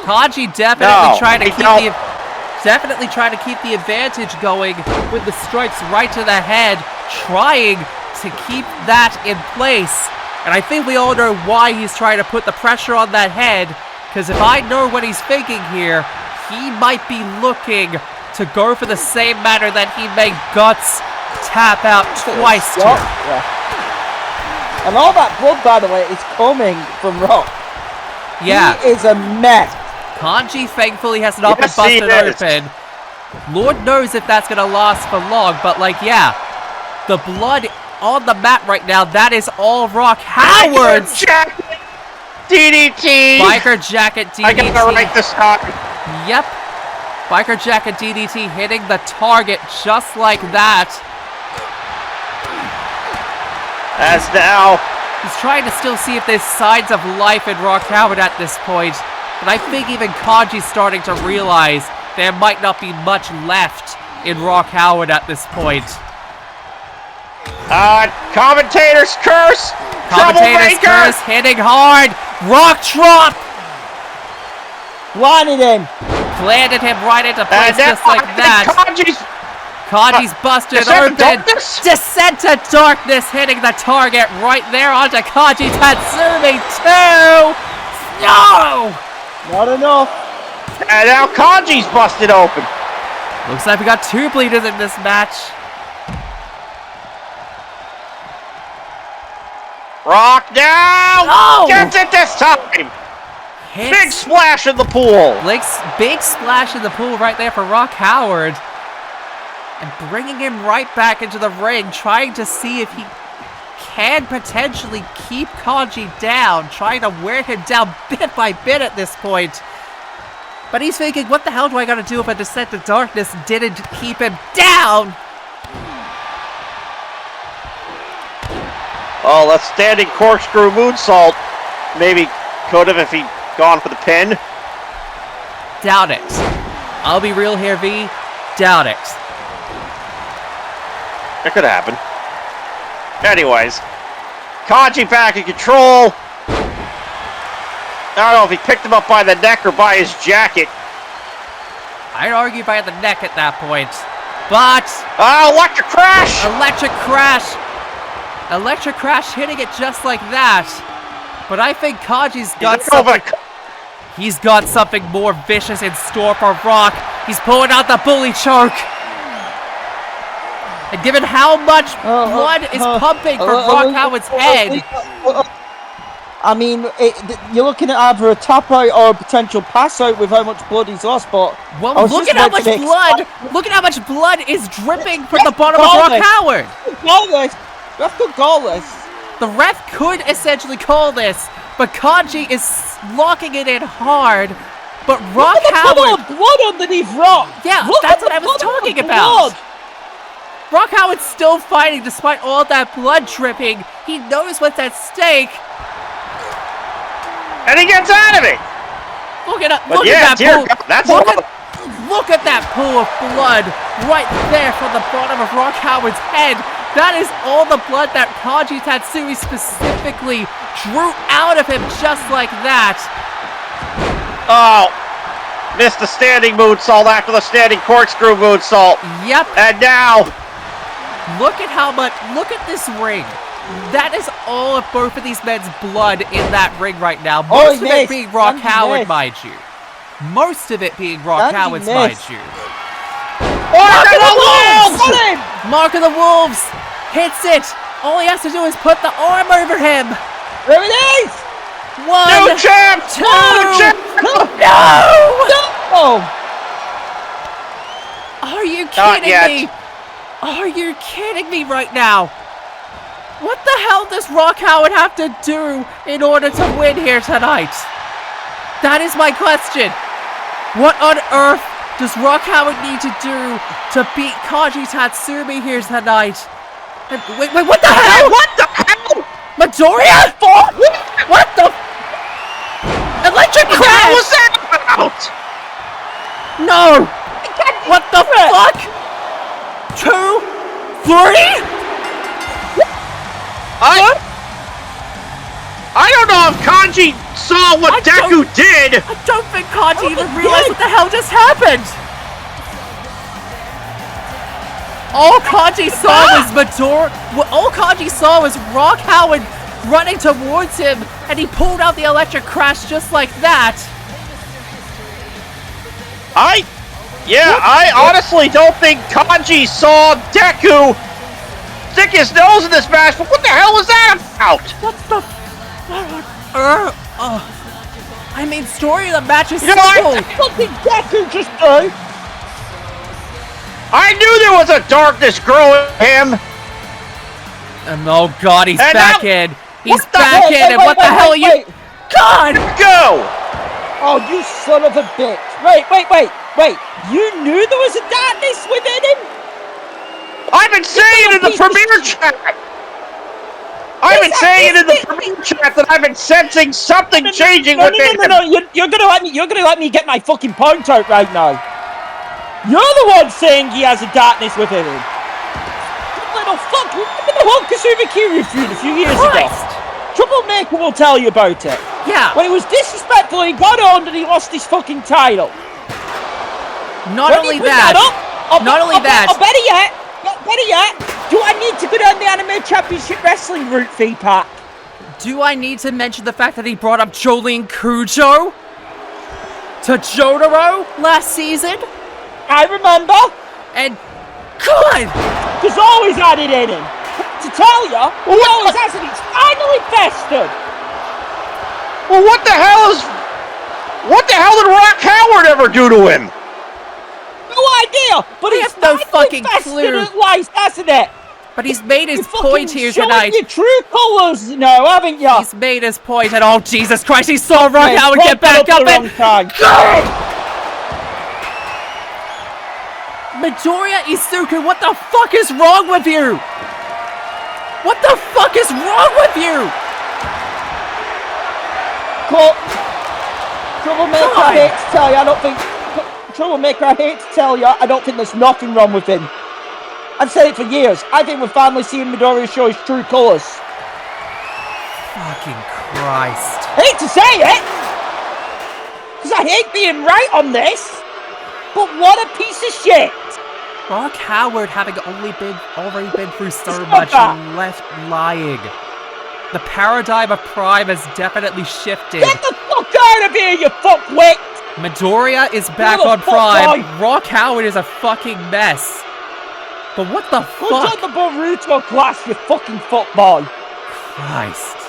Kanji definitely trying to keep the advantage going with the strikes right to the head, trying to keep that in place. And I think we all know why he's trying to put the pressure on that head, because if I know what he's thinking here, he might be looking to go for the same manner that he made Guts tap out twice to. Yeah. And all that blood, by the way, is coming from Rock. Yeah. He is a mess. Kanji thankfully has not been busted open. Lord knows if that's gonna last for long, but like, yeah, the blood on the mat right now, that is all Rock Howard's. Biker Jacket DDT. Biker Jacket DDT. I gotta write this out. Yep. Biker Jacket DDT hitting the target just like that. As now, he's trying to still see if there's signs of life in Rock Howard at this point. But I think even Kanji's starting to realize there might not be much left in Rock Howard at this point. Commentator's curse! Commentator's curse, hitting hard! Rock drop! Landed him! Landed him right into place just like that. Kanji's busted Descent to open. Darkness? Descent to Darkness hitting the target right there onto Kanji Tatsumi. 2. No! Not enough. And now Kanji's busted open. Looks like we got 2 bleeders in this match. Rock down! Oh! Gets it this time! Big Hits. splash in the pool! Big splash in the pool right there for Rock Howard. And bringing him right back into the ring, trying to see if he can potentially keep Kanji down, trying to wear him down bit by bit at this point. But he's thinking, what the hell do I gotta do if a Descent to Darkness didn't keep him down? Oh, that standing corkscrew moonsault. Maybe could have if he'd gone for the pin. Doubt it. I'll be real here, V. Doubt it. It could happen. Anyways, Kanji back in control. I don't know if he picked him up by the neck or by his jacket. I'd argue by the neck at that point. But Electric crash! Electric Crash! Electric Crash hitting it just like that. But I think Kanji's got He's got something more vicious in store for Rock. He's pulling out the bully choke. And given how much blood is pumping from Rock Howard's head. I mean, you're looking at either a tap out or a potential pass out with how much blood he's lost, but... Well, look at how much blood! Look at how much blood is dripping from the bottom of Rock Howard! Call this! Ref could call this. The ref could essentially call this, but Kanji is locking it in hard. But Rock Howard... blood underneath Rock! Yeah, that's what I was talking about! Rock Howard's still fighting despite all that blood dripping. He knows what's at stake. And he gets out of it! Look at that pool. Look at that pool of blood right there from the bottom of Rock Howard's head. That is all the blood that Kanji Tatsumi specifically drew out of him just like that. Oh, missed the standing moonsault after the standing corkscrew moonsault. Yep. And now, look at this ring. That is all of both of these men's blood in that ring right now. Most of it being Rock Howard, mind you. Most of it being Rock Howard's, mind you. Mark of the Wolves! Mark of the Wolves hits it. All he has to do is put the arm over him. There it is! 1, New champ! 2. New champ! No! Are you kidding me? Are you kidding me right now? What the hell does Rock Howard have to do in order to win here tonight? That is my question. What on earth does Rock Howard need to do to beat Kanji Tatsumi here tonight? Wait, what the hell? What the hell? Midoriya? What the? Electric crash! What was that about? No! What the fuck? 2, 3? I don't know if Kanji saw what Deku did! I don't think Kanji even realized what the hell just happened! All Kanji saw was Rock Howard running towards him, and he pulled out the electric crash just like that. I honestly don't think Kanji saw Deku stick his nose in this match, but what the hell was that about? What the? I mean, story of the match is You know, What did Deku just do? I knew there was a darkness growing in him. Oh God, he's And back now- in. He's What the back hell? in, and what the hell are you? God! Go! Oh, you son of a bitch. Wait. You knew there was a darkness within him? I've been saying it in the premiere chat. I've been saying it in the premiere chat that I've been sensing something changing within him. No. You're gonna let me get my fucking point out right now. You're the one saying he has a darkness within him. You little fuck. Remember the whole Kazuma Kiryu feud a few years ago? Troublemaker will tell you about it. Yeah. When he was disrespectful, he got on and he lost his fucking title. Not only that, Not only that. Better yet, do I need to go down the Anime Championship Wrestling route, V-Pack? Do I need to mention the fact that he brought up Jolene Cujo to Jotaro last season? I remember. And God! There's always had it in him. To tell you, he always has it. It's finally festered. Well, what the hell did Rock Howard ever do to him? No idea. But I he's have no finally fucking festered clue. at least, hasn't it? But he's made his You're point fucking here showing tonight. your true colours now, haven't you? He's made his point, and oh Jesus Christ, he saw Rock Yeah, Howard get brought back up up the and wrong time. Midoriya Isuka, what the fuck is wrong with you? What the fuck is wrong with you? Troublemaker, I hate to tell you, I don't think... Troublemaker, I hate to tell you, I don't think there's nothing wrong with him. I've said it for years. I think we're finally seeing Midoriya show his true colours. Fucking Christ. Hate to say it! Because I hate being right on this. But what a piece of shit! Rock Howard having already been through so Stop much that. left lying. The paradigm of Prime has definitely shifted. Get the fuck out of here, you fuckwit! Midoriya is back What on the fuck, Prime. boy? Rock Howard is a fucking mess. But what the Put fuck? on the Boruto class, you fucking fuckboy. Christ.